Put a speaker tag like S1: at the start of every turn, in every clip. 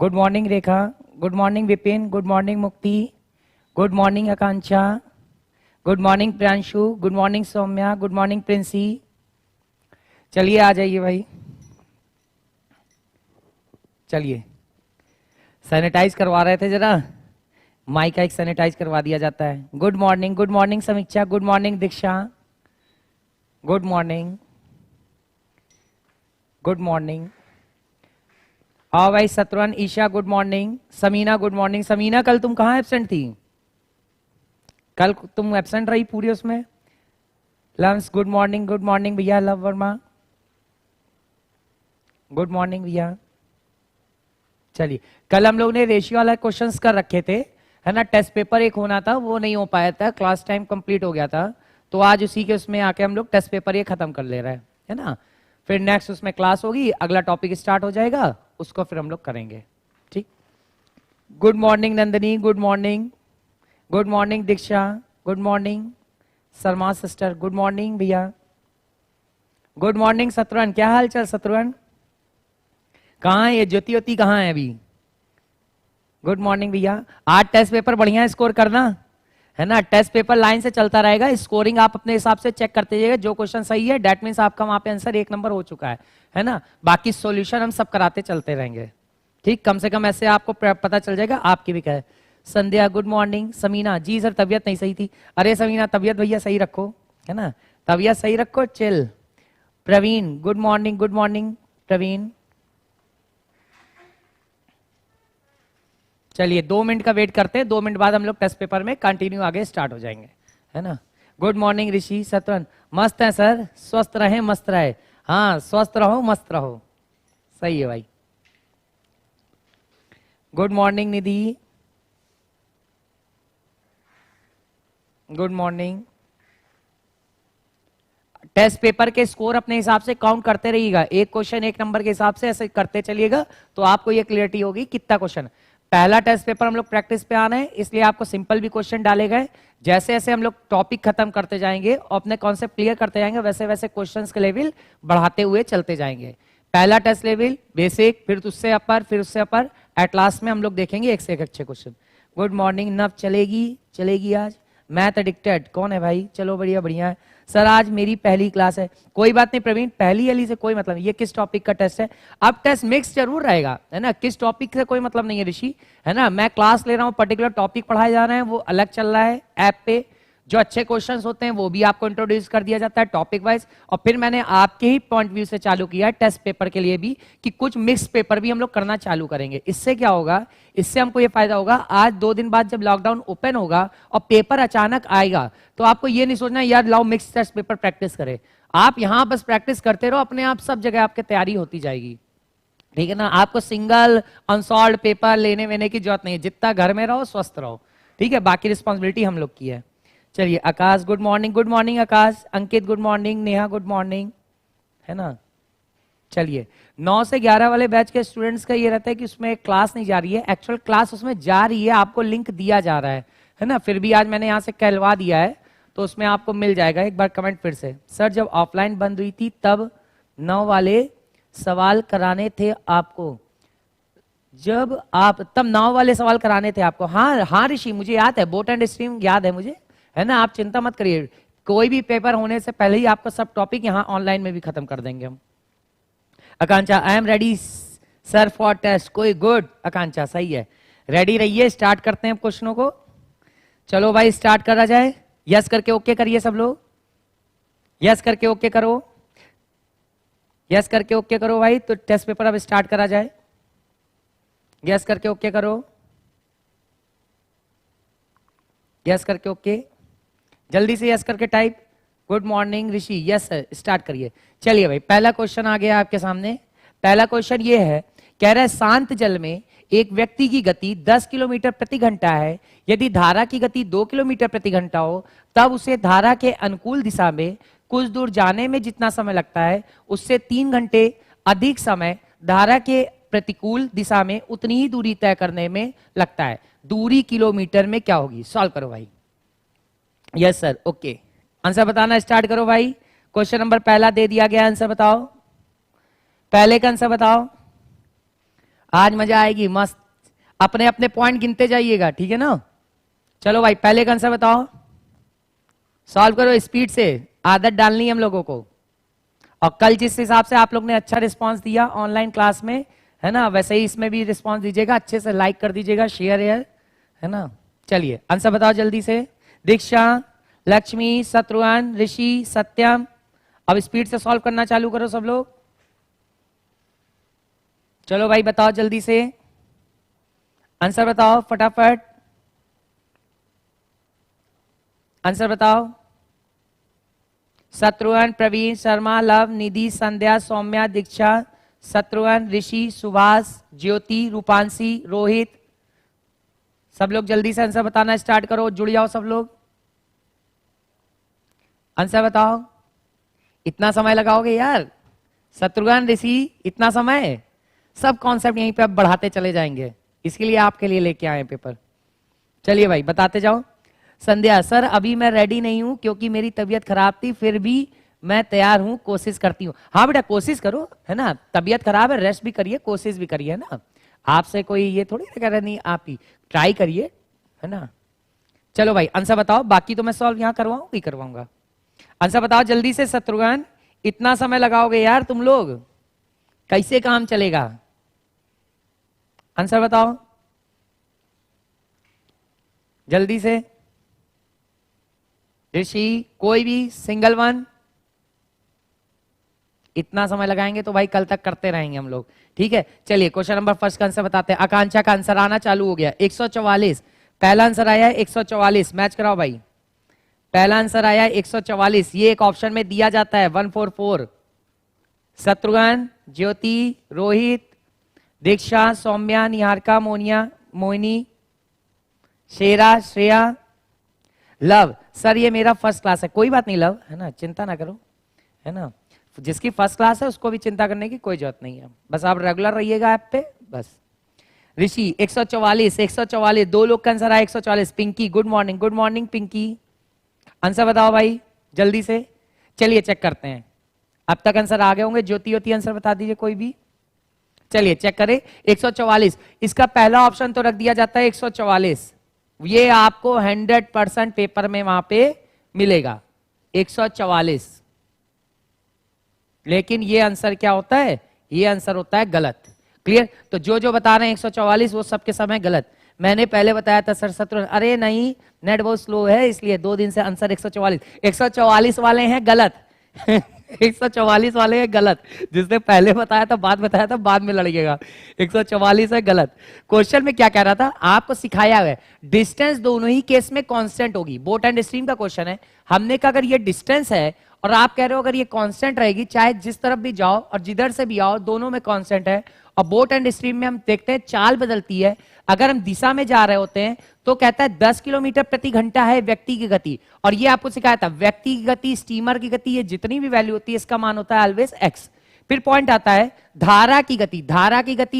S1: Good morning Rekha, good morning Vipin, good morning Mukti, good morning Akanksha, good morning Priyanshu, good morning Saumya, good morning Princy. चलिए आ जाइए भाई, चलिए। सैनिटाइज करवा रहे थे जरा, माइक का एक सैनिटाइज करवा दिया जाता है। Good morning Samiksha, good morning Diksha, good morning, good morning. आओ भाई Shatrughan, Isha good morning, Samina good morning. Samina कल तुम कहाँ एब्सेंट थी? कल तुम एब्सेंट रही पूरी उसमें। लंस गुड मॉर्निंग भैया। लव वर्मा गुड मॉर्निंग भैया। चलिए, कल हम लोग ने रेशियो वाला क्वेश्चंस कर रखे थे, है ना। टेस्ट पेपर एक होना था, वो नहीं हो पाया था, क्लास टाइम कंप्लीट हो गया था, तो आज उसी के उसमें आके हम लोग टेस्ट पेपर ये खत्म कर ले रहे हैं, है ना। फिर नेक्स्ट उसमें क्लास होगी, अगला टॉपिक स्टार्ट हो जाएगा, उसको फिर हम लोग करेंगे, ठीक। Good morning Nandini, good morning, good morning Diksha, good morning Sharma sister, good morning भैया, गुड मॉर्निंग शत्रुघ्न। क्या हाल चाल शत्रुघ्न? कहाँ है ये ज्योति ज्योति, कहाँ है अभी? गुड मॉर्निंग भैया। आज टेस्ट पेपर बढ़िया स्कोर करना, है ना। टेस्ट पेपर लाइन से चलता रहेगा, स्कोरिंग आप अपने हिसाब से चेक करते जाइएगा। जो क्वेश्चन सही है डेट मीन्स आपका वहां पे आंसर 1 नंबर हो चुका है ना। बाकी सॉल्यूशन हम सब कराते चलते रहेंगे, ठीक। कम से कम ऐसे आपको पता चल जाएगा आपकी भी क्या है। संध्या गुड मॉर्निंग। समीना जी सर तबीयत नहीं सही थी। अरे समीना तबीयत भैया सही रखो, है ना, तबीयत सही रखो, chill. Praveen good morning Praveen. चलिए 2 मिनट का वेट करते हैं, 2 मिनट बाद हम लोग टेस्ट पेपर में कंटिन्यू आगे स्टार्ट हो जाएंगे, है ना। गुड मॉर्निंग ऋषि सत्वन। मस्त है सर, स्वस्थ रहे मस्त रहे। हाँ स्वस्थ रहो मस्त रहो, सही है भाई। गुड मॉर्निंग निधि, गुड मॉर्निंग। टेस्ट पेपर के स्कोर अपने हिसाब से काउंट करते रहिएगा, एक क्वेश्चन 1 नंबर के हिसाब से ऐसे करते चलिएगा, तो आपको ये क्लियरिटी होगी कितना क्वेश्चन। पहला टेस्ट पेपर हम लोग प्रैक्टिस पे आना है, इसलिए आपको सिंपल भी क्वेश्चन डाले गए। जैसे जैसे हम लोग टॉपिक खत्म करते जाएंगे और अपने कॉन्सेप्ट क्लियर करते जाएंगे, वैसे वैसे क्वेश्चंस के लेवल बढ़ाते हुए चलते जाएंगे। पहला टेस्ट लेवल बेसिक, फिर उससे अपर, फिर उससे अपर, एट लास्ट में हम लोग देखेंगे एक से एक अच्छे क्वेश्चन। गुड मॉर्निंग नव। चलेगी आज मैथ एडिक्टेड कौन है भाई? चलो बढ़िया बढ़िया है सर, आज मेरी पहली क्लास है। कोई बात नहीं प्रवीण, पहली वाली से कोई मतलब नहीं। ये किस टॉपिक का टेस्ट है? अब टेस्ट मिक्स जरूर रहेगा, है ना, किस टॉपिक से कोई मतलब नहीं है ऋषि, है ना। मैं क्लास ले रहा हूँ, पर्टिकुलर टॉपिक पढ़ाए जा रहे हैं, वो अलग चल रहा है ऐप पे। जो अच्छे क्वेश्चंस होते हैं वो भी आपको इंट्रोड्यूस कर दिया जाता है टॉपिक वाइज। और फिर मैंने आपके ही पॉइंट व्यू से चालू किया है टेस्ट पेपर के लिए भी, कि कुछ मिक्स पेपर भी हम लोग करना चालू करेंगे। इससे क्या होगा, इससे हमको ये फायदा होगा, आज 2 दिन बाद जब लॉकडाउन ओपन होगा और पेपर अचानक आएगा, तो आपको ये नहीं सोचना यार लाओ मिक्स टेस्ट पेपर प्रैक्टिस करें। आप यहां बस प्रैक्टिस करते रहो, अपने आप सब जगह आपकी तैयारी होती जाएगी, ठीक है ना। आपको सिंगल अनसॉल्व पेपर लेने वेने की जरूरत नहीं है, जितना घर में रहो स्वस्थ रहो, ठीक है। बाकी रिस्पॉन्सिबिलिटी हम लोग की है। चलिए Akash good morning Akash. Ankit good morning, Neha good morning, है ना। चलिए 9 से 11 वाले बैच के स्टूडेंट्स का ये रहता है कि उसमें क्लास नहीं जा रही है, एक्चुअल क्लास उसमें जा रही है, आपको लिंक दिया जा रहा है ना। फिर भी आज मैंने यहाँ से कहलवा दिया है, तो उसमें आपको मिल जाएगा। एक बार कमेंट फिर से, सर जब ऑफलाइन बंद हुई थी तब 9 वाले सवाल कराने थे आपको, जब आप तब 9 वाले सवाल कराने थे आपको। हाँ ऋषि मुझे याद है, बोट एंड स्ट्रीम याद है मुझे, है ना। आप चिंता मत करिए, कोई भी पेपर होने से पहले ही आपका सब टॉपिक यहाँ ऑनलाइन में भी खत्म कर देंगे हम। Akanksha I am ready sir for test. कोई गुड आकांक्षा, सही है, रेडी रहिए। स्टार्ट करते हैं क्वेश्चनों को। चलो भाई स्टार्ट करा जाए। यस करके ओके करिए सब लोग, यस करके ओके करो, यस करके ओके करो भाई। तो टेस्ट पेपर अब स्टार्ट करा जाए, यस करके ओके करो, यस करके ओके, जल्दी से यस करके टाइप। गुड मॉर्निंग ऋषि, यस सर स्टार्ट करिए। चलिए भाई पहला क्वेश्चन आ गया आपके सामने। पहला क्वेश्चन ये है, कह रहा है शांत जल में एक व्यक्ति की गति 10 किलोमीटर प्रति घंटा है, यदि धारा की गति 2 किलोमीटर प्रति घंटा हो, तब उसे धारा के अनुकूल दिशा में कुछ दूर जाने में जितना समय लगता है, उससे 3 घंटे अधिक समय धारा के प्रतिकूल दिशा में उतनी ही दूरी तय करने में लगता है। दूरी किलोमीटर में क्या होगी? सॉल्व करो भाई। यस सर ओके, आंसर बताना स्टार्ट करो भाई। क्वेश्चन नंबर पहला दे दिया गया, आंसर बताओ, पहले का आंसर बताओ। आज मजा आएगी मस्त। अपने अपने पॉइंट गिनते जाइएगा, ठीक है ना। चलो भाई पहले का आंसर बताओ, सॉल्व करो स्पीड से, आदत डालनी है हम लोगों को। और कल जिस हिसाब से आप लोग ने अच्छा रिस्पांस दिया ऑनलाइन क्लास में, है ना, वैसे ही इसमें भी रिस्पांस दीजिएगा, अच्छे से लाइक कर दीजिएगा, शेयर है ना। चलिए आंसर बताओ जल्दी से। दीक्षा, लक्ष्मी, शत्रुघ्न, ऋषि, सत्यम। अब स्पीड से सॉल्व करना चालू करो सब लोग। चलो भाई बताओ जल्दी से, आंसर बताओ फटाफट, आंसर बताओ। शत्रुघ्न, प्रवीण, शर्मा, लव, निधि, संध्या, सौम्या, दीक्षा, शत्रुघ्न, ऋषि, सुभाष, ज्योति, रूपांशी, रोहित। सब लोग जल्दी से आंसर बताना स्टार्ट करो, जुड़ जाओ सब लोग, आंसर बताओ। इतना समय लगाओगे यार शत्रुघ्न, ऋषि, इतना समय? सब कॉन्सेप्ट यहीं पे अब बढ़ाते चले जाएंगे, इसके लिए आपके लिए लेके आए पेपर। चलिए भाई बताते जाओ। संध्या, सर अभी मैं रेडी नहीं हूं क्योंकि मेरी तबीयत खराब थी, फिर भी मैं तैयार हूं, कोशिश करती हूं। हाँ बेटा कोशिश करो, है ना, तबीयत खराब है, रेस्ट भी करिए, कोशिश भी करिए, है ना। आपसे कोई ये थोड़ी कह रहा नहीं, आप ही ट्राई करिए, है ना। चलो भाई आंसर बताओ, बाकी तो मैं सॉल्व यहां करवाऊंगा। आंसर बताओ जल्दी से शत्रुघ्न, इतना समय लगाओगे यार तुम लोग, कैसे काम चलेगा? आंसर बताओ जल्दी से। ऋषि, कोई भी सिंगल वन? इतना समय लगाएंगे तो भाई कल तक करते रहेंगे हम लोग, ठीक है। चलिए क्वेश्चन नंबर फर्स्ट का आंसर बताते हैं। आकांक्षा का आंसर आना चालू हो गया, 144 पहला आंसर आया है, 144 मैच कराओ भाई। पहला आंसर आया है 144, ये एक ऑप्शन में दिया जाता है 144। शत्रुघ्न, ज्योति, रोहित, दीक्षा, सौम्या, निहारिका, मोनिया, मोहिनी, शेरा, श्रेया, लव। सर ये मेरा फर्स्ट क्लास है, कोई बात नहीं लव, है ना, चिंता ना करो, है ना। जिसकी फर्स्ट क्लास है उसको भी चिंता करने की कोई जरूरत नहीं है, बस आप रेगुलर रहिएगा ऐप पे बस। ऋषि 144 दो लोग का आंसर आया 144। Pinky, good morning Pinky, answer बताओ भाई जल्दी से। चलिए चेक करते हैं, अब तक आंसर आ गए होंगे। ज्योति आंसर बता दीजिए कोई भी। चलिए चेक करें 144, इसका पहला ऑप्शन तो रख दिया जाता है 144, ये आपको 100% पेपर में वहां पे मिलेगा 144। लेकिन ये आंसर क्या होता है, ये आंसर होता है गलत। क्लियर? तो जो जो बता रहे हैं 144 वो सबके समय गलत। मैंने पहले बताया था सर शत्रुघ्न, अरे नहीं नेट बहुत स्लो है इसलिए 2 दिन से आंसर 144 वाले हैं गलत 144 वाले हैं गलत। जिसने पहले बताया था बाद में लड़िएगा। 144 है गलत। क्वेश्चन में क्या कह रहा था, आपको सिखाया है डिस्टेंस दोनों ही केस में कांस्टेंट होगी। बोट एंड स्ट्रीम का क्वेश्चन है, हमने कहा अगर ये डिस्टेंस है और आप कह रहे हो अगर ये कांस्टेंट रहेगी, चाहे जिस तरफ भी जाओ और जिधर से भी आओ दोनों में कांस्टेंट है। और बोट एंड स्ट्रीम में हम देखते हैं चाल बदलती है, अगर हम दिशा में जा रहे होते हैं तो कहता है 10 किलोमीटर प्रति घंटा है व्यक्ति की गति। और ये आपको सिखाया था व्यक्ति की गति, स्टीमर की गति, ये जितनी भी वैल्यू होती है इसका मान होता है ऑलवेज एक्स। फिर पॉइंट आता है धारा की गति,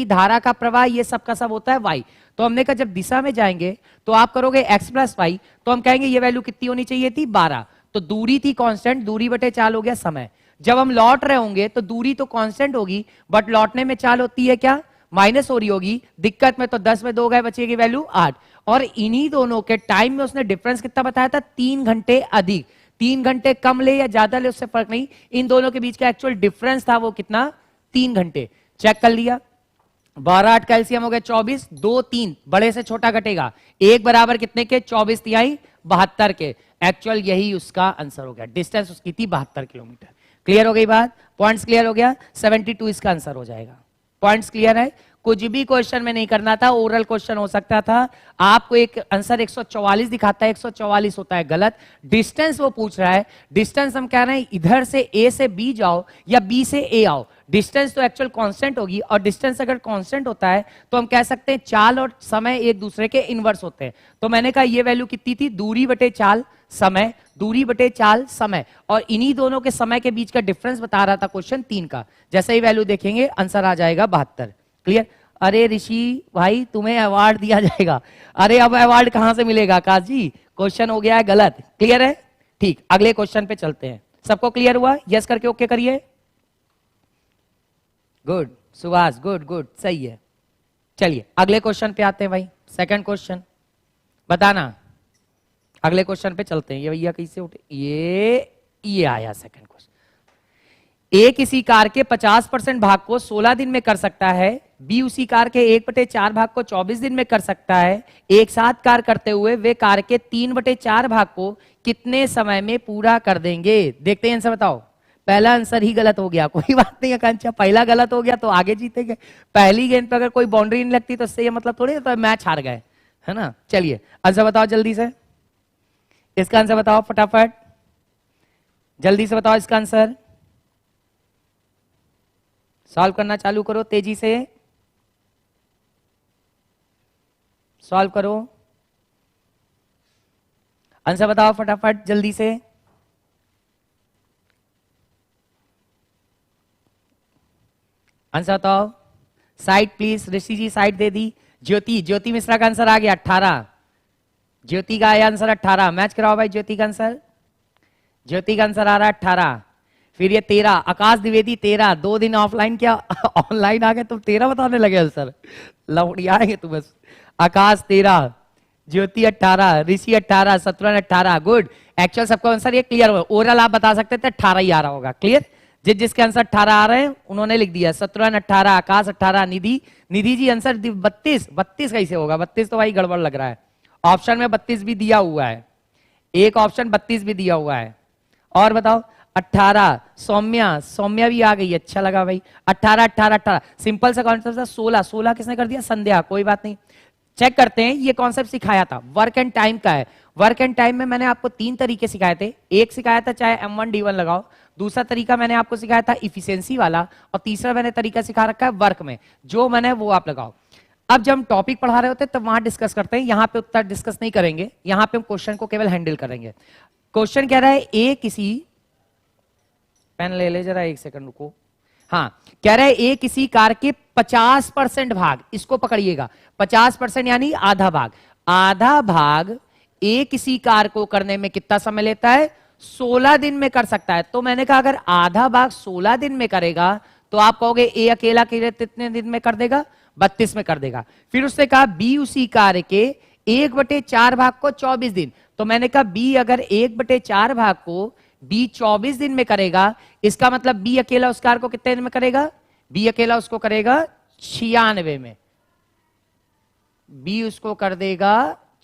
S1: धारा का प्रवाह, ये सब का सब होता है वाई। तो हमने कहा जब दिशा में जाएंगे तो आप करोगे एक्स प्लस वाई, तो हम कहेंगे ये वैल्यू कितनी होनी चाहिए थी 12। तो दूरी थी कांस्टेंट, दूरी बटे चाल हो गया समय। जब हम लौट रहे होंगे तो दूरी तो कांस्टेंट होगी बट लौटने में चाल होती है क्या, माइनस हो रही होगी। दिक्कत में तो 10 में 2 गए, बचेगी वैल्यू 8। और इन्हीं दोनों के टाइम में उसने डिफरेंस कितना बताया था, 3 घंटे अधिक। 3 घंटे कम ले या ज्यादा ले उससे फर्क नहीं, इन दोनों के बीच का एक्चुअल डिफरेंस था वो कितना, 3 घंटे। चेक कर लिया, 12 8 कैल्सियम हो गया 24, 2 3 बड़े से छोटा घटेगा, 1 बराबर कितने के, 24 तिहाई 72 के। एक्चुअल यही उसका आंसर हो गया, डिस्टेंस उसकी थी 72 किलोमीटर। क्लियर हो गई बात, पॉइंट्स क्लियर हो गया, 72 इसका आंसर हो जाएगा। पॉइंट्स क्लियर है, कुछ भी क्वेश्चन में नहीं करना था, ओरल क्वेश्चन हो सकता था। आपको एक आंसर 144 दिखाता है, 144 होता है गलत। डिस्टेंस वो पूछ रहा है, डिस्टेंस हम कह रहे हैं इधर से ए से बी जाओ या बी से ए आओ, डिस्टेंस तो एक्चुअल कांस्टेंट होगी। और डिस्टेंस अगर कांस्टेंट होता है तो हम कह सकते हैं चाल और समय एक दूसरे के इनवर्स होते हैं। तो मैंने कहा ये वैल्यू कितनी थी, दूरी बटे चाल समय, दूरी बटे चाल समय, और इन्हीं दोनों के समय के बीच का डिफरेंस बता रहा था क्वेश्चन 3 का। जैसे ही वैल्यू देखेंगे आंसर आ जाएगा 72। क्लियर? अरे ऋषि भाई तुम्हें अवार्ड दिया जाएगा। अरे अब अवार्ड कहां से मिलेगा आकाश जी, क्वेश्चन हो गया है गलत। क्लियर है? ठीक, अगले क्वेश्चन पे चलते हैं। सबको क्लियर हुआ? यस करके ओके करिए। गुड सुभाष, गुड गुड, सही है। चलिए अगले क्वेश्चन पे आते हैं भाई। सेकंड क्वेश्चन बताना, अगले क्वेश्चन पे चलते हैं। ये भैया कैसे उठे, ये आया सेकंड क्वेश्चन। ए किसी कार के 50% भाग को 16 दिन में कर सकता है, बी उसी कार के 1/4 भाग को 24 दिन में कर सकता है। एक साथ कार करते हुए वे कार के 3/4 भाग को कितने समय में पूरा कर देंगे? देखते हैं आंसर बताओ। पहला आंसर ही गलत हो गया, कोई बात नहीं आकांक्षा, पहला गलत हो गया तो आगे जीतेंगे। पहली गेंद पर अगर कोई बाउंड्री नहीं लगती तो इससे ये मतलब थोड़ी तो मैच हार गए, है ना। चलिए आंसर बताओ जल्दी से, इसका आंसर बताओ फटाफट, जल्दी से बताओ इसका आंसर। सॉल्व करना चालू करो, तेजी से सॉल्व करो, आंसर बताओ फटाफट जल्दी से। आंसर बताओ, side please, Rishi ji side दे दी। ज्योति मिश्रा का आंसर आ गया 18, ज्योति का आया आंसर 18, मैच कराओ भाई ज्योति का आंसर। ज्योति का आंसर आ रहा है 18, फिर ये 13, आकाश द्विवेदी 13, 2 दिन ऑफलाइन क्या ऑनलाइन आ गए तुम 13 बताने लगे आंसर, लौड़ियाएंगे तुम बस। आकाश 13, ज्योति 18, ऋषि 18, शत्रुघ्न 18, गुड। एक्चुअल सबका आंसर ये क्लियर हो, ओरल आप बता सकते थे 18 ही आ रहा होगा, क्लियर। जिसके आंसर 18 आ रहे हैं उन्होंने लिख दिया, शत्रुघ्न 18, आकाश 18, निधि जी आंसर 32 कैसे होगा? 32 तो भाई गड़बड़ लग रहा है, ऑप्शन में 32 भी दिया हुआ है, एक ऑप्शन 32 भी दिया हुआ है। और बताओ 18, सौम्या भी आ गई, अच्छा लगा भाई। 18 सिंपल सा कॉन्सेप्ट था। 16 किसने कर दिया? संध्या, कोई बात नहीं। चेक करते हैं, ये कॉन्सेप्ट सिखाया था वर्क एंड टाइम का है। वर्क एंड टाइम में मैंने आपको 3 तरीके सिखाए थे, एक सिखाया था चाहे M1 D1 लगाओ, दूसरा तरीका मैंने आपको सिखाया था इफिशियंसी वाला, और तीसरा मैंने तरीका सिखा रखा है वर्क में, जो मैंने वो आप लगाओ। अब जब हम टॉपिक पढ़ा रहे होते हैं तब वहां डिस्कस करते हैं, यहां पे उत्तर डिस्कस नहीं करेंगे, यहां पे हम क्वेश्चन को केवल हैंडल करेंगे। क्वेश्चन कह रहा है ए किसी, पेन ले ले जरा, एक सेकंड रुको। हाँ, कह रहा है ए किसी कार के 50% भाग, इसको पकड़िएगा, 50% यानी आधा भाग, आधा भाग ए किसी कार को करने में कितना समय लेता है? 16 दिन में कर सकता है। तो मैंने कहा अगर आधा भाग 16 दिन में करेगा तो आप कहोगे ए अकेला कितने दिन में कर देगा? 32 में कर देगा। फिर उसने कहा बी उसी कार के 1/4 भाग को 24 दिन, तो मैंने कहा बी अगर 1/4 भाग को बी 24 दिन में करेगा, इसका मतलब बी अकेला उस कार को कितने दिन में करेगा? बी अकेला उसको करेगा 96 में, बी उसको कर देगा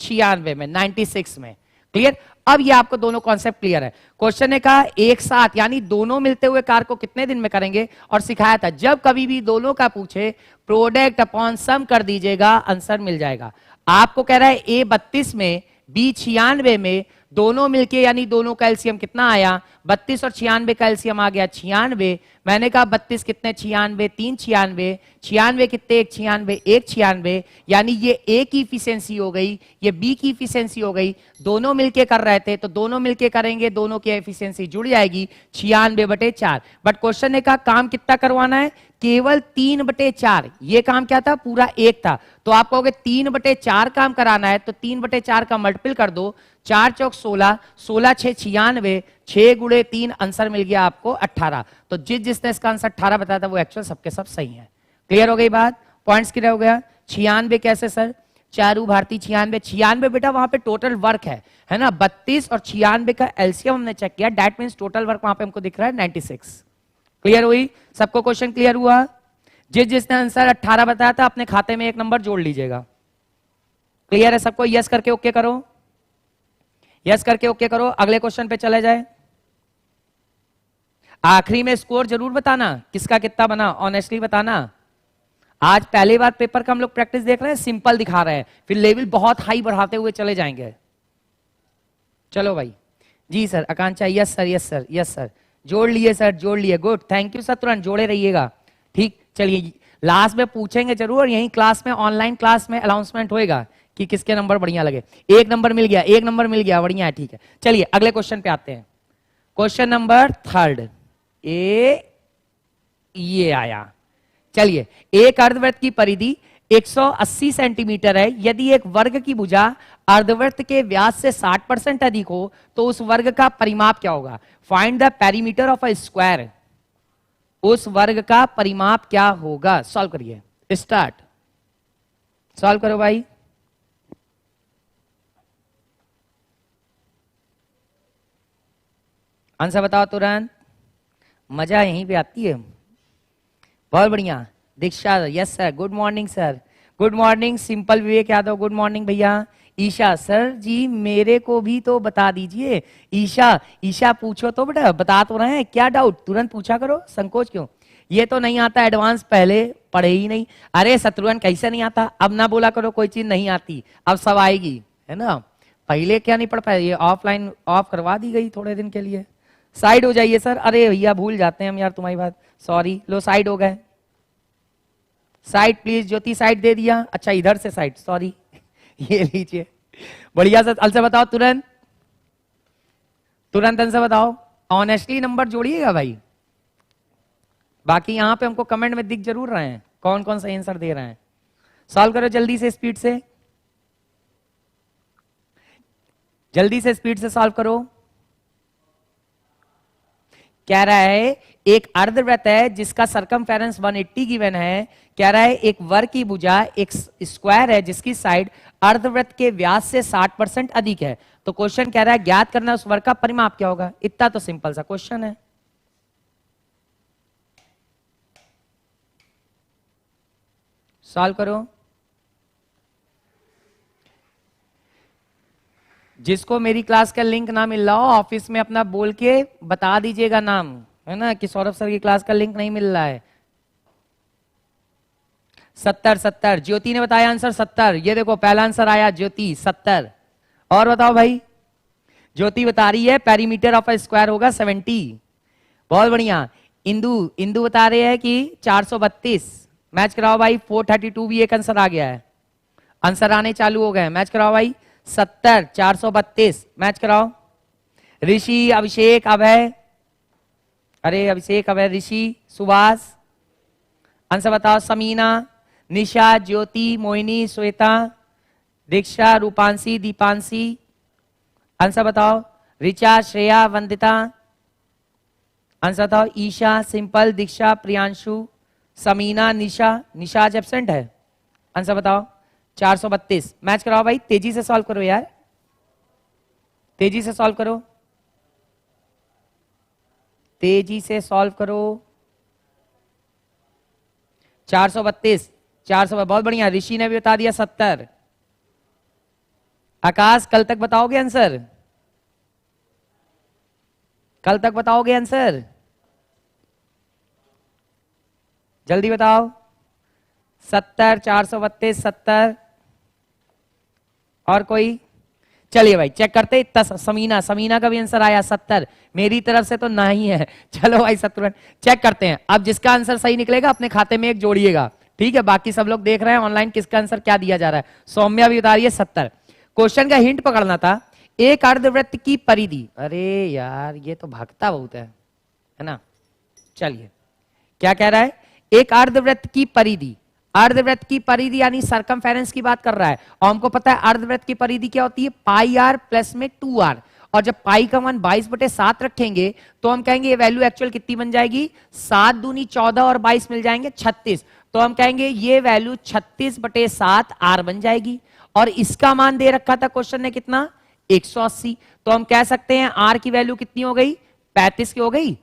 S1: 96 में, 96 में, क्लियर। अब ये आपको दोनों कॉन्सेप्ट क्लियर है। क्वेश्चन ने कहा एक साथ यानी दोनों मिलते हुए कार को कितने दिन में करेंगे, और सिखाया था जब कभी भी दोनों का पूछे प्रोडक्ट अपॉन सम कर दीजिएगा, आंसर मिल जाएगा। आपको कह रहा है ए 32 में, बी 96 में, दोनों मिलके यानी दोनों का एलसीएम कितना आया? 32 और 96 का एलसीएम आ गया 96। मैंने कहा 32 कितने? 96, 3 96, 96 कितने? 1 96, 1 96, यानी ये ए की इफिशियंसी हो गई, ये बी की इफिशियंसी हो गई। दोनों मिलके कर रहे थे तो दोनों मिलके करेंगे, दोनों की एफिशिएंसी जुड़ जाएगी 96/4। बट क्वेश्चन ने कहा काम कितना करवाना है? केवल 3/4। ये काम क्या था? पूरा एक था, तो आप कहोगे 3/4 काम कराना है तो 3/4 का मल्टीपल कर दो, 4 चौक 16, 16 6 96, 6 गुणे 3, आंसर मिल गया आपको 18। तो जिसने इसका आंसर 18 बताया था वो एक्चुअल सबके सब सही है। क्लियर हो गई बात? पॉइंट्स क्लियर हो गया? 96 कैसे सर? चारू भारती 96 बेटा वहां पे टोटल वर्क है ना, 32 और 96 का एलसीएम हमने चेक किया, दैट मींस टोटल वर्क वहां पे हमको दिख रहा है 96। क्लियर हुई? सबको क्वेश्चन क्लियर हुआ? जिसने आंसर 18 बताया था अपने खाते में 1 नंबर जोड़ लीजिएगा। क्लियर है सबको? यस करके ओके करो, यस करके ओके करो। अगले क्वेश्चन पे चले जाए। आखिरी में स्कोर जरूर बताना किसका कितना बना, ऑनेस्टली बताना। आज पहली बार पेपर का हम लोग प्रैक्टिस देख रहे हैं, सिंपल दिखा रहे हैं, फिर लेवल बहुत हाई बढ़ाते हुए चले जाएंगे। चलो भाई, जी sir Akanksha, yes sir, yes sir, yes sir, जोड़ लिए सर, जोड़ लिए, गुड, थैंक यू सर, तुरंत जोड़े रहिएगा। ठीक, चलिए लास्ट में पूछेंगे जरूर, यही क्लास में, ऑनलाइन क्लास में अनाउंसमेंट होएगा कि किसके नंबर बढ़िया लगे। 1 नंबर मिल गया, 1 नंबर मिल गया, बढ़िया है, ठीक है। चलिए अगले क्वेश्चन पे आते हैं। क्वेश्चन नंबर 3 ये आया। चलिए, एक अर्धवृत्त की परिधि 180 सेंटीमीटर है, यदि एक वर्ग की भुजा अर्धवृत्त के व्यास से 60% अधिक हो तो उस वर्ग का परिमाप क्या होगा? Find the perimeter of a square. उस वर्ग का परिमाप क्या होगा? सॉल्व करिए, स्टार्ट। सॉल्व करो भाई। आंसर बताओ तुरंत, मजा यहीं पे आती है। बहुत बढ़िया Diksha, yes sir, good morning sir, good morning simple Vivek Yadav, good morning भैया। ईशा सर जी मेरे को भी तो बता दीजिए। ईशा, ईशा पूछो तो बेटा, बता तो रहे हैं, क्या डाउट तुरंत पूछा करो, संकोच क्यों। ये तो नहीं आता एडवांस, पहले पढ़े ही नहीं। अरे शत्रुघ्न कैसे नहीं आता, अब ना बोला करो कोई चीज नहीं आती, अब सब आएगी, है ना। पहले क्या नहीं पढ़ पाए, ये ऑफलाइन ऑफ करवा दी गई थोड़े दिन के लिए। साइड हो जाइए सर, अरे भैया भूल जाते हैं हम यार तुम्हारी बात, सॉरी। लो साइड हो गए, साइड प्लीज, ज्योति साइड दे दिया, अच्छा इधर से साइड, सॉरी ये लीजिए, बढ़िया सर। आंसर बताओ तुरंत, तुरंत आंसर बताओ, ऑनेस्टली नंबर जोड़िएगा भाई। बाकी यहां पे हमको कमेंट में दिख जरूर रहे हैं कौन कौन सा आंसर दे रहे हैं। सॉल्व करो जल्दी से, स्पीड से, जल्दी से स्पीड से सॉल्व करो। कह रहा है एक अर्धवृत्त है जिसका सरकमफेरेंस 180 गिवन है। कह रहा है एक वर्ग की भुजा एक स्क्वायर है जिसकी साइड अर्धवृत्त के व्यास से 60% अधिक है। तो क्वेश्चन कह रहा है ज्ञात करना उस वर्ग का परिमाप क्या होगा। इतना तो सिंपल सा क्वेश्चन है। सॉल्व करो। जिसको मेरी क्लास का लिंक ना मिल रहा हो ऑफिस में अपना बोल के बता दीजिएगा नाम, है ना, कि सौरभ सर की क्लास का लिंक नहीं मिल रहा है। 70 ज्योति ने बताया आंसर 70। ये देखो पहला आंसर आया ज्योति 70। और बताओ भाई, ज्योति बता रही है पेरीमीटर ऑफ अ स्क्वायर होगा 70। बहुत बढ़िया। इंदु, इंदु बता रहे हैं कि 432। मैच कराओ भाई। 432 भी एक आंसर आ गया है, आंसर आने चालू हो गए। मैच कराओ भाई। 70 432 मैच कराओ। ऋषि, अभिषेक, अभय, अरे अभिषेक, अभय, ऋषि, सुभाष, आंसर बताओ। समीना, निशा, ज्योति, मोहिनी, श्वेता, दीक्षा, रूपांशी, दीपांशी, आंसर बताओ। ऋचा, श्रेया, वंदिता, आंसर बताओ। ईशा, सिंपल, दीक्षा, प्रियांशु, समीना, निशा, निशा आज एब्सेंट है, आंसर बताओ। 432 मैच कराओ भाई। तेजी से सॉल्व करो यार, तेजी से सॉल्व करो, तेजी से सॉल्व करो। 432 400, बहुत बढ़िया। ऋषि ने भी बता दिया 70। आकाश कल तक बताओगे आंसर, कल तक बताओगे आंसर, जल्दी बताओ। 70 432 70। और कोई? चलिए भाई चेक करते। इतना समीना, समीना का भी आंसर आया 70। मेरी तरफ से तो नहीं है। चलो भाई शत्रुघ्न चेक करते हैं। अब जिसका आंसर सही निकलेगा अपने खाते में एक जोड़िएगा, ठीक है। बाकी सब लोग देख रहे हैं ऑनलाइन किसका आंसर क्या दिया जा रहा है। सौम्या भी बता रही है 70। क्वेश्चन का हिंट पकड़ना था। एक अर्धवृत्त की परिधि, अरे यार ये तो भागता बहुत है ना। चलिए क्या कह रहा है, एक अर्धवृत्त की परिधि, अर्धवृत्त की परिधि यानी सरकमफेरेंस की बात कर रहा है। और हमको पता है अर्धवृत्त की परिधि क्या होती है, पाई आर प्लस में 2r। और जब पाई का मान 22/7 रखेंगे तो हम कहेंगे ये वैल्यू एक्चुअल कितनी बन जाएगी, 7 दूनी 14 और 22 मिल जाएंगे 36। तो हम कहेंगे ये वैल्यू 36/7 r बन जाएगी। और इसका मान दे रखा था क्वेश्चन ने कितना, 180। तो हम कह सकते हैं r की वैल्यू कितनी हो गई, 35 की हो गई।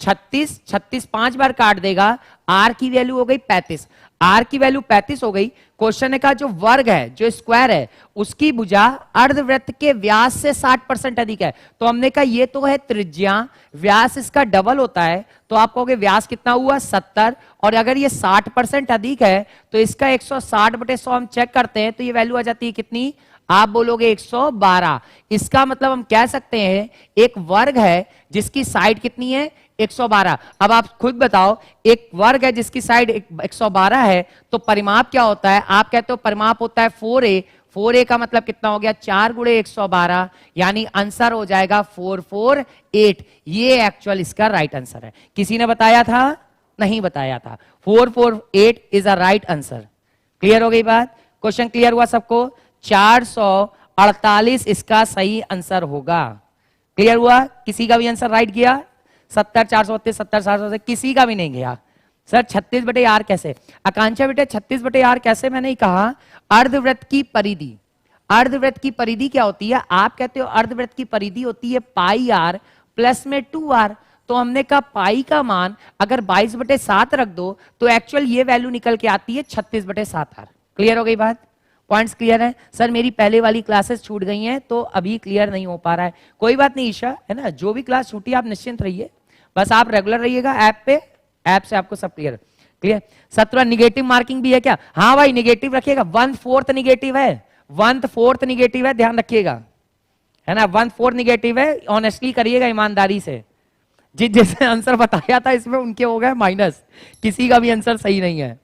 S1: 36 36 5 बार काट देगा, r की वैल्यू हो गई 35। r की वैल्यू 35 हो गई। क्वेश्चन ने कहा जो वर्ग है, जो स्क्वायर है, उसकी भुजा अर्धवृत्त के व्यास से 60% अधिक है। तो हमने कहा ये तो है त्रिज्या, व्यास इसका डबल होता है। तो आप कहोगे व्यास कितना हुआ 70, और अगर ये 60% अधिक है तो इसका 160/100 हम चेक करते हैं तो ये वैल्यू आ जाती है कितनी, आप बोलोगे 112। इसका मतलब हम कह सकते हैं एक वर्ग है जिसकी साइड कितनी है, 112। अब आप खुद बताओ, एक वर्ग है जिसकी साइड 112 है तो परिमाप क्या होता है। आप कहते हो परिमाप होता है 4a। 4a का मतलब कितना हो गया, 4 × 112, यानी आंसर हो जाएगा 448। ये एक्चुअल इसका राइट आंसर है। किसी ने बताया था, नहीं बताया था। 448 is a right answer. Clear हो गई बात, क्वेश्चन क्लियर हुआ सबको। 448 इसका सही आंसर होगा। क्लियर हुआ, किसी का भी आंसर राइट गया, 70 432 70 700 किसी का भी नहीं गया। सर 36/r कैसे? आकांक्षा बेटे 36/r कैसे मैंने ही कहा, अर्धवृत्त की परिधि, अर्धवृत्त की परिधि क्या होती है? आप कहते हो अर्धवृत्त की परिधि होती है पाई r प्लस में 2r। तो हमने कहा पाई का मान अगर 22/7 रख दो तो एक्चुअल ये वैल्यू निकल के आती है 36/7r। क्लियर हो गई बात? पॉइंट्स क्लियर है? सर मेरी पहले वाली क्लासेस छूट गई हैं तो अभी क्लियर नहीं हो पा रहा है। कोई बात नहीं ईशा, है ना, जो भी क्लास छूटी आप निश्चिंत रहिए, बस आप रेगुलर रहिएगा ऐप पे, ऐप से आपको सब क्लियर। क्लियर? 17 निगेटिव मार्किंग भी है क्या? हाँ भाई निगेटिव रखिएगा, 1/4 निगेटिव है, 1/4 निगेटिव है, ध्यान रखिएगा, है ना, 1/4 निगेटिव है। ऑनेस्टली करिएगा, ईमानदारी से। जिसने आंसर बताया था इसमें उनके हो गए माइनस, किसी का भी आंसर सही नहीं है।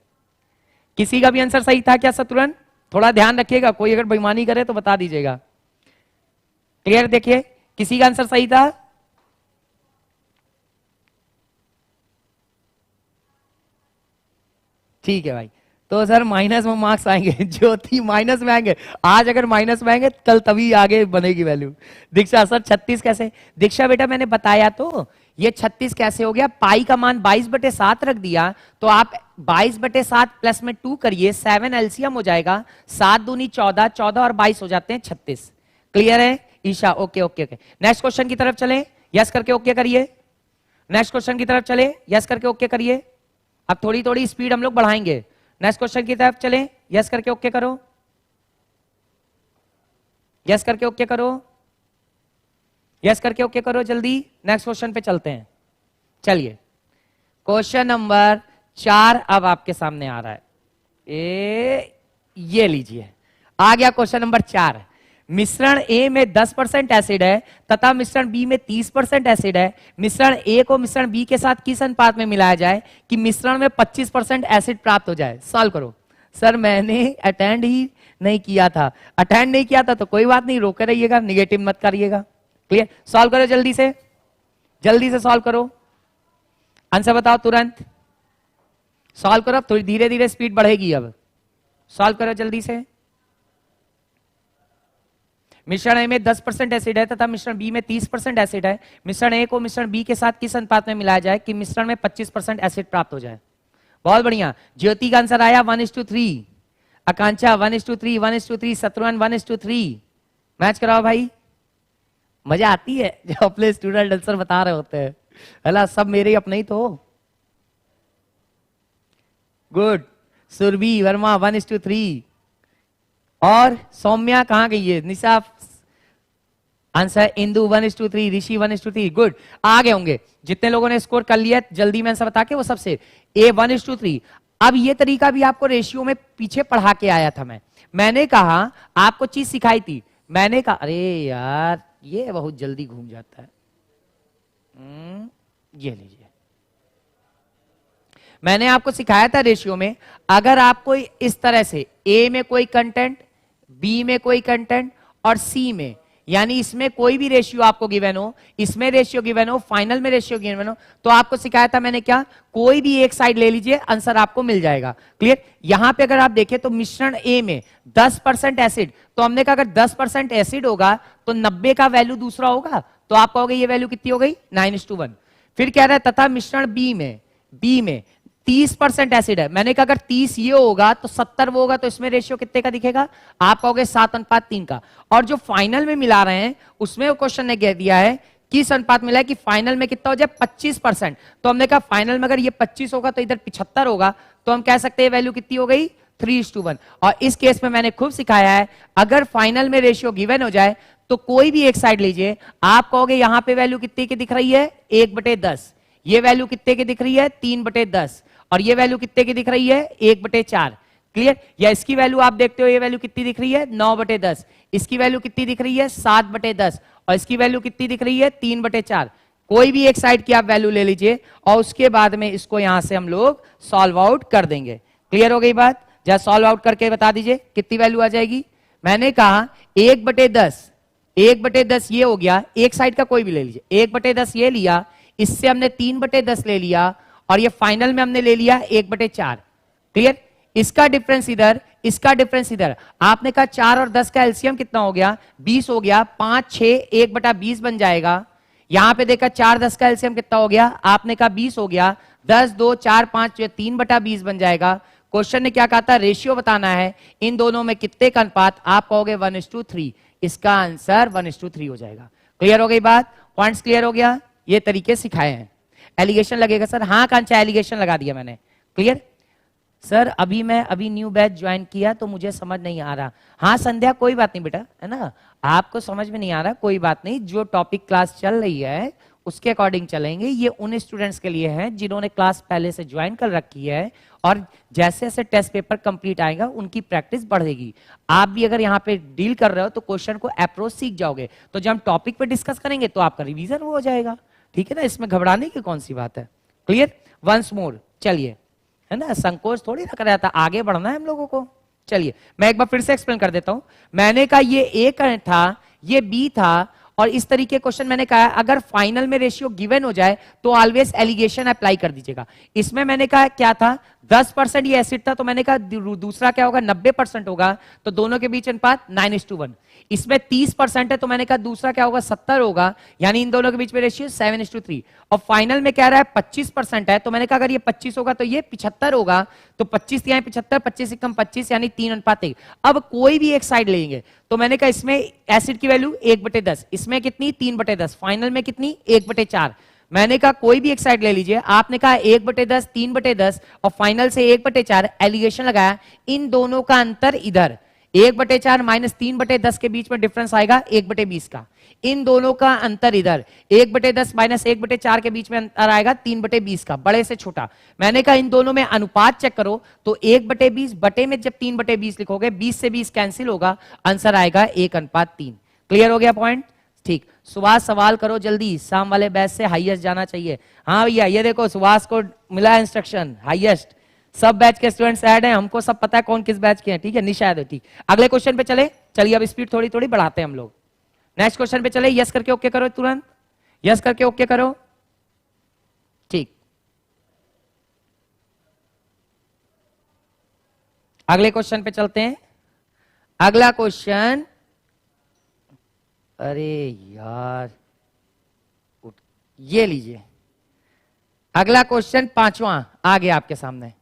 S1: किसी का भी आंसर सही था क्या शत्रुघ्न? थोड़ा ध्यान रखिएगा, कोई अगर बेईमानी करे तो बता दीजिएगा। क्लियर? देखिए किसी का आंसर सही था? ठीक है भाई, तो सर माइनस में मार्क्स आएंगे, ज्योति माइनस में आएंगे। आज अगर माइनस में आएंगे कल तभी आगे बनेगी वैल्यू। दीक्षा सर 36 कैसे? दीक्षा बेटा मैंने बताया तो, ये 36 कैसे हो गया? पाई का मान 22/7 रख दिया तो आप 22/7 प्लस में 2 करिए, 7 एलसीएम हो जाएगा, 7 दूनी 14, 14 और 22 हो जाते हैं 36। क्लियर है Isha? Okay okay okay. Next question की तरफ चले, यस करके ओके करिए। नेक्स्ट क्वेश्चन की तरफ चले, यस करके ओके करिए। अब थोड़ी थोड़ी स्पीड हम लोग बढ़ाएंगे। नेक्स्ट क्वेश्चन की तरफ चलें, यस करके ओके करो, यस करके ओके करो, यस करके ओके करो जल्दी। नेक्स्ट क्वेश्चन पे चलते हैं। चलिए क्वेश्चन नंबर 4 अब आपके सामने आ रहा है। ये लीजिए आ गया क्वेश्चन नंबर 4। मिश्रण ए में 10% एसिड है तथा मिश्रण बी में 30% एसिड है। मिश्रण ए को मिश्रण बी के साथ किस अनुपात में मिलाया जाए कि मिश्रण में 25% एसिड प्राप्त हो जाए? सॉल्व करो। सर मैंने अटेंड ही नहीं किया था, अटेंड नहीं किया था तो कोई बात नहीं, रोके रहिएगा, निगेटिव मत करिएगा। क्लियर? सॉल्व करो जल्दी से सॉल्व करो, आंसर बताओ तुरंत, सॉल्व करो। थोड़ी धीरे धीरे स्पीड बढ़ेगी, अब सॉल्व करो जल्दी से। मिश्रण ए में 10% एसिड है तथा मिश्रण बी में 30% एसिड है। मिश्रण ए को मिश्रण बी के साथ किस अनुपात में मिलाया जाए कि मिश्रण में 25% एसिड प्राप्त हो जाए? बहुत बढ़िया, ज्योति का आंसर आया 1:3, आकांक्षा 1:3, 1:3, शत्रुघ्न 1:3। मैच कराओ भाई, मजा आती है जब अपने स्टूडेंट आंसर बता रहे होते हैं, है सब मेरे अपने ही तो। गुड, सुरभि वर्मा 1:3 और सौम्या कहां गई है? निशा आंसर इंदु 1:3, ऋषि 1:3। गुड, आ गए होंगे जितने लोगों ने स्कोर कर लिया जल्दी में आंसर बता के वो सबसे। ए 1:3। अब ये तरीका भी आपको रेशियो में पीछे पढ़ा के आया था मैंने कहा आपको चीज सिखाई थी, मैंने कहा अरे यार ये बहुत जल्दी घूम जाता है। ये लीजिए, मैंने आपको सिखाया था रेशियो में, अगर आपको इस तरह से ए में कोई कंटेंट, बी में कोई कंटेंट और सी में, यानी इसमें कोई भी रेशियो आपको गिवन हो, इसमें रेशियो गिवन हो, फाइनल में रेशियो गिवन हो, तो आपको सिखाया था मैंने क्या, कोई भी एक साइड ले लीजिए, आंसर आपको मिल जाएगा। क्लियर? यहां पे अगर आप देखें तो मिश्रण ए में 10% एसिड, तो हमने कहा अगर 10% एसिड होगा तो 90 का वैल्यू दूसरा होगा, तो आप कहोगे ये वैल्यू कितनी हो गई? 9:1। फिर कह रहा है तथा मिश्रण बी में 30% एसिड है, मैंने कहा अगर 30 ये होगा तो 70 वो होगा, तो इसमें रेशियो कितने का दिखेगा? आप कहोगे 7:3 का। और जो फाइनल में मिला रहे हैं उसमें क्वेश्चन ने कह दिया है किस अनुपात मिला है कि फाइनल में कितना हो जाए? 25%। तो हमने कहा फाइनल में अगर ये 25 होगा तो इधर 75 होगा, तो हम कह सकते हैं वैल्यू कितनी हो गई? 3:1। और इस केस में मैंने खूब सिखाया है, अगर फाइनल में रेशियो गिवन हो जाए तो कोई भी एक साइड लीजिए, आप कहोगे यहां पे वैल्यू कितने की दिख रही है? 1/10। ये वैल्यू कितने की दिख रही है? 3/10। और ये वैल्यू कितने की दिख रही है? 1/4। क्लियर? या इसकी वैल्यू आप देखते हो, ये वैल्यू कितनी दिख रही है? 9/10। इसकी वैल्यू कितनी दिख रही है? 7/10। और इसकी वैल्यू कितनी दिख रही है? 3/4। कोई भी एक साइड की आप वैल्यू ले लीजिए और उसके बाद में इसको यहां से हम लोग सॉल्व आउट कर देंगे। क्लियर हो गई बात? जरा सॉल्व आउट करके बता दीजिए कितनी वैल्यू आ जाएगी। मैंने कहा 1/10, 1/10 ये हो गया, एक साइड का कोई भी ले लीजिए, 1/10 ये लिया, इससे हमने 3/10 ले लिया और ये फाइनल में हमने ले लिया 1/4। क्लियर? इसका डिफरेंस इधर, इसका डिफरेंस इधर। आपने कहा 4 और 10 का एलसीएम कितना हो गया? 20 हो गया। 5, 6, 1/20 बन जाएगा। यहां पे देखा 4 10 का एलसीएम कितना हो गया, आपने कहा 20 हो गया, 10 2 4 5 3/20 बन जाएगा। क्वेश्चन ने क्या कहा था, रेशियो बताना है इन दोनों में कितने का अनुपात, आप कहोगे 1:3, इसका आंसर 1:3 हो जाएगा। क्लियर हो गई बात, पॉइंट्स क्लियर हो गया, ये तरीके सिखाए हैं। एलिगेशन लगेगा सर, हाँ कांचा एलिगेशन लगा दिया मैंने, क्लियर। सर अभी न्यू बैच ज्वाइन किया तो मुझे समझ नहीं आ रहा। हाँ संध्या कोई बात नहीं बेटा, है ना, आपको समझ में नहीं आ रहा कोई बात नहीं, जो टॉपिक क्लास चल रही है उसके अकॉर्डिंग चलेंगे। ये उन स्टूडेंट्स के लिए है जिन्होंने क्लास पहले से ज्वाइन कर रखी है, और जैसे जैसे टेस्ट पेपर कंप्लीट आएगा उनकी प्रैक्टिस बढ़ेगी। आप भी अगर यहाँ पे डील कर रहे हो तो क्वेश्चन को अप्रोच सीख जाओगे, तो जब हम टॉपिक पे डिस्कस करेंगे तो आपका रिवीजन हो जाएगा, ठीक है ना, इसमें घबराने की कौन सी बात है। क्लियर, वंस मोर, चलिए, है ना, संकोच थोड़ी ना कराया था, आगे बढ़ना है हम लोगों को। चलिए मैं एक बार फिर से एक्सप्लेन कर देता हूं। मैंने कहा ये ए था, ये बी था, और इस तरीके क्वेश्चन मैंने कहा अगर फाइनल में रेशियो गिवन हो जाए तो ऑलवेज एलिगेशन अप्लाई कर दीजिएगा। इसमें मैंने कहा क्या था, 10% ये एसिड था, तो मैंने कहा दूसरा क्या होगा, 90% होगा, तो दोनों के बीच अनुपात 9:1। इसमें 30% है, तो मैंने कहा दूसरा क्या होगा, 70 होगा, यानी इन दोनों के बीच में रेशियो 7:3। और फाइनल में कह रहा है 25% है, तो मैंने कहा अगर ये 25 होगा तो ये 75 होगा, तो 25 यहाँ 75, 25 से कम 25, यानी 3:1। अब कोई भी एक साइड लेंगे, तो मैंने कहा इसमें एसिड की वैल्यू 1/10, इसमें कितनी 3/10, फाइनल में कितनी 1/4। मैंने कहा कोई भी एक साइड ले लीजिए, आपने कहा 1/10, 3/10 और फाइनल से 1/4, एलिगेशन लगाया, इन दोनों का अंतर इधर 1/4 माइनस 3/10 के बीच में डिफरेंस आएगा 1/20 का, इन दोनों का अंतर इधर 1/10 माइनस 1/4 के बीच में अंतर आएगा 3/20 का, बड़े से छोटा। मैंने कहा इन दोनों में अनुपात चेक करो, तो 1/20 बटे में जब 3/20 लिखोगे 20 से 20 कैंसिल होगा, आंसर आएगा 1:3। क्लियर हो गया पॉइंट, ठीक। सुभाष सवाल करो जल्दी, शाम वाले बैच से हाईएस्ट जाना चाहिए। हाँ भैया ये देखो सुभाष को मिला इंस्ट्रक्शन हाईएस्ट, सब बैच के स्टूडेंट्स ऐड हैं, हमको सब पता है कौन किस बैच के हैं, ठीक है, निशाद है, ठीक। अगले क्वेश्चन पे चले, चलिए अब स्पीड थोड़ी थोड़ी बढ़ाते हैं हम लोग। नेक्स्ट क्वेश्चन पे चले, यस करके ओके करो, तुरंत यस करके ओके करो, ठीक। अगले क्वेश्चन पे चलते हैं। अगला क्वेश्चन, अरे यार ये लीजिए, अगला क्वेश्चन 5वां आ गया आपके सामने,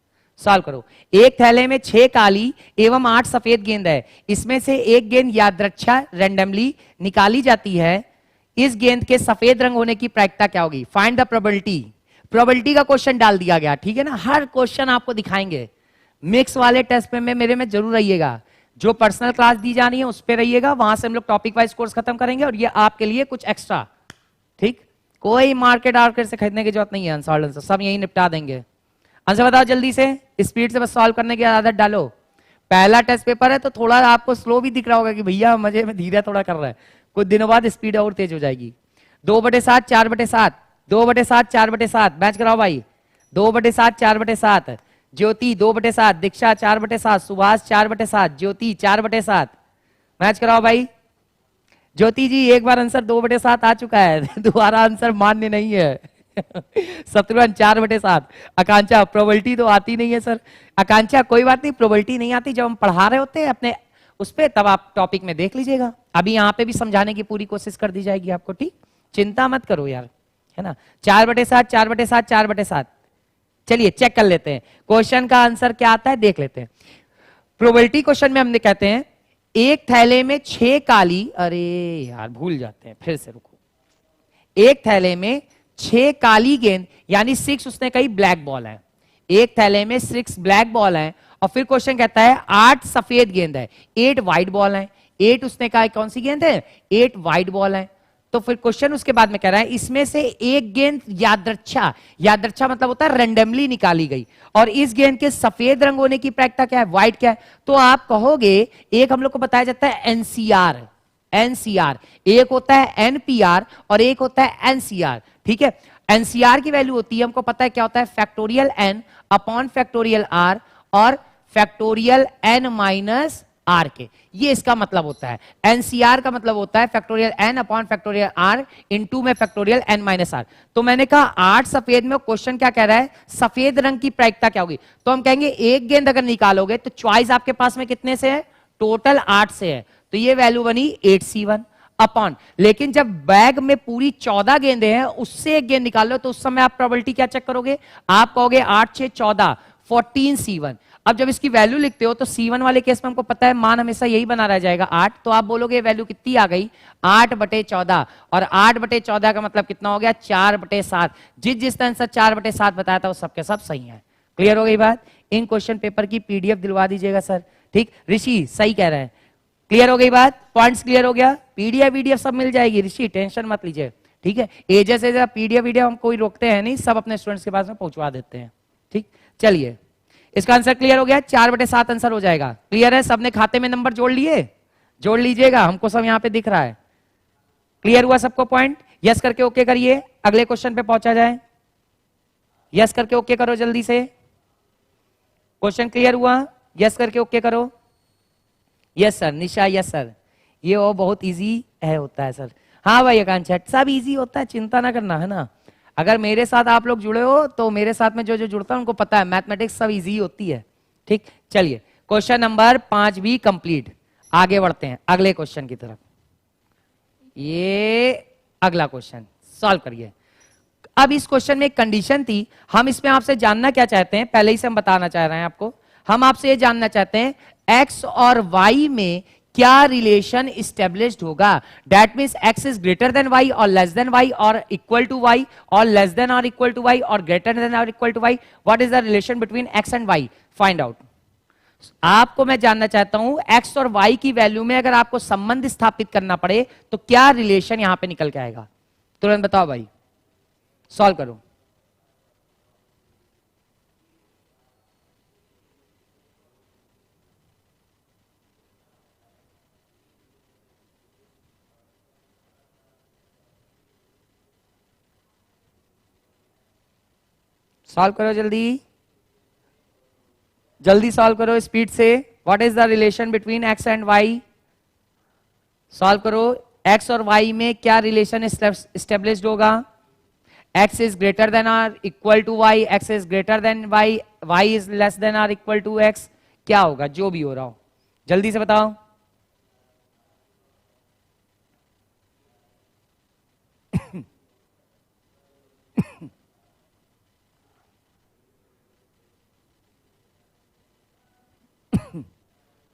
S1: सॉल्व करो। एक थैले में 6 काली एवं 8 सफेद गेंद है, इसमें से एक गेंद यादृच्छा रैंडमली निकाली जाती है, इस गेंद के सफेद रंग होने की प्रायिकता क्या होगी, फाइंड द प्रोबेबिलिटी। प्रोबेबिलिटी का क्वेश्चन डाल दिया गया, ठीक है ना, हर क्वेश्चन आपको दिखाएंगे। मिक्स वाले टेस्ट में मेरे में जरूर रहिएगा, जो पर्सनल क्लास दी जानी है उस पर रहिएगा, वहां से हम लोग टॉपिक वाइज कोर्स खत्म करेंगे, और ये आपके लिए कुछ एक्स्ट्रा, ठीक। कोई मार्केट से खरीदने की जरूरत नहीं है, आंसर सब यही निपटा देंगे। आंसर बताओ जल्दी से, स्पीड से बस सॉल्व करने की आदत डालो। पहला टेस्ट पेपर है तो थोड़ा आपको स्लो भी दिख रहा होगा कि भैया मजे में धीरे थोड़ा कर रहा है, कुछ दिनों बाद स्पीड और तेज हो जाएगी। 2/7 4/7, 2/7 4/7, मैच कराओ भाई, 2/7 4/7, ज्योति 2/7, दीक्षा 4/7, सुभाष 4/7, ज्योति 4/7, मैच कराओ भाई। ज्योति जी एक बार आंसर 2/7 आ चुका है, दोबारा आंसर मान्य नहीं है। शत्रुघ्न 4/7, आकांक्षा प्रोबेबिलिटी तो आती नहीं है सर। आकांक्षा कोई बात नहीं, प्रोबेबिलिटी नहीं आती, जब हम पढ़ा रहे होते हैं अपने उस पे, तब आप टॉपिक में देख लीजिएगा, अभी यहाँ पे भी समझाने की पूरी कोशिश कर दी जाएगी आपको, ठीक, चिंता मत करो यार, है ना। 4/7 4/7 4/7, चलिए चेक कर लेते हैं क्वेश्चन का आंसर क्या आता है, देख लेते हैं। प्रोबेबिलिटी क्वेश्चन में हमने कहते हैं एक थैले में 6 काली, अरे यार भूल जाते हैं, फिर से रुको, एक थैले में 6 काली गेंद यानी 6 उसने कही ब्लैक बॉल है, एक थैले में 6 ब्लैक बॉल है, और फिर क्वेश्चन कहता है 8 सफेद गेंद है, 8 व्हाइट बॉल है, 8 उसने कहा कौन सी गेंद है, 8 व्हाइट बॉल है। तो फिर क्वेश्चन उसके बाद में कह रहा है इसमें से एक गेंद यादृच्छा, यादृच्छा मतलब होता है रैंडमली निकाली गई, और इस गेंद के सफेद रंग होने की प्रायिकता क्या है, व्हाइट क्या है। तो आप कहोगे, एक हम लोग को बताया जाता है एनसीआर, एनसीआर, एक होता है एनपीआर और एक होता है एनसीआर, ठीक है। एनसीआर की वैल्यू होती है, हमको पता है क्या होता है, factorial N upon factorial R और फैक्टोरियल एन माइनस आर के, ये इसका मतलब होता है। एनसीआर का मतलब होता है factorial N upon factorial R into में फैक्टोरियल एन माइनस आर। तो मैंने कहा 8 सफेद में, क्वेश्चन क्या कह रहा है, सफेद रंग की प्रायिकता क्या होगी, तो हम कहेंगे एक गेंद अगर निकालोगे तो चॉइस आपके पास में कितने से है, टोटल 8 से है, तो ये वैल्यू बनी 8C1। अपॉन, लेकिन जब बैग में पूरी 14 गेंदें हैं उससे एक गेंद निकाल लो तो उस समय आप प्रोबेबिलिटी क्या चेक करोगे, आप कहोगे 8 6 14 14 C1। अब जब इसकी वैल्यू लिखते हो तो C1 वाले केस में हमको पता है मान हमेशा यही बना रह जाएगा 8, तो आप बोलोगे वैल्यू कितनी आ गई 8/14, और 8/14 का मतलब कितना हो गया 4/7। जिसने आंसर 4/7 बताया था वो सबके सब सही है। क्लियर हो गई बात। इन क्वेश्चन पेपर की पीडीएफ दिलवा दीजिएगा सर। ठीक, ऋषि सही कह रहे हैं। क्लियर हो गई बात, पॉइंट्स क्लियर हो गया। पीडीएफ सब मिल जाएगी ऋषि, टेंशन मत लीजिए। ठीक है, एजेस पीडीएफ हम कोई रोकते हैं नहीं, सब अपने स्टूडेंट्स के पास में पहुंचवा देते हैं। ठीक, चलिए इसका आंसर क्लियर हो गया, 4/7 आंसर हो जाएगा। क्लियर है, सबने खाते में नंबर जोड़ लिए, जोड़ लीजिएगा, हमको सब यहां पे दिख रहा है। क्लियर हुआ सबको पॉइंट? यस करके ओके करिए, अगले क्वेश्चन पे पहुंचा जाए। यस करके ओके करो जल्दी से। क्वेश्चन क्लियर हुआ? यस करके ओके करो। यस सर, निशा यस सर, ये वो बहुत इजी है होता है सर। हाँ भाई आकांक्षा, सब इजी होता है, चिंता ना करना, है ना। अगर मेरे साथ आप लोग जुड़े हो तो मेरे साथ में जो जो जुड़ता है उनको पता है मैथमेटिक्स सब इजी होती है। ठीक, चलिए क्वेश्चन नंबर 5 भी कंप्लीट। आगे बढ़ते हैं अगले क्वेश्चन की तरफ। ये अगला क्वेश्चन सॉल्व करिए। अब इस क्वेश्चन में एक कंडीशन थी, हम इसमें आपसे जानना क्या चाहते हैं, पहले ही से हम बताना चाह रहे हैं आपको। हम आपसे ये जानना चाहते हैं x और y में क्या रिलेशन स्टेब्लिश्ड होगा। That means x is greater than y or less than y or equal to y or less than or equal to y or greater than or equal to y। What is the relation between x and y, find out. आपको मैं जानना चाहता हूं x और y की value में अगर आपको संबंध स्थापित करना पड़े तो क्या रिलेशन यहां पे निकल के आएगा, तुरंत बताओ भाई, सॉल्व करो। सॉल्व करो जल्दी, जल्दी सॉल्व करो स्पीड से। What is the relation between x and y, solve करो। x और y में क्या रिलेशन स्टेब्लिश्ड होगा? x is greater than or equal to y, x is greater than y, y is less than or equal to x। क्या होगा जो भी हो रहा हो, जल्दी से बताओ।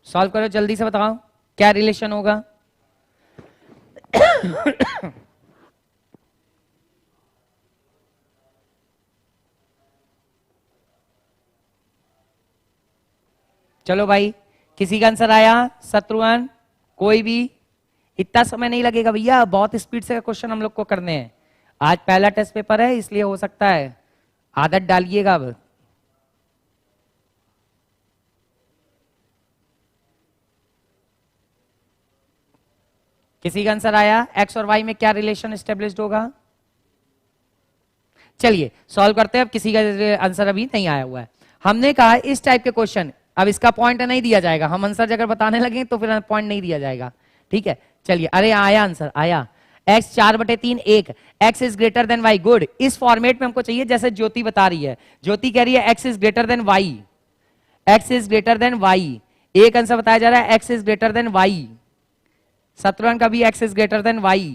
S1: सॉल्व करो जल्दी से बताओ क्या रिलेशन होगा। चलो भाई, किसी का आंसर आया? शत्रुघ्न, कोई भी? इतना समय नहीं लगेगा भैया, बहुत स्पीड से क्वेश्चन हम लोग को करने हैं। आज पहला टेस्ट पेपर है इसलिए हो सकता है, आदत डालिएगा अब। किसी का आंसर आया? एक्स और वाई में क्या रिलेशन एस्टेब्लिश्ड होगा? चलिए सॉल्व करते हैं। अब किसी का आंसर अभी नहीं आया हुआ है। हमने कहा इस टाइप के क्वेश्चन, अब इसका पॉइंट नहीं दिया जाएगा, हम आंसर अगर बताने लगे तो फिर पॉइंट नहीं दिया जाएगा। ठीक है, चलिए। अरे आया आंसर, आया। x 4/3 1, x is greater than y। Good, इस फॉर्मेट में हमको चाहिए जैसे ज्योति बता रही है। ज्योति कह रही है x is greater than y, x is greater than y। एक आंसर बताया जा रहा है x is greater than y। Shatrughan का भी x is greater than y।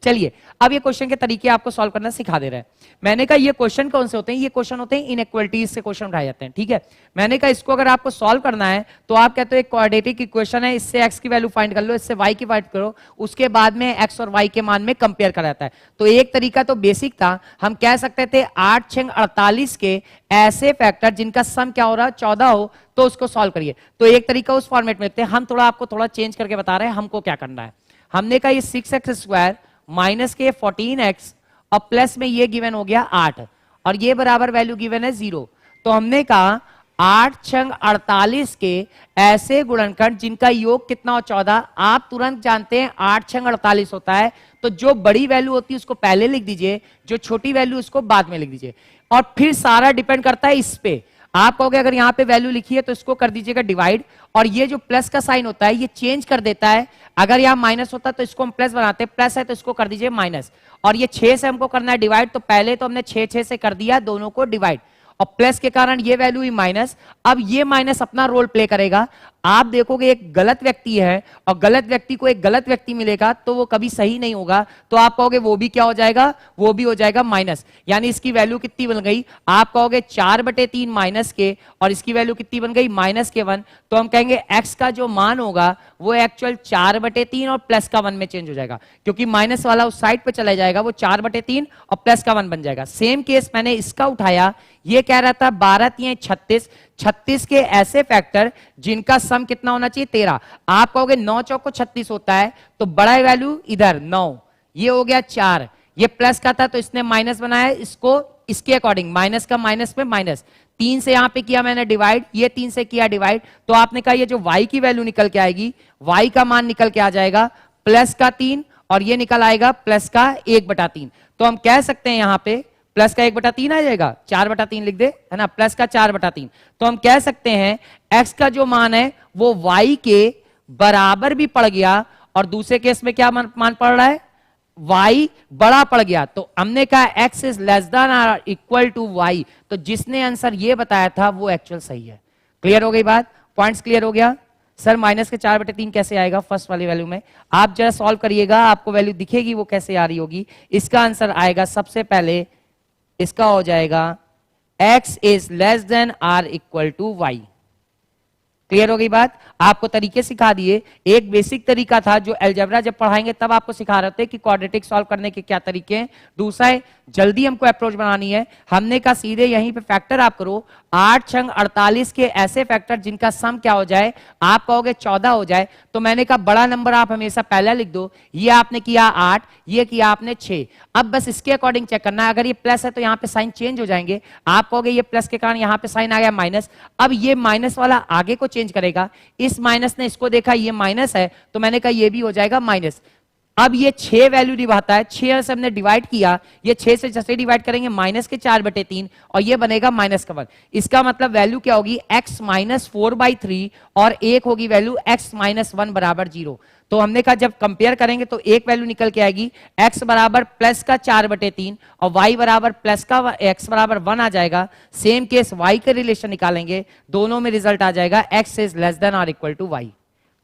S1: चलिए अब ये क्वेश्चन के तरीके आपको सॉल्व करना सिखा दे रहे हैं। मैंने कहा ये क्वेश्चन कौन से होते हैं? ये क्वेश्चन होते हैं इनइक्वालिटीज से क्वेश्चन उठाए जाते हैं। ठीक है, मैंने कहा इसको अगर आपको सॉल्व करना है तो आप कहते हो एक क्वाड्रेटिक इक्वेशन है, इससे x की वैल्यू फाइंड कर लो, इससे y की फाइंड करो, उसके बाद में x और y के मान में कंपेयर करा जाता है। तो एक तरीका तो बेसिक था, हम कह सकते थे 8 6 48 के ऐसे फैक्टर जिनका सम क्या हो रहा है 14 हो, तो उसको सॉल्व करिए। तो एक तरीका उस फॉर्मेट में होते हैं, हम थोड़ा आपको थोड़ा चेंज करके बता रहे हैं हमको क्या करना है। हमने कहा ये 6x² माइनस के 14x और प्लस में ये गिवन हो गया 8 और ये बराबर वैल्यू गिवन है 0। तो हमने कहा 8 6 48 के ऐसे गुणनखंड जिनका योग कितना हो 14। आप तुरंत जानते हैं 8 6 48 होता है, तो जो बड़ी वैल्यू होती है उसको पहले लिख दीजिए, जो छोटी वैल्यू उसको बाद में लिख दीजिए। और फिर सारा डिपेंड करता है इस पे। आप कहोगे अगर यहां पे वैल्यू लिखी है तो इसको कर दीजिएगा डिवाइड, और ये जो प्लस का साइन होता है ये चेंज कर देता है। अगर यहां माइनस होता तो इसको हम प्लस बनाते हैं, प्लस है तो इसको कर दीजिए माइनस। और ये 6 से हमको करना है डिवाइड, तो पहले तो हमने 6 6 से कर दिया दोनों को डिवाइड, और प्लस के कारण ये वैल्यू ही माइनस। अब ये माइनस अपना रोल प्ले करेगा। आप देखोगे एक गलत व्यक्ति है और गलत व्यक्ति को एक गलत व्यक्ति मिलेगा तो वो कभी सही नहीं होगा, तो आप कहोगे वो भी क्या हो जाएगा, वो भी हो जाएगा माइनस। यानी इसकी वैल्यू कितनी बन गई, आप कहोगे 4/3 माइनस के, और इसकी वैल्यू कितनी बन गई -1। तो हम कहेंगे x का जो मान होगा वो एक्चुअल 4/3 और +1 में चेंज हो जाएगा, क्योंकि माइनस वाला उस साइड पे चला जाएगा, वो 4/3 और +1 बन जाएगा। सेम केस मैंने इसका उठाया, ये कह रहा था 12×3 = 36, 36 के ऐसे फैक्टर जिनका सम कितना होना चाहिए 13। आप कहोगे 9 चौको 36 होता है, तो बड़ा वैल्यू इधर 9, ये हो गया 4, ये प्लस का था तो इसने माइनस बनाया, इसको इसके अकॉर्डिंग माइनस का माइनस में माइनस, 3 से यहां पे किया मैंने डिवाइड, ये 3 से किया डिवाइड, तो आपने कहा ये जो y की वैल्यू निकल के आएगी, y का मान निकल के आ जाएगा +3 और ये निकल आएगा +1/3। तो हम कह सकते हैं यहां पे प्लस का 1/3 आ जाएगा, 4/3 लिख दे, है ना, प्लस का 4/3। तो हम कह सकते हैं x का जो मान है वो y के बराबर भी पड़ गया, और दूसरे केस में क्या मान पड़ रहा है, y बड़ा पड़ गया। तो हमने कहा x is less than or equal to y, तो जिसने आंसर ये बताया था वो एक्चुअल सही है। क्लियर हो गई बात, पॉइंट्स क्लियर हो गया। सर माइनस के 4/3 कैसे आएगा फर्स्ट वाली वैल्यू में, आप जरा सॉल्व करिएगा, आपको वैल्यू दिखेगी वो कैसे आ रही होगी। इसका आंसर आएगा, सबसे पहले इसका हो जाएगा x is less than or equal to Y. Clear हो गई बात, आपको तरीके सिखा दिए। एक बेसिक तरीका था जो अलजेब्रा जब पढ़ाएंगे तब आपको सिखा रहे थे कि क्वाड्रेटिक सॉल्व करने के क्या तरीके हैं। दूसरा है जल्दी हमको अप्रोच बनानी है, हमने कहा सीधे यहीं पे फैक्टर आप करो, 8 छंग 48 के ऐसे फैक्टर जिनका सम क्या हो जाए, आप कहोगे 14 हो जाए। तो मैंने कहा बड़ा नंबर आप हमेशा पहला लिख दो, ये आपने किया 8, ये किया आपने 6। अब बस इसके अकॉर्डिंग चेक करना है, अगर ये प्लस है तो यहाँ पे साइन चेंज हो जाएंगे, आप कहोगे ये प्लस के कारण यहाँ पे साइन आ गया माइनस। अब ये माइनस वाला आगे को चेंज करेगा, इस माइनस ने इसको देखा ये माइनस है, तो मैंने कहा ये भी हो जाएगा माइनस। अब ये 6 वैल्यू निभाता है, 6 से हमने डिवाइड किया, ये 6 से जैसे डिवाइड करेंगे माइनस के 4/3 और ये बनेगा -1। इसका मतलब वैल्यू क्या होगी, x -4/3 और एक होगी वैल्यू x -1 बराबर 0। तो हमने कहा जब कंपेयर करेंगे तो एक वैल्यू निकल के आएगी x बराबर प्लस का 4/3 और y बराबर प्लस का x बराबर 1 आ जाएगा। सेम केस y के रिलेशन निकालेंगे, दोनों में रिजल्ट आ जाएगा x is less than or equal to y।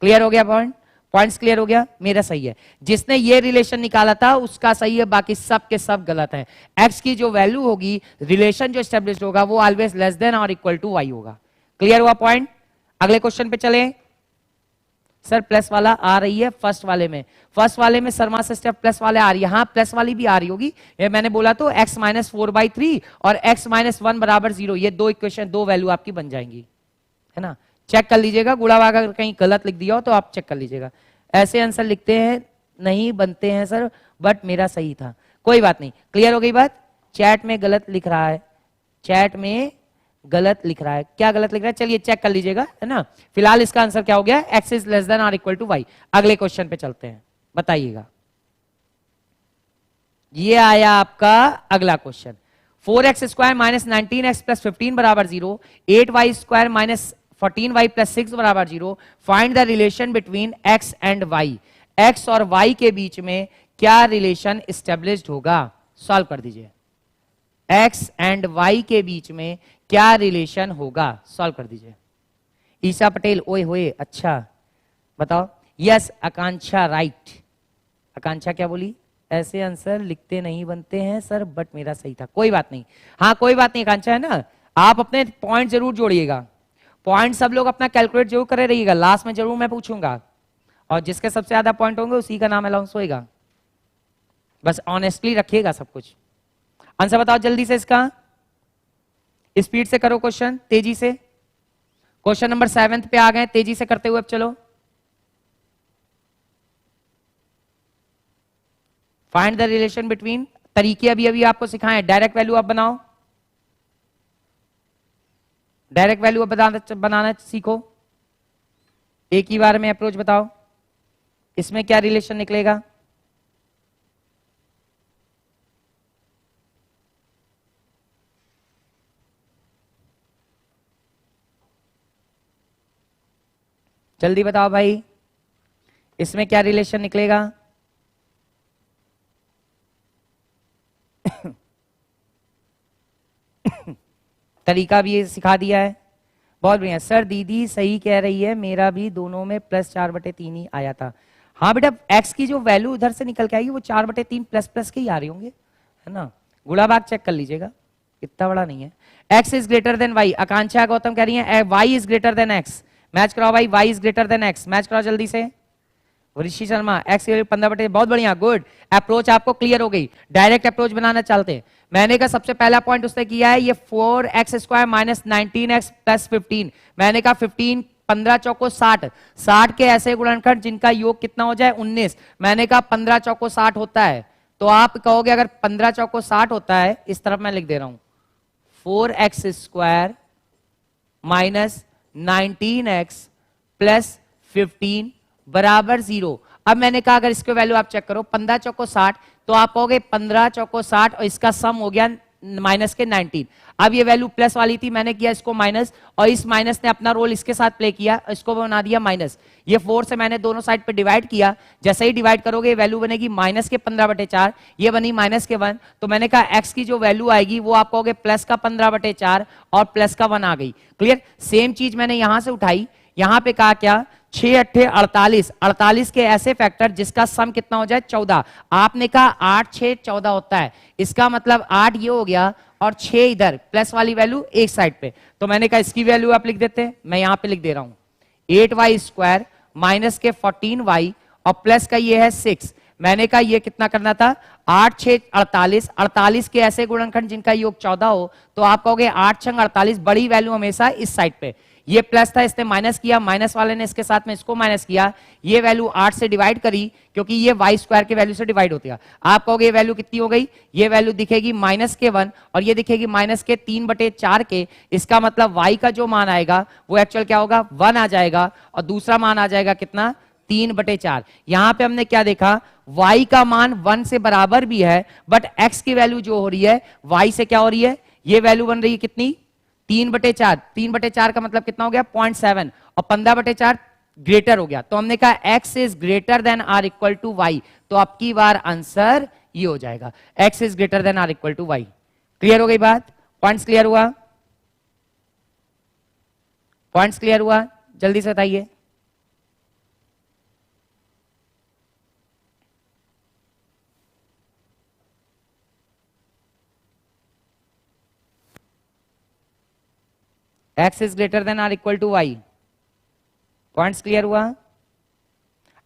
S1: Clear हो गया पॉइंट्स क्लियर हो गया, मेरा सही है। जिसने ये रिलेशन निकाला था उसका सही है, बाकी सब के सब गलत है। x की जो वैल्यू होगी, रिलेशन जो एस्टेब्लिश होगा वो always less than or equal to y होगा। क्लियर हुआ पॉइंट, अगले क्वेश्चन पे चले। सर प्लस वाला आ रही है फर्स्ट वाले में शर्मा से स्टेप प्लस वाले आ रही है, हाँ प्लस वाली भी आ रही होगी, ये मैंने बोला तो x -4/3 और x -1 बराबर 0, ये दो इक्वेशन, दो वैल्यू आपकी बन जाएंगी, है ना। चेक कर लीजिएगा, गुड़ा अगर कहीं गलत लिख दिया हो तो आप चेक कर लीजिएगा। ऐसे आंसर लिखते हैं नहीं बनते हैं सर, बट मेरा सही था, कोई बात नहीं। क्लियर हो गई बात, चैट में गलत लिख रहा है, चैट में गलत लिख रहा है, क्या गलत लिख रहा है, चलिए चेक कर लीजिएगा, है ना। फिलहाल इसका आंसर क्या हो गया, x is less than or equal to Y. अगले क्वेश्चन पे चलते हैं, बताइएगा। ये आया आपका अगला क्वेश्चन, 4x² - 19x + 15 बराबर 0, 8y² - 14y + 6 बराबर 0, find the relation between x and y। x और y के बीच में क्या रिलेशन एस्टेब्लिश्ड होगा, सॉल्व कर दीजिए। x एंड y के बीच में क्या रिलेशन होगा, सॉल्व कर दीजिए। ईशा पटेल ओए होए, अच्छा बताओ। यस आकांक्षा राइट, आकांक्षा क्या बोली, ऐसे आंसर लिखते नहीं बनते हैं सर, बट मेरा सही था, कोई बात नहीं। हाँ कोई बात नहीं आकांक्षा, है ना, आप अपने पॉइंट जरूर जोड़िएगा, पॉइंट सब लोग अपना कैलकुलेट जरूर करे रहिएगा, लास्ट में जरूर मैं पूछूंगा, और जिसके सबसे ज्यादा पॉइंट होंगे उसी का नाम अलाउंस होएगा। बस ऑनेस्टली रखिएगा सब कुछ। आंसर बताओ जल्दी से इसका, स्पीड से करो क्वेश्चन, तेजी से। क्वेश्चन नंबर 7 पे आ गए, तेजी से करते हुए अब चलो। फाइंड द रिलेशन बिटवीन, तरीके अभी अभी आपको सिखाए, डायरेक्ट वैल्यू आप बनाओ, डायरेक्ट वैल्यू आप बनाना सीखो, एक ही बार में अप्रोच बताओ, इसमें क्या रिलेशन निकलेगा। जल्दी बताओ भाई, इसमें क्या रिलेशन निकलेगा। तरीका भी ये सिखा दिया है, बहुत बढ़िया सर, दीदी सही कह रही है, मेरा भी दोनों में +4/3 ही आया था। हाँ बेटा, x की जो वैल्यू उधर से निकल के आएगी वो 4/3 प्लस प्लस के ही आ रही होंगे, है ना। गुणा भाग चेक कर लीजिएगा, इतना बड़ा नहीं है। x is greater than y, आकांक्षा गौतम कह रही है y is greater then x, match कराओ भाई, y is greater then x, match कराओ जल्दी से। ऋषि शर्मा x 15/, बहुत बढ़िया, गुड। अप्रोच आपको क्लियर हो गई, डायरेक्ट अप्रोच बनाना चाहते हैं। मैंने कहा सबसे पहला पॉइंट उसने किया है ये 4x² माइनस 19x प्लस 15। मैंने कहा 15 15 चौको 60, 60 के ऐसे गुणनखंड जिनका योग कितना हो जाए 19। मैंने कहा 15 चौको 60 होता है, तो आप कहोगे अगर 15 चौको 60 होता है, इस तरफ मैं लिख दे रहा हूं 4x² माइनस 19x प्लस 15 बराबर 0। अब मैंने कहा अगर इसके वैल्यू आप चेक करो 15 चौको 60, तो आप कहोगे 15 चौको 60 और इसका सम हो गया माइनस के 19। अब ये वैल्यू प्लस वाली थी, मैंने किया इसको माइनस, और इस माइनस ने अपना रोल इसके साथ प्ले किया, इसको बना दिया माइनस। ये 4 से मैंने दोनों साइड पे डिवाइड किया, जैसे ही डिवाइड करोगे वैल्यू बनेगी माइनस के 15/4, ये बनी माइनस के 1। तो मैंने कहा x की जो वैल्यू आएगी वो आप कहोगे प्लस का 15/4 और प्लस का 1 आ गई। क्लियर। सेम चीज मैंने यहां से उठाई, यहां पे कहा क्या 6 8 48, 48 के ऐसे फैक्टर जिसका सम कितना हो जाए 14। आपने कहा 8 6 14 होता है, इसका मतलब 8 ये हो गया और 6 इधर, प्लस वाली वैल्यू एक साइड पे। तो मैंने कहा इसकी वैल्यू आप लिख देते हैं, मैं यहां पे लिख दे रहा हूं 8y² माइनस के 14y और प्लस का ये है 6। मैंने कहा ये कितना करना था 8 6 48, 48 के ऐसे गुणनखंड जिनका योग 14 हो, तो आप कहोगे 8 6 48, बड़ी वैल्यू हमेशा इस साइड पे। ये प्लस था, इसने माइनस किया, माइनस वाले ने इसके साथ में इसको माइनस किया, ये वैल्यू 8 से डिवाइड करी क्योंकि ये y² के वैल्यू से डिवाइड होती है। आप कहोगे ये वैल्यू कितनी हो गई, ये वैल्यू दिखेगी माइनस के 1 और ये दिखेगी माइनस के 3/4 के। इसका मतलब y का जो मान आएगा वो एक्चुअल क्या होगा 1 आ जाएगा और दूसरा मान आ जाएगा कितना 3/4। यहां पे हमने क्या देखा, y का मान 1 से बराबर भी है, बट x की वैल्यू जो हो रही है y से क्या हो रही है, ये वैल्यू बन रही है कितनी 3/4। 3/4 का मतलब कितना हो गया 0.7 और 15/4 ग्रेटर हो गया। तो हमने कहा x is greater than or equal to Y, तो आपकी बार आंसर ये हो जाएगा x is greater than or equal to Y. Clear हो गई बात, पॉइंट्स क्लियर हुआ, पॉइंट्स क्लियर हुआ, जल्दी से बताइए। x is greater than or equal to Y, points clear हुआ।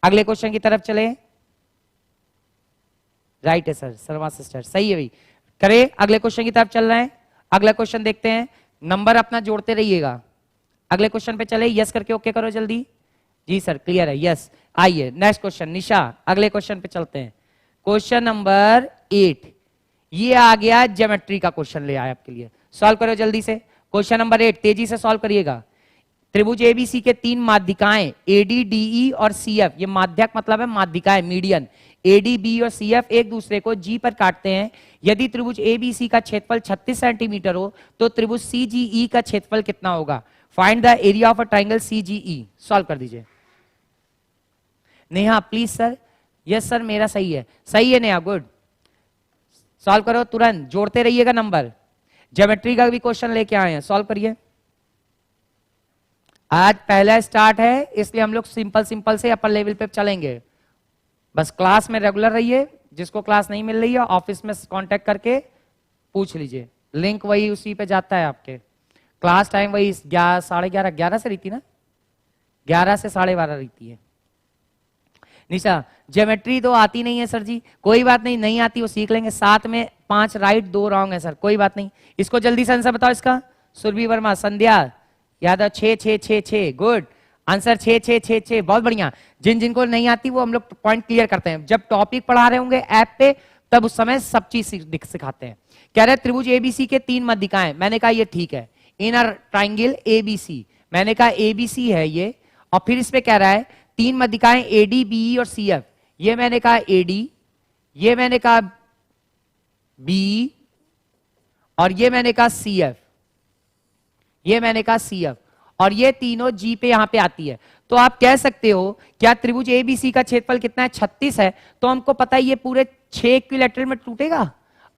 S1: अगले क्वेश्चन की तरफ चले। राइट है सर, शर्मा सिस्टर सही है भाई, करे अगले क्वेश्चन की तरफ चल रहे हैं। अगला क्वेश्चन देखते हैं, नंबर अपना जोड़ते रहिएगा। अगले क्वेश्चन पे चले, यस करके ओके करो जल्दी। जी सर क्लियर है, यस। आइए नेक्स्ट क्वेश्चन, निशा अगले क्वेश्चन पे चलते हैं। क्वेश्चन नंबर 8, ये आ गया ज्योमेट्री का क्वेश्चन ले आया आपके लिए, सॉल्व करो जल्दी से। क्वेश्चन नंबर 8 तेजी से सॉल्व करिएगा। त्रिभुज एबीसी के 3 माध्यिकाएं एडी डीई और सीएफ, ये माध्यक मतलब है माध्यिकाएं मीडियन, एडी बी और सीएफ एक दूसरे को जी पर काटते हैं। यदि त्रिभुज एबीसी का क्षेत्रफल 36 सेंटीमीटर हो तो त्रिभुज सीजीई का क्षेत्रफल कितना होगा। Find the area of a triangle C G E. Solve कर दीजिए। Neha please sir, yes sir मेरा सही है, सही है नेहा, गुड। सॉल्व करो तुरंत, जोड़ते रहिएगा नंबर। ज्योमेट्री का भी क्वेश्चन लेके आए हैं, सॉल्व करिए। आज पहला स्टार्ट है इसलिए हम लोग सिंपल सिंपल से अपर लेवल पे चलेंगे। बस क्लास में रेगुलर रहिए, जिसको क्लास नहीं मिल रही है ऑफिस में कांटेक्ट करके पूछ लीजिए, लिंक वही उसी पे जाता है आपके। क्लास टाइम वही 11:30 से रहती ना, 11 से 12:30 रहती है। निशा ज्योमेट्री तो आती नहीं है सर जी, कोई बात नहीं, नहीं आती वो सीख लेंगे। 7 में 5 राइट 2 रॉन्ग है सर, कोई बात नहीं। इसको जल्दी से आंसर बताओ इसका। सुरभि वर्मा, संध्या यादव 6 6 6 6, गुड आंसर 6 6 6 6, बहुत बढ़िया। जिन जिनको नहीं आती वो हम लोग पॉइंट क्लियर करते हैं, जब टॉपिक पढ़ा रहे होंगे ऐप पे तब उस समय सब चीज सिखाते हैं। कह रहे त्रिभुज एबीसी के 3 माध्यिकाएं, मैंने कहा ये ठीक है। इनर ट्राइंगल एबीसी, मैंने कहा एबीसी है ये, और फिर इस पे कह रहा है 3 माध्यिकाएं एडी बीई और सीएफ, ये मैंने कहा एडी, ये मैंने कहा बी और ये मैंने कहा सीएफ, ये मैंने कहा सीएफ, और ये तीनों जी पे यहां पे आती है। तो आप कह सकते हो क्या त्रिभुज एबीसी का क्षेत्रफल कितना है 36 है, तो हमको पता है ये पूरे 6 इक्विलैटरल में टूटेगा।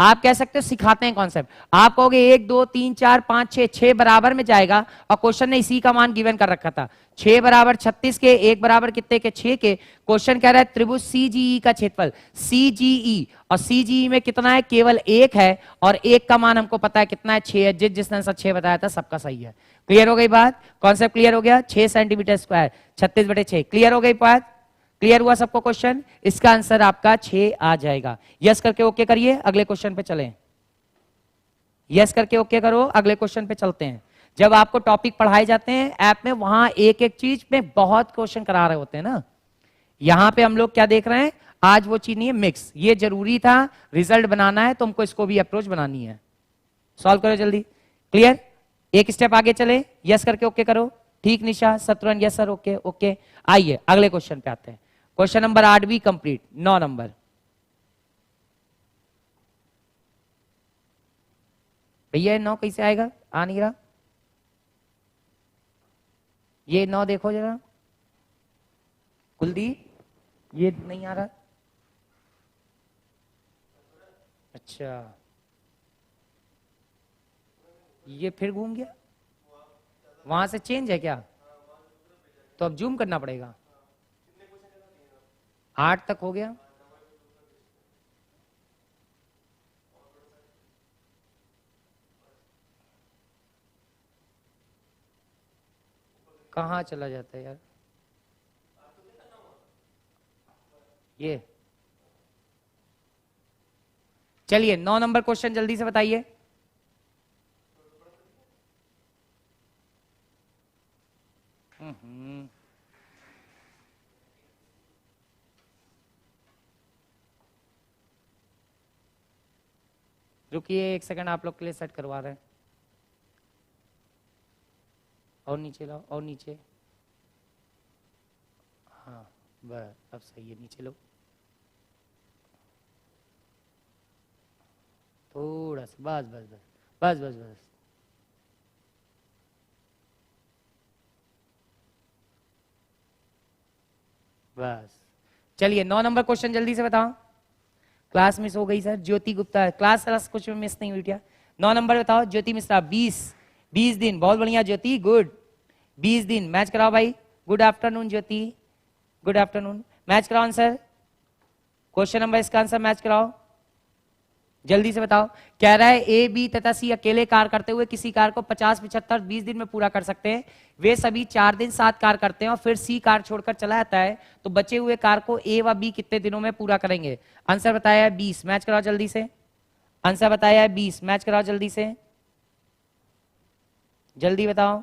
S1: आप कह सकते हो सिखाते हैं कॉन्सेप्ट। आप कहोगे 1 2 3 4 5 6, 6 बराबर में जाएगा और क्वेश्चन ने इसी का मान गिवन कर रखा था 6 बराबर 36 के, 1 बराबर कितने के 6 के। क्वेश्चन कह रहा है त्रिभुज सीजीई का क्षेत्रफल सीजीई, और सीजीई में कितना है, केवल 1 है और 1 का मान हमको पता है कितना है, 6 है। जिसने आंसर 6 बताया था सबका सही है। क्लियर हो गई बात, कॉन्सेप्ट क्लियर हो गया। 6 सेंटीमीटर स्क्वायर 36/6, क्लियर हो गई बात, क्लियर हुआ सबको क्वेश्चन। इसका आंसर आपका 6 आ जाएगा। यस करके ओके करिए, अगले क्वेश्चन पे चलें। यस करके ओके करो, अगले क्वेश्चन पे चलते हैं। जब आपको टॉपिक पढ़ाए जाते हैं ऐप में, वहां एक एक चीज में बहुत क्वेश्चन करा रहे होते हैं ना। यहां पे हम लोग क्या देख रहे हैं, आज वो चीज नहीं है मिक्स। ये जरूरी था, रिजल्ट बनाना है तो हमको इसको भी अप्रोच बनानी है। सॉल्व करो जल्दी। क्लियर, एक स्टेप आगे चले। यस करके ओके करो। ठीक Nisha, Shatrughan yes sir, okay okay. आइए अगले क्वेश्चन पे आते हैं। क्वेश्चन नंबर 8 भी कंप्लीट, 9 नंबर। भैया 9 कैसे आएगा, आ नहीं रहा। ये 9 देखो जरा कुलदीप, ये नहीं आ रहा। अच्छा, ये फिर घूम गया, वहां से चेंज है क्या, तो अब जूम करना पड़ेगा। 8 तक हो गया। कहाँ चला जाता है यार ये। चलिए 9 नंबर क्वेश्चन जल्दी से बताइए। रुकिए 1 सेकंड, आप लोग के लिए सेट करवा रहे हैं। और नीचे लाओ, और नीचे, हाँ बस अब सही है, नीचे लो थोड़ा सा, बस बस बस बस बस बस। बस चलिए 9 नंबर क्वेश्चन जल्दी से बताओ। क्लास मिस हो गई सर, ज्योति गुप्ता, क्लास कुछ मिस नहीं हुई क्या। 9 नंबर बताओ ज्योति मिश्रा। 20 दिन, बहुत बढ़िया ज्योति, गुड। 20 दिन मैच कराओ भाई। गुड आफ्टरनून ज्योति, गुड आफ्टरनून। मैच कराओ आंसर, क्वेश्चन नंबर इसका आंसर मैच कराओ, जल्दी से बताओ। कह रहा है ए बी तथा सी अकेले कार्य करते हुए किसी कार्य को 50 75 20 दिन में पूरा कर सकते हैं। वे सभी 4 दिन 7 कार्य करते हैं और फिर सी कार्य छोड़कर चला जाता है, तो बचे हुए कार्य को ए व बी कितने दिनों में पूरा करेंगे। आंसर बताया है 20, मैच कराओ जल्दी से। आंसर बताया है 20, मैच कराओ जल्दी से, जल्दी बताओ।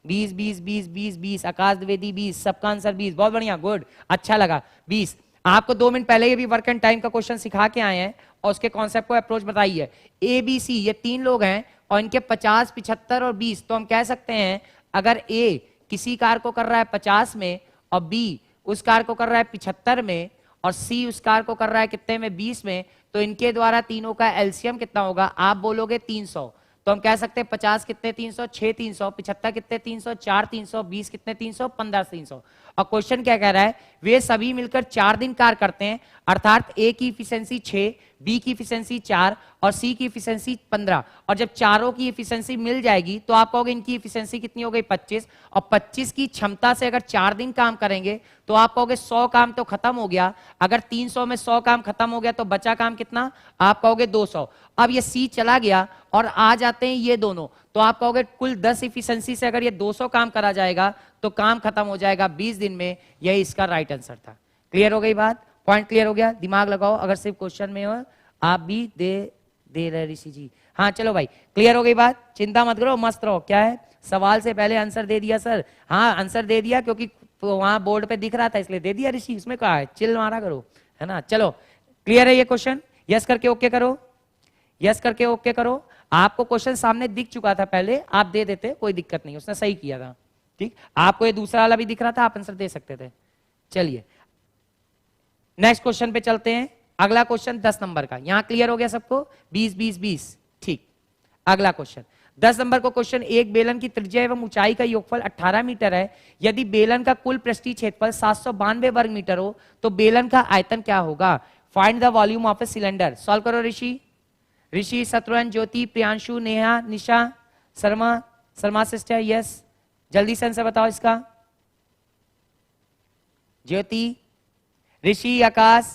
S1: 20 20 20 20 20, आकाश द्विवेदी 20, सबका आंसर 20, बहुत बढ़िया, गुड, अच्छा लगा 20। आपको 2 मिनट पहले ये भी वर्क एंड टाइम का क्वेश्चन सिखा के आए हैं और उसके कॉन्सेप्ट को अप्रोच बताई है। ए बी सी ये 3 लोग हैं और इनके 50 75 और 20, तो हम कह सकते हैं अगर ए किसी कार को कर रहा है 50 में और बी उस कार को कर रहा है 75 में और सी उस कार को कर रहा है कितने में 20 में, तो इनके द्वारा तीनों का एलसीएम कितना होगा। आप बोलोगे 300, तो हम कह सकते हैं 50 कितने 300, 6 300, 75 कितने 300, 4 300, 20 कितने 300, 15 300। और क्वेश्चन क्या कह रहा है, वे सभी मिलकर 4 दिन कार्य करते हैं, अर्थात ए की इफिशिएंसी 6, बी की इफिशिएंसी 4 और सी की इफिशिएंसी 15। और जब चारों की इफिशिएंसी मिल जाएगी तो आप कहोगे इनकी इफिशिएंसी कितनी हो गई 25, और 25 की क्षमता से अगर 4 दिन काम करेंगे तो आप कहोगे 100 काम तो खत्म हो गया। अगर 300 में 100 काम खत्म हो गया तो बचा काम कितना, आप कहोगे 200। अब ये सी चला गया और आ जाते हैं ये दोनों, तो आप कहोगे कुल 10 इफिशिएंसी से अगर ये 200 काम करा जाएगा तो काम खत्म हो जाएगा 20 दिन में। यही इसका राइट आंसर था। क्लियर हो गई बात, पॉइंट क्लियर हो गया। दिमाग लगाओ, अगर सिर्फ क्वेश्चन में हो आप भी दे रहे ऋषि जी। हाँ चलो भाई, क्लियर हो गई बात, चिंता मत करो, मस्त रहो। क्या है, सवाल से पहले आंसर दे दिया सर। हाँ आंसर दे दिया क्योंकि वहां बोर्ड पे दिख रहा था इसलिए दे दिया ऋषि, उसमें कहा है, चिल मारा करो, है ना। चलो क्लियर है ये क्वेश्चन, यस करके ओके करो, यस करके ओके करो। आपको क्वेश्चन सामने दिख चुका था पहले, आप दे देते कोई दिक्कत नहीं, उसने सही किया था। ठीक, आपको ये दूसरा वाला भी दिख रहा था, आप आंसर दे सकते थे। चलिए नेक्स्ट क्वेश्चन पे चलते हैं। अगला क्वेश्चन 10 नंबर का, यहां क्लियर हो गया सबको, 20 20 20, ठीक। अगला क्वेश्चन 10 नंबर को क्वेश्चन, एक बेलन की त्रिज्या एवं ऊंचाई का योगफल 18 मीटर है। यदि बेलन का कुल पृष्ठीय क्षेत्रफल 792 वर्ग मीटर हो तो बेलन का आयतन क्या होगा। Find the volume of a cylinder. Solve करो ऋषि, ऋषि, शत्रुघ्न, ज्योति, प्रियांशु, नेहा, निशा, शर्मा, शर्मा सिस्टर, यस, जल्दी से आंसर बताओ इसका। ज्योति, ऋषि, आकाश,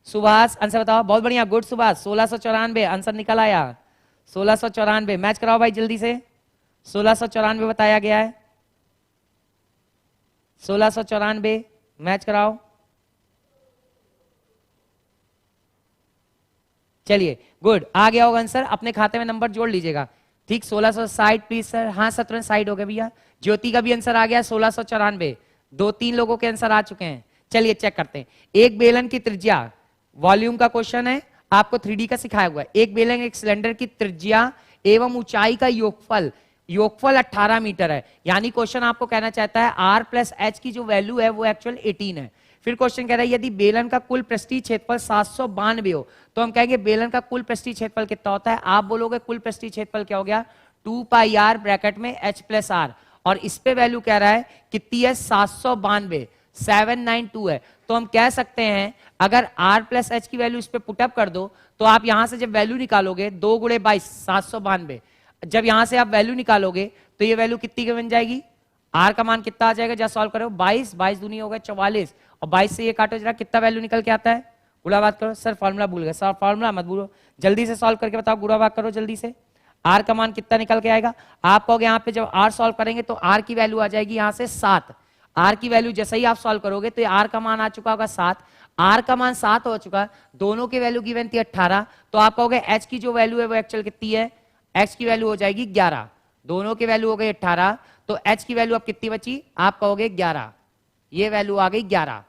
S1: सुभाष, आंसर बताओ। बहुत बढ़िया, गुड सुभाष, 1694 आंसर निकल आया, 1694। मैच कराओ भाई जल्दी से, 1694 बताया गया है, 1694 मैच कराओ। चलिए गुड, आ गया होगा आंसर, अपने खाते में नंबर जोड़ लीजिएगा। ठीक, 1660 प्लीज सर। हाँ सत्रह साइड हो गए भैया। ज्योति का भी आंसर आ गया 1694, 2-3 लोगों के आंसर आ चुके हैं। चलिए चेक करते हैं। एक बेलन की त्रिज्या, वॉल्यूम का क्वेश्चन है, आपको 3D का सिखाया हुआ है। एक बेलन एक सिलेंडर की त्रिज्या एवं ऊंचाई का योगफल, योगफल 18 मीटर है। यानी क्वेश्चन आपको कहना चाहता है R प्लस H की जो वैल्यू है वो एक्चुअल 18 है। फिर क्वेश्चन कह रहा है यदि बेलन का कुल पृष्ठीय क्षेत्रफल 792 हो तो हम कहेंगे बेलन का कुल पृष्ठीय क्षेत्रफल कितना होता है। आप बोलोगे कुल पृष्ठीय क्षेत्रफल क्या हो गया, 2 पाई r ब्रैकेट में H प्लस R, और इस पे वैल्यू कह रहा है कितनी है, 792, 792 है। तो हम कह सकते हैं अगर R प्लस H की वैल्यू इस पे पुटअप कर दो तो आप यहां से जब वैल्यू निकालोगे 2 गुणे 22, 792, जब यहां से आप वैल्यू निकालोगे तो ये वैल्यू कितनी की बन जाएगी, R का मान कितना आ जाएगा, जब सॉल्व करो 22, 22 दूनी हो गए 44, और 22 से ये काटो जरा, कितना वैल्यू निकल के आता है। गुणा बात करो सर, फॉर्मूला भूल गए सर, फॉर्मूला मत भूलो, जल्दी से सॉल्व करके बताओ, गुणा बात करो जल्दी से। R का मान कितना निकल के आएगा, आप कहोगे यहाँ पे जब R सॉल्व करेंगे तो R की वैल्यू आ जाएगी यहाँ से 7। R की वैल्यू जैसे ही आप सॉल्व करोगे तो R का मान आ चुका होगा 7, R का मान 7 हो चुका, दोनों की वैल्यू गिवन थी 18, तो आप कहोगे H की जो वैल्यू है वो एक्चुअल कितनी है, H की वैल्यू हो जाएगी 11, दोनों की वैल्यू हो गई 18, तो H की वैल्यू अब कितनी बची, आप कहोगे 11, ये वैल्यू आ गई 11,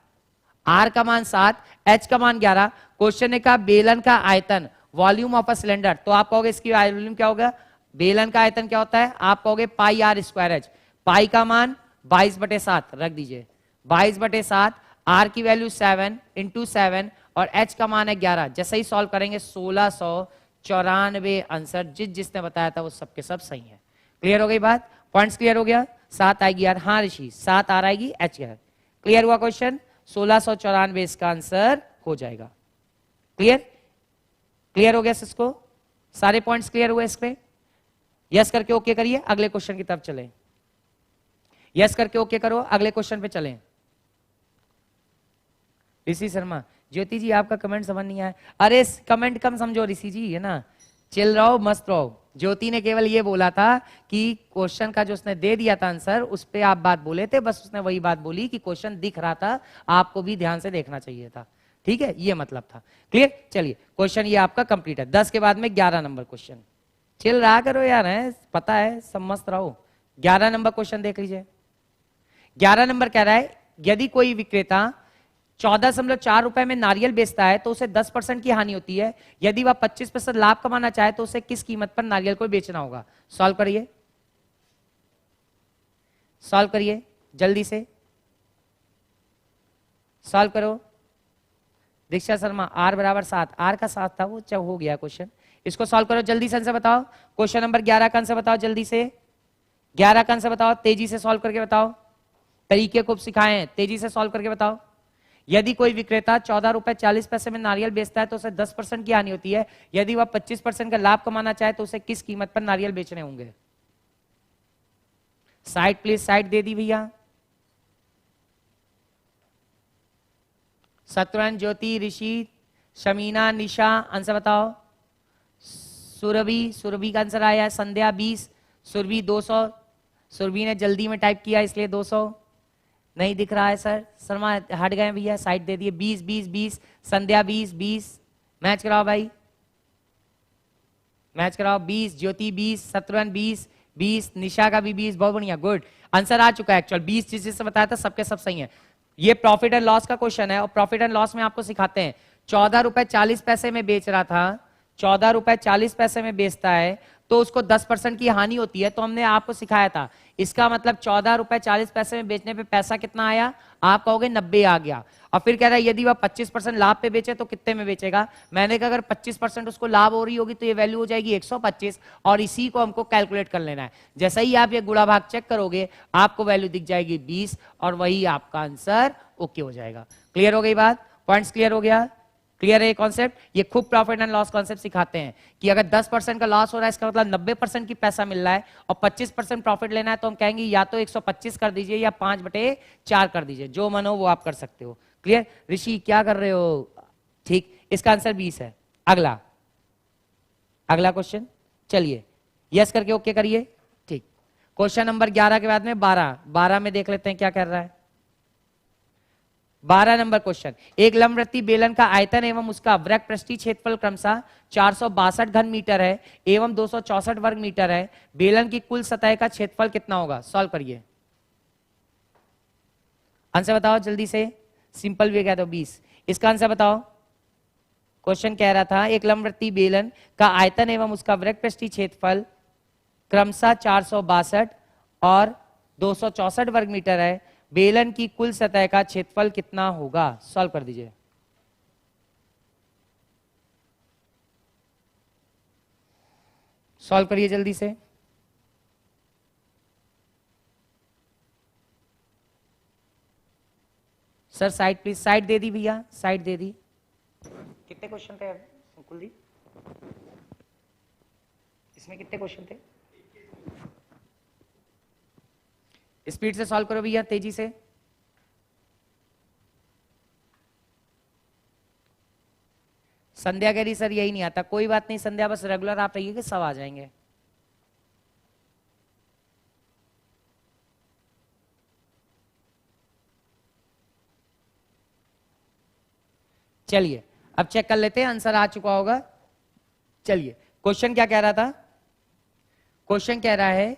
S1: R का मान 7, H का मान 11। क्वेश्चन ने कहा बेलन का आयतन, वॉल्यूम ऑफ अ सिलेंडर, तो आप कहोगे इसकी वॉल्यूम क्या होगा, बेलन का आयतन क्या होता है, आप कहोगे पाई R स्क्वायर H, पाई का मान 22/7 रख दीजिए, 22/7, R की वैल्यू 7 इंटू 7 और H का मान है 11। जैसे ही सॉल्व करेंगे 1694 आंसर, जिसने बताया था वो सबके सब सही है। क्लियर हो गई बात, पॉइंट्स क्लियर हो गया। 7 आएगी यार, हाँ ऋषि 7 R आएगी, H क्लियर हुआ क्वेश्चन, 1694 इसका आंसर हो जाएगा। क्लियर, क्लियर हो गया इसको, सारे पॉइंट्स क्लियर हुए इसके, यस करके ओके करिए, अगले क्वेश्चन की तरफ चलें। यस करके ओके करो, अगले क्वेश्चन पे चलें। ऋषि शर्मा, ज्योति जी आपका कमेंट समझ नहीं आया, अरे कमेंट कम समझो ऋषि जी, है ना, चिल रहो मस्त रहो। ज्योति ने केवल ये बोला था कि क्वेश्चन का जो उसने दे दिया था आंसर उस पे आप बात बोले थे, बस उसने वही बात बोली कि क्वेश्चन दिख रहा था, आपको भी ध्यान से देखना चाहिए था। ठीक है, ये मतलब था। क्लियर, चलिए क्वेश्चन ये आपका कंप्लीट है। 10 के बाद में 11 नंबर क्वेश्चन, चिल रहा करो यार, है पता है, सब मस्त रहो। 11 नंबर क्वेश्चन देख लीजिए। 11 नंबर कह रहा है यदि कोई विक्रेता 14.4 रुपए में नारियल बेचता है तो उसे 10% की हानि होती है, यदि वह 25% लाभ कमाना चाहे तो उसे किस कीमत पर नारियल को बेचना होगा। सॉल्व करिए, सॉल्व करिए जल्दी से, सॉल्व करो। दीक्षा शर्मा, R बराबर 7, R का 7 था वो, हो गया क्वेश्चन, इसको सॉल्व करो जल्दी से, आंसर बताओ। क्वेश्चन नंबर 11 का आंसर बताओ जल्दी से, 11 का आंसर बताओ, तेजी से सॉल्व करके बताओ, तरीके खूब सिखाए हैं, तेजी से सॉल्व करके बताओ। यदि कोई विक्रेता 14 रुपए 40 पैसे में नारियल बेचता है तो उसे 10% की हानि होती है, यदि वह 25% का लाभ कमाना चाहे तो उसे किस कीमत पर नारियल बेचने होंगे। साइड प्लीज, साइड दे दी भैया। शत्रुघ्न, ज्योति, ऋषि, शमीना, निशा, आंसर बताओ। सुरभि, सुरभि का आंसर आया है, संध्या 20, सुरभि 200, सुरभि ने जल्दी में टाइप किया इसलिए 200 नहीं दिख रहा है सर, शर्मा हट गए भैया, साइड दे दिए। 20 20 20, संध्या 20 20, मैच कराओ भाई, मैच कराओ। 20, ज्योति 20, शत्रुघ्न 20 20, निशा का भी 20, बहुत बढ़िया, गुड, आंसर आ चुका है एक्चुअल। 20 जिससे बताया था सबके सब सही है। ये प्रॉफिट एंड लॉस का क्वेश्चन है और प्रॉफिट एंड लॉस में आपको सिखाते हैं 14 रुपए 40 पैसे में बेच रहा था, 14 रुपए 40 पैसे में बेचता है तो उसको 10% की हानि होती है, तो हमने आपको सिखाया था इसका मतलब 14 रुपए 40 पैसे में बेचने पे पैसा कितना आया, आप कहोगे 90 आ गया। और फिर कह रहा है यदि वह 25% लाभ पे बेचे तो कितने में बेचेगा। मैंने कहा अगर 25% उसको लाभ हो रही होगी तो ये वैल्यू हो जाएगी 125, और इसी को हमको कैलकुलेट कर लेना है। जैसे ही आप ये गुणा भाग चेक करोगे आपको वैल्यू दिख जाएगी 20 और वही आपका आंसर ओके हो जाएगा। क्लियर हो गई बात, पॉइंट्स क्लियर हो गया। क्लियर है ये कॉन्सेप्ट? ये खूब प्रॉफिट एंड लॉस कॉन्सेप्ट सिखाते हैं कि अगर 10% का लॉस हो रहा है इसका मतलब 90% की पैसा मिल रहा है और 25% प्रॉफिट लेना है तो हम कहेंगे या तो 125 कर दीजिए या 5/4 कर दीजिए, जो मन हो वो आप कर सकते हो। क्लियर? ऋषि क्या कर रहे हो? ठीक, इसका आंसर 20 है। अगला क्वेश्चन, चलिए यस करके ओके करिए। ठीक, क्वेश्चन नंबर 11 के बाद में 12 में देख लेते हैं क्या कर रहा है। 12 नंबर क्वेश्चन, एक लंबवृत्तीय बेलन का आयतन एवं उसका वृत्त पृष्ठीय क्षेत्रफल क्रमशः 462 घन मीटर है एवं 264 वर्ग मीटर है। बेलन की कुल सतह का क्षेत्रफल कितना होगा? सॉल्व करिए, आंसर बताओ जल्दी से। सिंपल भी कह दो 20। इसका आंसर बताओ। क्वेश्चन कह रहा था एक लंबवृत्तीय बेलन का आयतन एवं उसका वृत्त पृष्ठीय क्षेत्रफल क्रमशः 462 और 264 वर्ग मीटर है। बेलन की कुल सतह का क्षेत्रफल कितना होगा? सॉल्व कर दीजिए। सॉल्व करिए जल्दी से। सर साइड प्लीज, साइड दे दी भैया, साइड दे दी। कितने क्वेश्चन थे कुलदीप? इसमें कितने क्वेश्चन थे? स्पीड से सॉल्व करो भैया, तेजी से। संध्या कह रही सर यही नहीं आता। कोई बात नहीं संध्या, बस रेगुलर आप रहिए कि सब आ जाएंगे। चलिए अब चेक कर लेते हैं, आंसर आ चुका होगा। चलिए क्वेश्चन क्या कह रहा था? क्वेश्चन कह रहा है,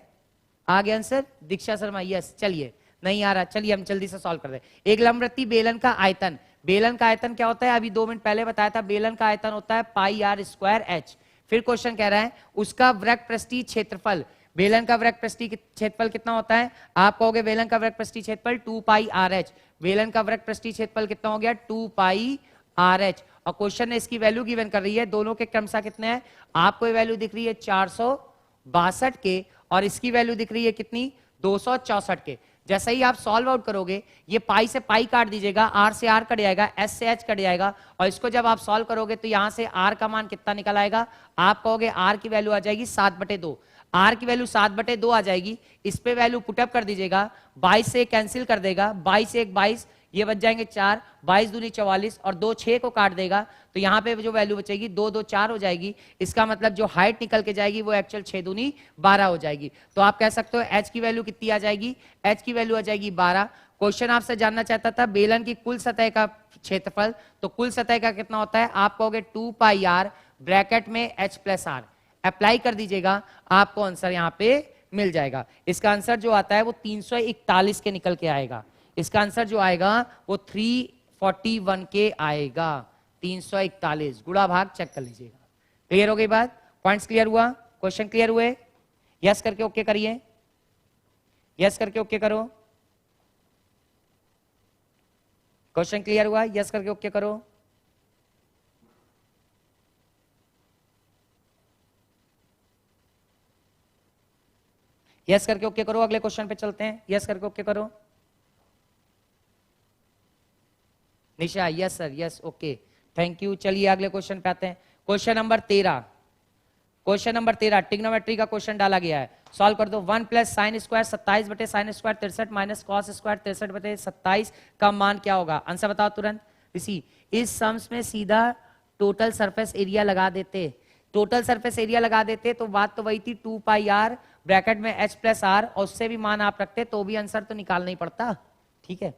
S1: आ गया आंसर दीक्षा शर्मा? यस। चलिए नहीं आ रहा, चलिए हम जल्दी से सॉल्व कर रहे हैं। एक लंबवृत्तीय बेलन का आयतन, बेलन का आयतन क्या होता है? अभी 2 मिनट पहले बताया था, बेलन का आयतन होता है πr²h। फिर क्वेश्चन कह रहा है उसका वृत्त पृष्ठीय क्षेत्रफल, बेलन का वृत्त पृष्ठीय क्षेत्रफल कितना होता है? आप कहोगे बेलन का वृत्त पृष्ठीय क्षेत्रफल 2πrh। बेलन का वृत्त पृष्ठीय क्षेत्रफल कितना हो गया? 2πrh। और क्वेश्चन ने इसकी वैल्यू गिवन कर रही है, दोनों के क्रमशः कितने हैं? आपको वैल्यू दिख रही है 462 के और इसकी वैल्यू दिख रही है कितनी? 264 के। जैसे ही आप सॉल्व आउट करोगे, ये पाई से पाई काट दीजिएगा, आर से आर कट जाएगा, एस से एच कट जाएगा और इसको जब आप सॉल्व करोगे तो यहां से आर का मान कितना निकल आएगा? आप कहोगे आर की वैल्यू आ जाएगी 7/2। आर की वैल्यू 7/2 आ जाएगी। इस पे वैल्यू पुटअप कर दीजिएगा, 22 से कैंसिल कर देगा, 22 से 1 22, ये बच जाएंगे 4, 22 दूनी 44 और 2 6 को काट देगा तो यहाँ पे जो वैल्यू बचेगी 2 2 4 हो जाएगी। इसका मतलब जो हाइट निकल के जाएगी वो एक्चुअल 6 दूनी 12 हो जाएगी। तो आप कह सकते हो एच की वैल्यू कितनी आ जाएगी? एच की वैल्यू आ जाएगी 12। क्वेश्चन आपसे जानना चाहता था बेलन की कुल सतह का क्षेत्रफल, तो कुल सतह का कितना होता है? आप कहोगे 2πr ब्रैकेट में h+r, अप्लाई कर दीजिएगा, आपको आंसर यहाँ पे मिल जाएगा। इसका आंसर जो आता है वो 341 के निकल के आएगा। इसका आंसर जो आएगा वो 341 के आएगा। 341 गुणा भाग चेक कर लीजिएगा। क्लियर हो गई बात? पॉइंट्स क्लियर हुआ? क्वेश्चन क्लियर हुए? यस करके ओके करिए, यस करके ओके करो। क्वेश्चन क्लियर हुआ? यस करके ओके करो। यस करके ओके करो। अगले क्वेश्चन पे चलते हैं, यस करके ओके करो। Nisha yes sir, yes okay, thank you. चलिए अगले क्वेश्चन पे आते हैं। Question number 13, question number 13 trigonometry का क्वेश्चन डाला गया है। सॉल्व कर दो। 1 + sin² 27/sin² 63 माइनस cos² 63/27 का मान क्या होगा? आंसर बताओ तुरंत। इसी इस सम्स में सीधा टोटल सरफेस एरिया लगा देते, टोटल सरफेस एरिया लगा देते तो बात तो वही थी 2πr ब्रैकेट में h+r और उससे भी मान आप रखते तो भी आंसर तो निकालना ही पड़ता। ठीक है,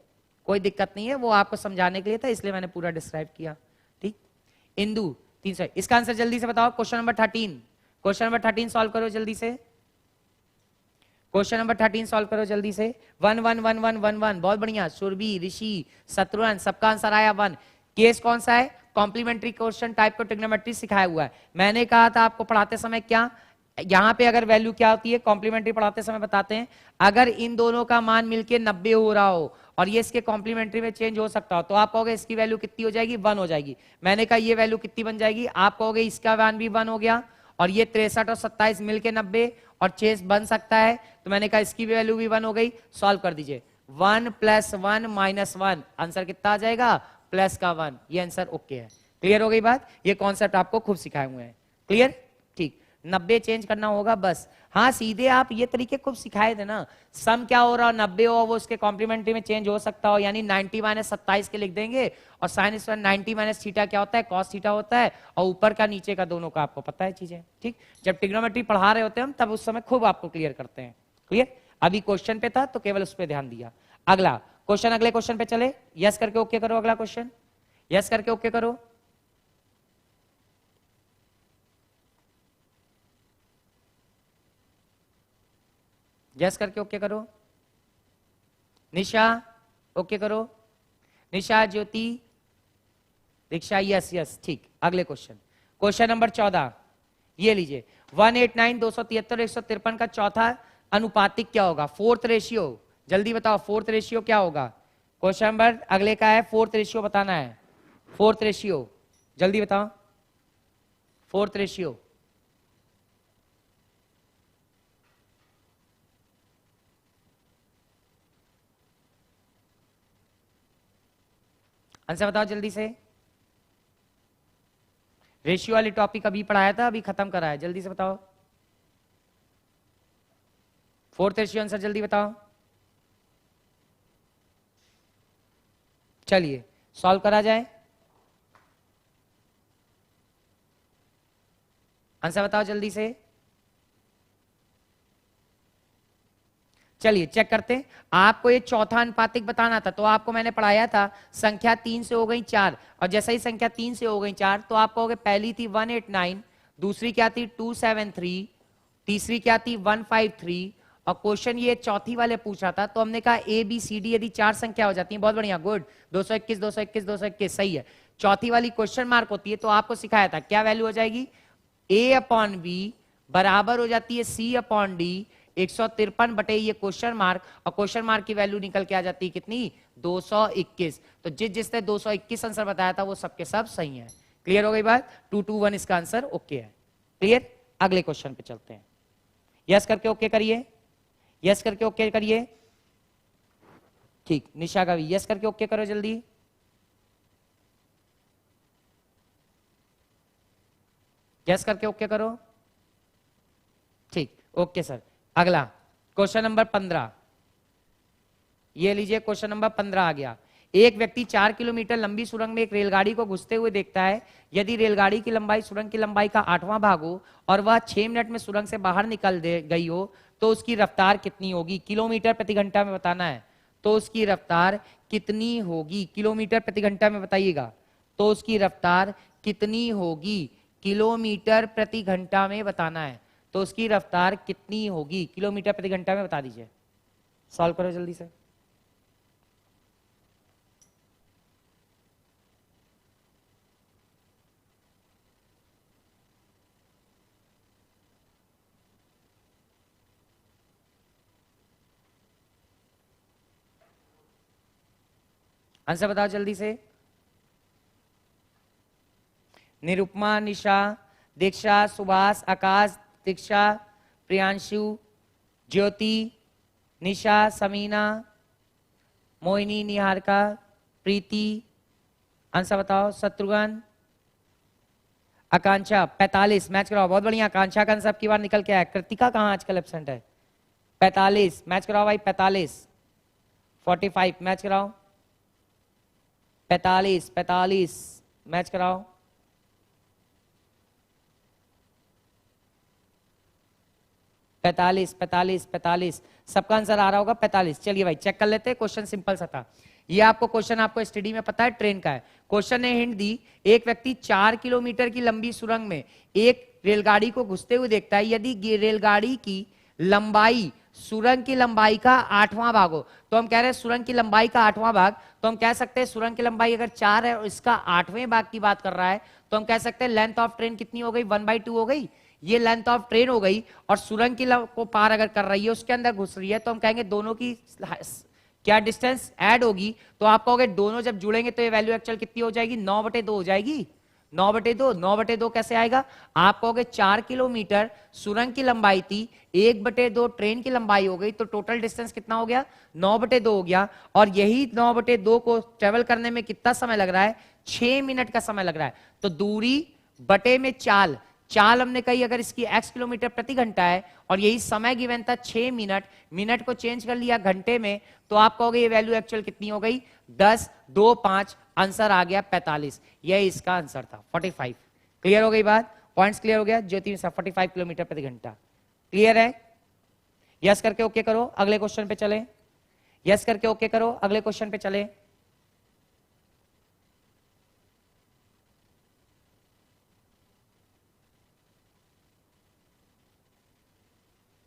S1: कोई दिक्कत नहीं है, वो आपको समझाने के लिए था इसलिए मैंने पूरा डिस्क्राइब किया। ठीक, इंदु 300। इसका आंसर जल्दी से बताओ। Question number 13, question number 13 solve करो जल्दी से। क्वेश्चन नंबर 13 सॉल्व करो जल्दी से। 1 1 1 1 1 1, बहुत बढ़िया। सुरभि, ऋषि, शत्रुघ्न, सबका आंसर आया 1। केस कौन सा है? कॉम्प्लीमेंट्री क्वेश्चन टाइप को ट्रिग्नोमेट्री सिखाया हुआ है। मैंने कहा था आपको पढ़ाते समय क्या, यहां पे अगर वैल्यू क्या होती है कॉम्प्लीमेंट्री पढ़ाते समय बताते हैं, अगर इन दोनों का मान मिलके 90 हो रहा हो और ये इसके कॉम्प्लीमेंट्री में चेंज हो सकता हो तो आप कहोगे इसकी वैल्यू कितनी हो जाएगी? 1 हो जाएगी। मैंने कहा ये वैल्यू कितनी बन जाएगी? आप कहोगे इसका मान भी 1 हो गया और ये 63 और 27 मिलके 90 और चेंज बन सकता है, तो मैंने कहा इसकी वैल्यू भी 1 हो गई। सॉल्व कर दीजिए। 1 + 1 - 1, आंसर कितना आ जाएगा? प्लस का 1। ये आंसर ओके है। क्लियर हो गई बात? ये कॉन्सेप्ट आपको खूब सिखाए हुए हैं। क्लियर? ठीक। 90 चेंज करना होगा बस। हाँ, सीधे आप ये तरीके खूब सिखाए थे ना, सम क्या हो रहा हो 90 हो वो उसके कॉम्प्लीमेंट्री में चेंज हो सकता हो, यानी 90 माइनस 27 के लिख देंगे, और साइन स्क्वायर 90 माइनस थीटा क्या होता है, कॉस थीटा होता है, और ऊपर का नीचे का दोनों का आपको पता है चीजें। ठीक, जब ट्रिग्नोमेट्री पढ़ा रहे होते हैं हम तब उस समय खूब आपको क्लियर करते हैं। क्लियर? अभी क्वेश्चन पे था तो केवल उस पर ध्यान दिया। अगला क्वेश्चन, अगले क्वेश्चन पे चले। यस करके ओके करो। अगला क्वेश्चन यस करके ओके करो। यस करके ओके करो। निशा ओके करो। निशा, ज्योति, दीक्षा, यस यस। ठीक, अगले क्वेश्चन, क्वेश्चन नंबर 14 ये लीजिए। 189, 273, 153 का चौथा अनुपातिक क्या होगा? Fourth ratio. जल्दी बताओ फोर्थ रेशियो क्या होगा? क्वेश्चन नंबर अगले का है फोर्थ रेशियो बताना है। फोर्थ रेशियो जल्दी बताओ। फोर्थ रेशियो आंसर बताओ जल्दी से। रेशियो वाली टॉपिक अभी पढ़ाया था, अभी खत्म करा है, जल्दी से बताओ। फोर्थ रेशियो आंसर जल्दी बताओ। चलिए सॉल्व करा जाए। आंसर बताओ जल्दी से। चलिए चेक करते हैं। आपको ये चौथा अनुपातिक बताना था, तो आपको मैंने पढ़ाया था संख्या 3 से हो गई 4, और जैसे ही संख्या 3 से हो गई 4 तो आप कहोगे पहली थी 189, दूसरी क्या थी 273, तीसरी क्या थी 153, और क्वेश्चन ये चौथी वाले पूछा था, तो हमने कहा ए बी सी डी यदि 4 संख्या हो जाती है, बहुत बढ़िया, गुड, 221 221 221 सही है। चौथी वाली क्वेश्चन मार्क होती है, तो आपको सिखाया था क्या वैल्यू हो जाएगी, ए अपॉन बी बराबर हो जाती है सी अपॉन डी, 153 बटे ये क्वेश्चन मार्क, और क्वेश्चन मार्क की वैल्यू निकल के आ जाती है कितनी, 221। तो जिसने 221 आंसर बताया था वो सबके सब सही है। क्लियर हो गई बात? 221 इसका आंसर ओके है। क्लियर? अगले क्वेश्चन पे चलते हैं। यस करके ओके करिए। यस करके ओके करिए। ठीक, निशा का भी यस करके ओके करो जल्दी। यस करके ओके करो। ठीक, ओके सर। अगला क्वेश्चन नंबर 15 ये लीजिए। क्वेश्चन नंबर 15 आ गया। एक व्यक्ति 4 किलोमीटर लंबी सुरंग में एक रेलगाड़ी को घुसते हुए देखता है। यदि रेलगाड़ी की लंबाई सुरंग की लंबाई का 8वां भाग हो और वह 6 मिनट में सुरंग से बाहर निकल गई हो तो उसकी रफ्तार कितनी होगी? किलोमीटर प्रति घंटा में बताना है। तो उसकी रफ्तार कितनी होगी? किलोमीटर प्रति घंटा में बताइएगा। तो उसकी रफ्तार कितनी होगी? किलोमीटर प्रति घंटा में बताना है। तो उसकी रफ्तार कितनी होगी? किलोमीटर प्रति घंटा में बता दीजिए। सॉल्व करो जल्दी से। आंसर बताओ जल्दी से। निरुपमा, निशा, दीक्षा, सुभाष, आकाश, दीक्षा, प्रियांशु, ज्योति, निशा, समीना, मोहिनी, निहारिका, प्रीति। आंसर बताओ। शत्रुघ्न, आकांक्षा, 45 मैच कराओ। बहुत बढ़िया, आकांक्षा का आंसर की बार निकल के आया। कृतिका कहाँ आजकल एब्सेंट है? 45 मैच कराओ भाई। 45 45 मैच कराओ। 45 मैच कराओ। 45 सबका आंसर आ रहा होगा 45। चलिए भाई चेक कर लेते हैं। क्वेश्चन सिंपल सा था। ये आपको क्वेश्चन आपको स्टडी में पता है, ट्रेन का है। क्वेश्चन ने हिंट दी, एक व्यक्ति 4 किलोमीटर की लंबी सुरंग में एक रेलगाड़ी को घुसते हुए देखता है। यदि रेलगाड़ी की लंबाई सुरंग की लंबाई का 8वां भाग हो, तो हम कह रहे हैं सुरंग की लंबाई का 8वां भाग, तो हम कह सकते हैं सुरंग की लंबाई अगर 4 है और इसका 8वें भाग की बात कर रहा है, तो हम कह सकते हैं लेंथ ऑफ ट्रेन कितनी हो गई? 1/2 हो गई। ये लेंथ ऑफ ट्रेन हो गई, और सुरंग की को पार अगर कर रही है, उसके अंदर घुस रही है, तो हम कहेंगे दोनों की क्या डिस्टेंस ऐड होगी। तो आप कहोगे दोनों जब जुड़ेंगे तो ये वैल्यू एक्चुअल कितनी हो जाएगी? 9/2 हो जाएगी। 9/2, 9/2 कैसे आएगा? आप कहोगे 4 किलोमीटर सुरंग की लंबाई थी, 1/2 ट्रेन की लंबाई हो गई, तो टोटल डिस्टेंस कितना हो गया? 9/2 हो गया। और यही 9/2 को ट्रेवल करने में कितना समय लग रहा है? 6 मिनट का समय लग रहा है। तो दूरी बटे में चाल, चाल हमने कही अगर इसकी x किलोमीटर प्रति घंटा है और यही समय गिवन था 6 मिनट, मिनट को चेंज कर लिया घंटे में, तो आप कहोगे ये वैल्यू एक्चुअल कितनी हो गई? 10, 2, 5, आंसर आ गया 45। यही इसका आंसर था 45। क्लियर हो गई बात? पॉइंट्स क्लियर हो गया? ज्योति मिश्रा 45 किलोमीटर प्रति घंटा। क्लियर है? यस करके ओके करो, अगले क्वेश्चन पे चले। यस करके ओके करो, अगले क्वेश्चन पे चले।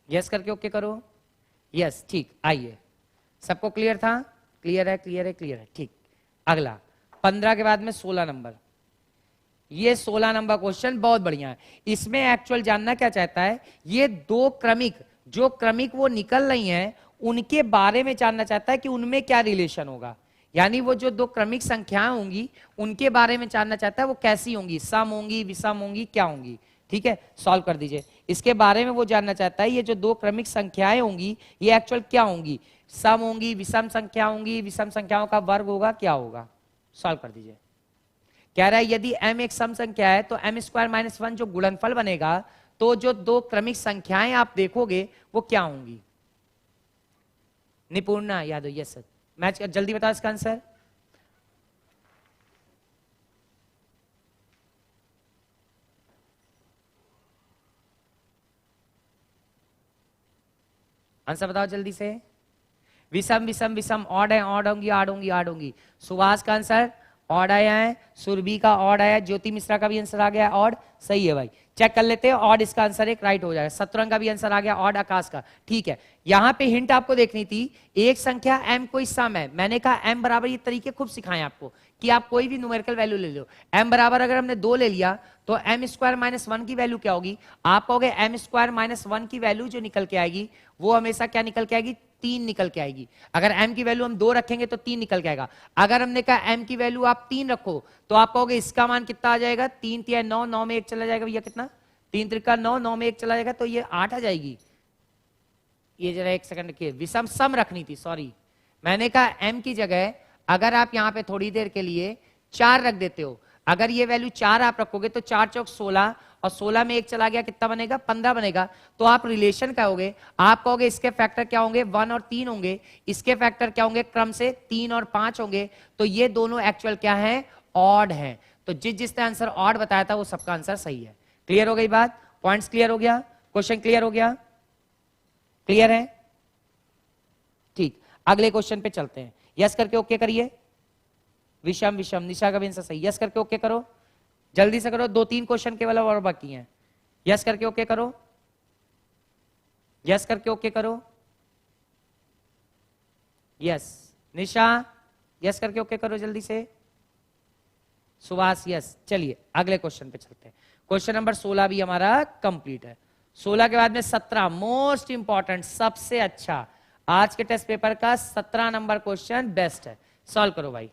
S1: यस करके ओके करो। यस, ठीक, आइए। सबको क्लियर था? क्लियर है, क्लियर है, क्लियर है, ठीक। अगला 15 के बाद में 16 नंबर। ये 16 नंबर क्वेश्चन बहुत बढ़िया है। इसमें एक्चुअल जानना क्या चाहता है, ये दो क्रमिक, जो क्रमिक वो निकल रही हैं उनके बारे में जानना चाहता है कि उनमें क्या रिलेशन होगा। यानी वो जो दो क्रमिक संख्याएं होंगी उनके बारे में जानना चाहता है, वो कैसी होंगी, सम होंगी, विषम होंगी, क्या होंगी। ठीक है, सॉल्व कर दीजिए। इसके बारे में वो जानना चाहता है ये जो दो क्रमिक संख्याएं होंगी ये एक्चुअल क्या होंगी, सम होंगी, विषम संख्या होंगी, विषम संख्याओं का वर्ग होगा, क्या होगा। सॉल्व कर दीजिए। कह रहा है यदि m एक सम संख्या है तो m² - 1 जो गुणनफल बनेगा, तो जो दो क्रमिक संख्याएं आप देखोगे वो क्या होंगी। निपुणा यादव, यस सर। मैच जल्दी बताओ इसका आंसर। आंसर बताओ जल्दी से। विषम विषम विषम, ऑड है, ऑड होंगी, आड होंगी, आड होंगी। सुभाष का आंसर ऑड आया है, सुरभि का ऑड आया, ज्योति मिश्रा का भी आंसर आ गया ऑड। सही है भाई, चेक कर लेते हैं। ऑड इसका आंसर एक राइट हो जाएगा। शतरंग का भी आंसर आ गया ऑड, आकाश का। ठीक है, यहां पे हिंट आपको देखनी थी, एक संख्या m कोई सम है। मैंने कहा m बराबर, ये तरीके खूब सिखाए आपको कि आप कोई भी न्यूमेरिकल वैल्यू ले लो। m बराबर अगर हमने 2 ले लिया तो m² - 1 की वैल्यू क्या होगी? आप कहोगे m² - 1 की वैल्यू जो निकल के आएगी वो हमेशा क्या निकल के आएगी? 3 निकल के आएगी। अगर m की वैल्यू हम 2 रखेंगे तो 3 निकल के आएगा। अगर हमने कहा m की वैल्यू आप 3 रखो तो आप कहोगे इसका मान कितना आ जाएगा? 3 × 9, 9 में 1 चला जाएगा भैया, कितना? 3 × 9, 9 में 1 चला जाएगा, तो ये 8 आ जाएगी। ये जरा एक सेकंड के, विषम सम रखनी थी, सॉरी। मैंने कहा m की जगह अगर आप यहां पे थोड़ी देर के लिए 4 रख देते हो, अगर ये वैल्यू 4 आप रखोगे तो 4 चौक 16 और 16 में 1 चला गया, कितना बनेगा? 15 बनेगा। तो आप रिलेशन क्या होगे? आप कहोगे इसके फैक्टर क्या होंगे? 1 और 3 होंगे। इसके फैक्टर क्या होंगे? क्रम से 3 और 5 होंगे। तो ये दोनों एक्चुअल क्या है? ऑड है। तो जिसने आंसर ऑड बताया था वो सबका आंसर सही है। क्लियर हो गई बात? पॉइंट्स क्लियर हो गया? क्वेश्चन क्लियर हो गया? क्लियर है? ठीक, अगले क्वेश्चन पे चलते हैं। यस करके ओके करिए। विषम विषम, निशा का भी आंसर सही। यस करके ओके करो, जल्दी से करो, 2-3 क्वेश्चन केवल और बाकी हैं। यस करके ओके करो, यस करके ओके करो। यस निशा, यस करके ओके करो जल्दी से। सुभाष यस। चलिए अगले क्वेश्चन पे चलते हैं। क्वेश्चन नंबर 16 भी हमारा कंप्लीट है। 16 के बाद में 17, मोस्ट इंपॉर्टेंट, सबसे अच्छा आज के टेस्ट पेपर का 17 नंबर क्वेश्चन बेस्ट है। सॉल्व करो भाई।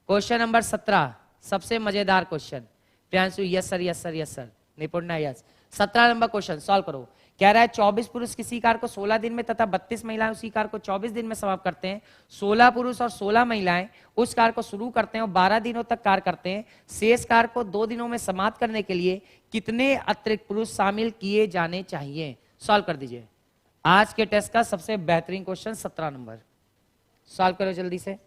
S1: क्वेश्चन नंबर 17 सबसे मजेदार question. Priyanshu yes sir, yes sir, yes sir. Nipuna yes. 17 number question solve करो। कह रहा है 24 पुरुष किसी कार्य को 16 दिन में तथा 32 महिलाएं उसी कार्य को 24 दिन में समाप्त करते हैं। 16 पुरुष और 16 महिलाएं उस कार्य को शुरू करते हैं और 12 दिनों तक कार्य करते हैं। शेष कार्य को 2 दिनों में समाप्त करने के लिए कितने अतिरिक्त पुरुष शामिल किए जाने चाहिए? सॉल्व कर दीजिए। आज के टेस्ट का सबसे बेहतरीन क्वेश्चन 17 नंबर। सॉल्व करो जल्दी से।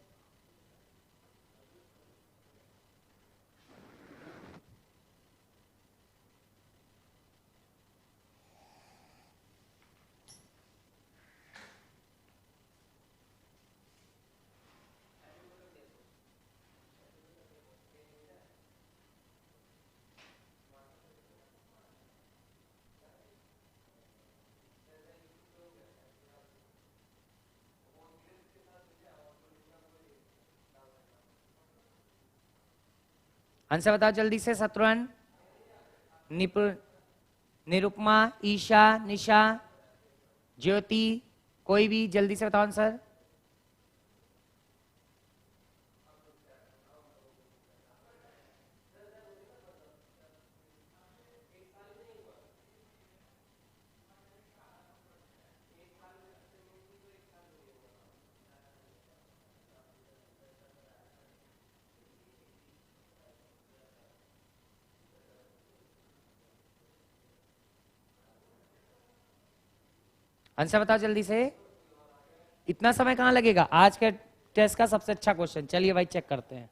S1: आंसर बताओ जल्दी से। शत्रुघ्न, निरुपमा, ईशा, निशा, ज्योति, कोई भी जल्दी से बताओ आंसर। आंसर बताओ जल्दी से। इतना समय कहां लगेगा? आज के टेस्ट का सबसे अच्छा क्वेश्चन। चलिए भाई चेक करते हैं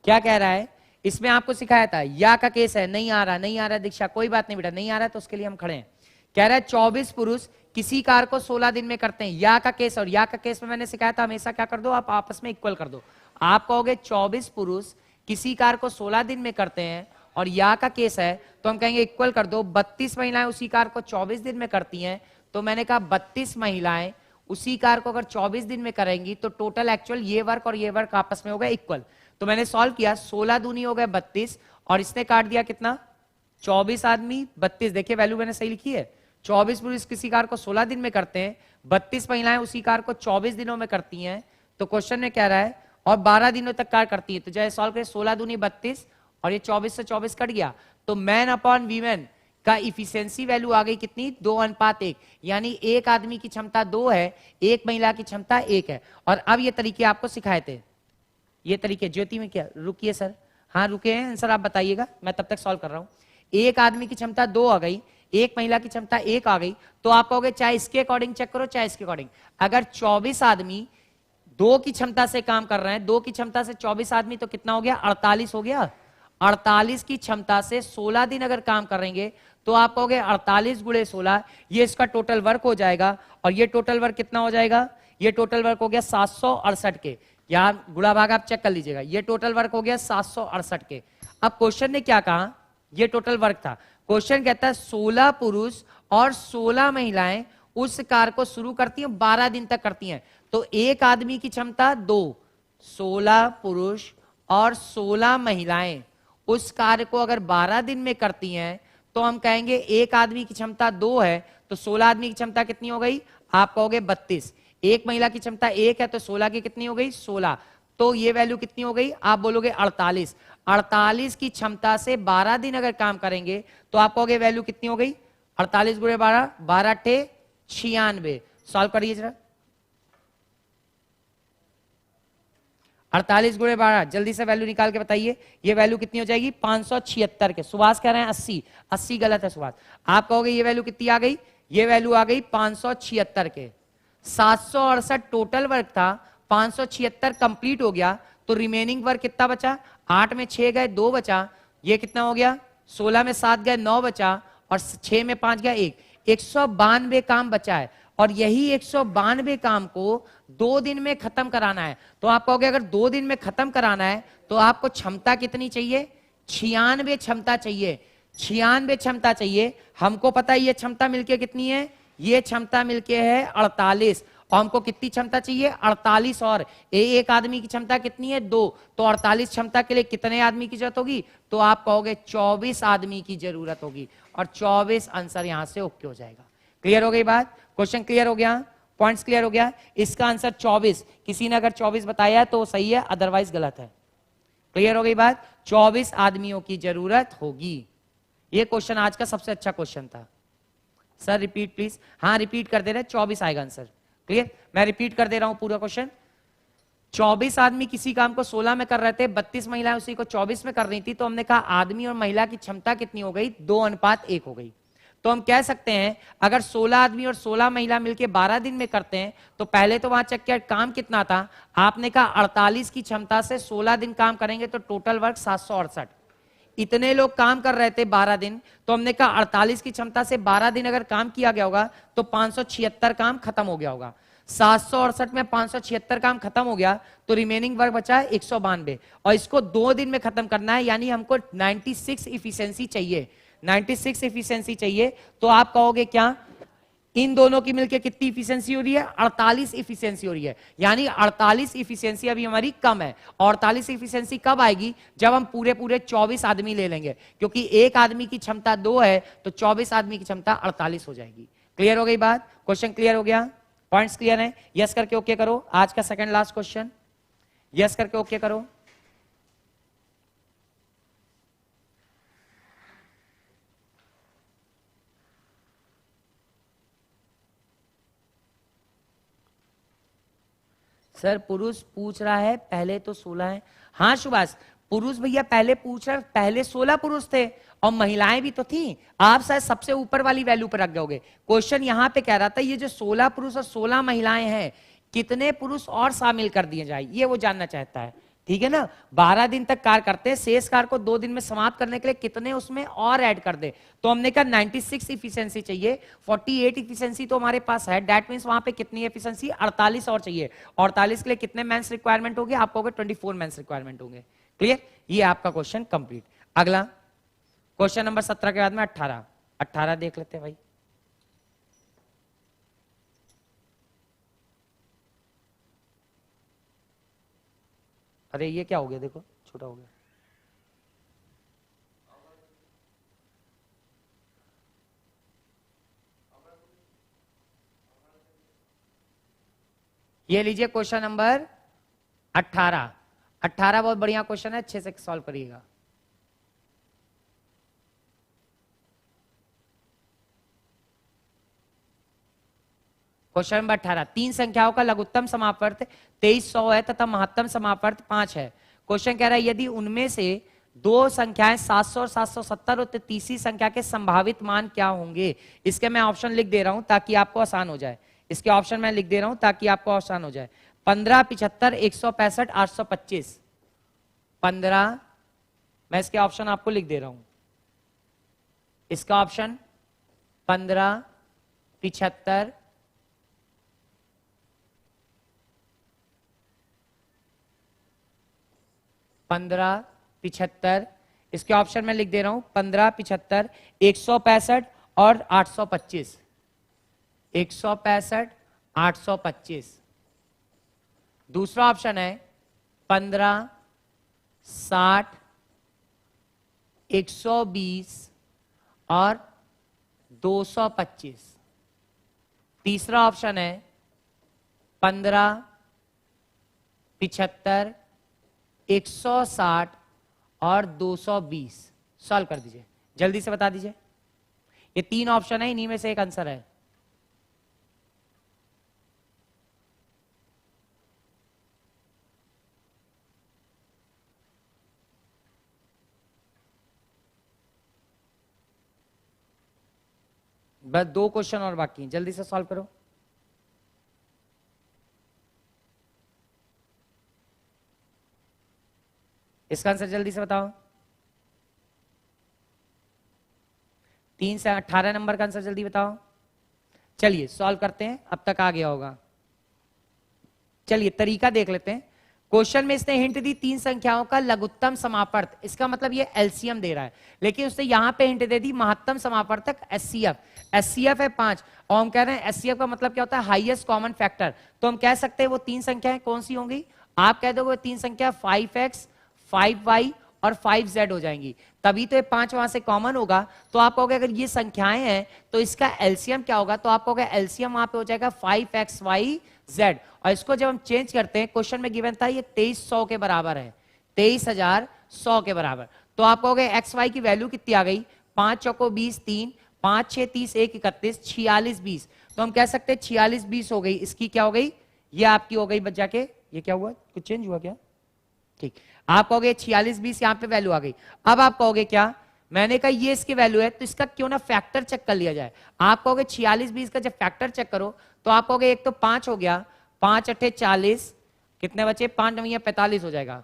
S1: क्या कह रहा है। इसमें आपको सिखाया था या का केस है, नहीं आ रहा दीक्षा, कोई बात नहीं बेटा, नहीं आ रहा तो उसके लिए हम खड़े हैं। कह रहा है 24 पुरुष किसी कार्य को 16 दिन में करते हैं, या का केस। और या का केस में मैंने सिखाया था हमेशा क्या कर दो, आप आपस में इक्वल कर दो। आप कहोगे 24 पुरुष किसी कार्य को 16 दिन में करते हैं, और या का केस है तो हम कहेंगे इक्वल कर दो। 32 महिलाएं उसी कार्य को 24 दिन में करती हैं, तो मैंने कहा 32 महिलाएं उसी कार्य को अगर 24 दिन में करेंगी तो टोटल एक्चुअल ये वर्क और ये वर्क आपस में होगा इक्वल। तो मैंने सॉल्व किया, 16 दूनी हो गए 32, और इसने काट दिया कितना, 24 आदमी 32। देखिए वैल्यू मैंने सही लिखी है। 24 पुरुष किसी कार्य को 16 दिन में करते हैं, 32 महिलाएं उसी कार्य को 24 दिनों में करती हैं। तो क्वेश्चन में कह रहा है और 12 दिनों तक कार्य करती है। तो जैसे सॉल्व करें, 16 दूनी 32 और ये 24 से 24 कट गया, तो मैन अपॉन वीमेन का इफिशियंसी वैल्यू आ गई कितनी, 2:1। यानी एक आदमी की क्षमता 2 है, एक महिला की क्षमता 1 है। और अब ये तरीके आपको सिखाए थे, ये तरीके। ज्योति में क्या, रुकिए सर, हाँ रुके हैं आंसर आप बताइएगा, मैं तब तक सॉल्व कर रहा हूं। एक आदमी की क्षमता 2 आ गई, एक महिला की क्षमता 1 आ गई, तो आप कहोगे चाहे इसके अकॉर्डिंग चेक करो चाहे इसके अकॉर्डिंग। अगर 24 आदमी 2 की क्षमता से काम कर रहे हैं, 2 की क्षमता से 24 आदमी, तो कितना हो गया, 48 हो गया। 48 की क्षमता से 16 दिन अगर काम करेंगे तो आप कहोगे 48 गुणे 16, ये इसका टोटल वर्क हो जाएगा। और ये टोटल वर्क कितना हो जाएगा, ये टोटल वर्क हो गया 768 के। यहाँ गुणा भाग आप चेक कर लीजिएगा, ये टोटल वर्क हो गया 768 के। अब क्वेश्चन ने क्या कहा, ये टोटल वर्क था। क्वेश्चन कहता है 16 पुरुष और 16 महिलाएं उस कार्य को शुरू करती हैं, 12 दिन तक करती हैं। तो एक आदमी की क्षमता 2, 16 पुरुष और 16 महिलाएं उस कार्य को अगर 12 दिन में करती हैं, तो हम कहेंगे एक आदमी की क्षमता 2 है, तो 16 आदमी की क्षमता कितनी हो गई, आप कहोगे 32। एक महिला की क्षमता 1 है, तो 16 की कितनी हो गई, 16। तो ये वैल्यू कितनी हो गई, आप बोलोगे 48। 48 की क्षमता से 12 दिन अगर काम करेंगे तो आप कहोगे वैल्यू कितनी हो गई, 48 गुणे 12, 12 टे 96। सॉल्व करिए जरा, 48 गुणे 12, जल्दी से वैल्यू निकाल के बताइए। ये वैल्यू कितनी हो जाएगी, 576 के। सुभाष कह रहे हैं 80, 80 गलत है सुभाष। आप कहोगे ये वैल्यू कितनी आ गई, ये वैल्यू आ गई 576 के। 768 टोटल वर्क था, 576 कंप्लीट हो गया, तो रिमेनिंग वर्क कितना बचा, 8 में 6 गए 2 बचा, ये कितना हो गया, 16 में 7 गए 9 बचा, और 6 में 5 गया 1। 192 काम बचा है, और यही 192 काम को 2 दिन में खत्म कराना है। तो आप कहोगे अगर 2 दिन में खत्म कराना है तो आपको क्षमता कितनी चाहिए, 96 क्षमता चाहिए। 96 क्षमता चाहिए। हमको पता है ये क्षमता मिलके कितनी है, ये क्षमता मिलके है 48, और हमको कितनी क्षमता चाहिए, 48। और एक आदमी की क्षमता कितनी है, 2, तो 48 क्षमता के लिए कितने आदमी की जरूरत होगी, तो आप कहोगे 24 आदमी की जरूरत होगी। और 24 आंसर यहां से ओके हो जाएगा। क्लियर हो गई बात, क्वेश्चन क्लियर हो गया, पॉइंट्स क्लियर हो गया। इसका आंसर 24, किसी ने अगर 24 बताया है तो सही है, अदरवाइज गलत है। क्लियर हो गई बात, 24 आदमियों की जरूरत होगी। ये क्वेश्चन आज का सबसे अच्छा क्वेश्चन था। सर रिपीट प्लीज, हाँ रिपीट कर दे रहे, 24 आएगा आंसर। क्लियर, मैं रिपीट कर दे रहा हूं पूरा क्वेश्चन। 24 आदमी किसी काम को 16 में कर रहे थे, 32 महिलाएं उसी को 24 में कर रही थी, तो हमने कहा आदमी और महिला की क्षमता कितनी हो गई, 2:1 हो गई। तो हम कह सकते हैं अगर 16 आदमी और 16 महिला मिलकर 12 दिन में करते हैं, तो पहले तो वहां चेक किया काम कितना था, आपने कहा 48 की क्षमता से 16 दिन काम करेंगे तो टोटल वर्क 768। इतने लोग काम कर रहे थे 12 दिन, तो हमने कहा 48 की क्षमता से 12 दिन अगर काम किया गया होगा तो 576 काम खत्म हो गया होगा। 768 में 576 काम खत्म हो गया, तो रिमेनिंग वर्क बचा है 192, और इसको 2 दिन में खत्म करना है, यानी हमको 96 इफिशिएंसी चाहिए। 96 इफिशिएंसी चाहिए, तो आप कहोगे क्या, इन दोनों की मिलकर कितनी इफिशिएंसी हो रही है, 48 इफिशिएंसी हो रही है। यानी 48 इफिशिएंसी अभी हमारी कम है। 48 इफिशिएंसी कब आएगी, जब हम पूरे 24 आदमी ले लेंगे, क्योंकि एक आदमी की क्षमता 2 है, तो 24 आदमी की क्षमता 48 हो जाएगी। क्लियर हो गई बात, क्वेश्चन क्लियर हो गया, पॉइंट्स क्लियर है। यस करके ओके करो। आज का सेकंड लास्ट क्वेश्चन, यस करके ओके करो। सर पुरुष पूछ रहा है, पहले तो 16 है। हाँ सुभाष, पुरुष भैया पहले पूछ रहे, पहले 16 पुरुष थे और महिलाएं भी तो थी। आप शायद सबसे ऊपर वाली वैल्यू पर रख गए। क्वेश्चन यहां पे कह रहा था ये जो 16 पुरुष और 16 महिलाएं हैं, कितने पुरुष और शामिल कर दिए जाए, ये वो जानना चाहता है। ठीक है ना, 12 दिन तक कार्य करते हैं, शेष कार्य को 2 दिन में समाप्त करने के लिए कितने उसमें और ऐड कर दे। तो हमने कहा 96 इफिशिएंसी चाहिए, 48 इफिशिएंसी तो हमारे पास है, दैट मींस वहां पे कितनी एफिशिएंसी 48 और चाहिए। 48 के लिए कितने मेंस रिक्वायरमेंट होगी, आपको 24 मेंस रिक्वायरमेंट होंगे। क्लियर, ये आपका क्वेश्चन कंप्लीट। अगला क्वेश्चन नंबर 17 के बाद में 18 देख लेते हैं भाई। अरे ये क्या हो गया, देखो छोटा हो गया। ये लीजिए क्वेश्चन नंबर 18 बहुत बढ़िया क्वेश्चन है, अच्छे से सॉल्व करिएगा। क्वेश्चन नंबर 18, 3 संख्याओं का लघुत्तम समापवर्त 2300 है तथा महत्तम समापवर्त 5 है। क्वेश्चन कह रहा है यदि उनमें से दो संख्याएं 700 और 770 हो तो तीसरी संख्या के संभावित मान क्या होंगे। इसके मैं ऑप्शन लिख दे रहा हूं ताकि आपको आसान हो जाए। इसके ऑप्शन मैं लिख दे रहा हूं ताकि आपको आसान हो जाए। 15, 75, 165, 825। 15, मैं इसके ऑप्शन आपको लिख दे रहा हूं। इसका ऑप्शन 15, 75, 15, 75। इसके ऑप्शन में लिख दे रहा हूं 15, 75, 165 और 825। 165, 825। दूसरा ऑप्शन है 15, 60, 120 और 225। तीसरा ऑप्शन है 15, 75, 160 और 220। सॉल्व कर दीजिए, जल्दी से बता दीजिए। ये 3 ऑप्शन है, इन्हीं में से एक आंसर है। बस 2 क्वेश्चन और बाकी हैं, जल्दी से सॉल्व करो। इसका आंसर जल्दी से बताओ। 3 से 18 नंबर का आंसर जल्दी बताओ। चलिए सॉल्व करते हैं, अब तक आ गया होगा। चलिए तरीका देख लेते हैं। क्वेश्चन में इसने हिंट दी 3 संख्याओं का लघुत्तम समापवर्त, इसका मतलब ये एलसीएम दे रहा है, लेकिन उसने यहां पे हिंट दे दी महत्तम समापवर्तक एचसीएफ। एचसीएफ है 5 और हम कह रहे हैं एचसीएफ का मतलब क्या होता है, हाईएस्ट कॉमन फैक्टर। तो हम कह सकते हैं वो 3 संख्याएं कौन सी होंगी। आप कह दोगे 3 संख्या 5x, 5y और 5z हो जाएंगी, तभी तो ये 5 वहां से कॉमन होगा। तो आप कहोगे अगर ये संख्याएं हैं तो इसका एलसीएम क्या होगा, तो आप कहोगे एलसीएम वहां पे हो जाएगा 5xyz। और इसको जब हम चेंज करते हैं, क्वेश्चन में गिवन था ये 2300 के बराबर है, 23100 के बराबर। तो आप कहोगे एक्स वाई की वैल्यू कितनी आ गई, 5 चौको 20, 3, 5 6 30, 1 31, 46 20। तो हम कह सकते हैं 46 20 हो गई, इसकी क्या हो गई, ये आपकी हो गई बच जाके, ये क्या हुआ, कुछ चेंज हुआ क्या, ठीक। आप कहोगे 46 20 यहां पे वैल्यू आ गई। अब आप कहोगे क्या, मैंने कहा ये इसकी वैल्यू है तो इसका क्यों ना फैक्टर चेक कर लिया जाए। आप कहोगे 46 20 का जब फैक्टर चेक करो तो आप कहोगे एक तो 5 हो गया, 5 8 40, कितने बचे, 5 9 45 हो जाएगा।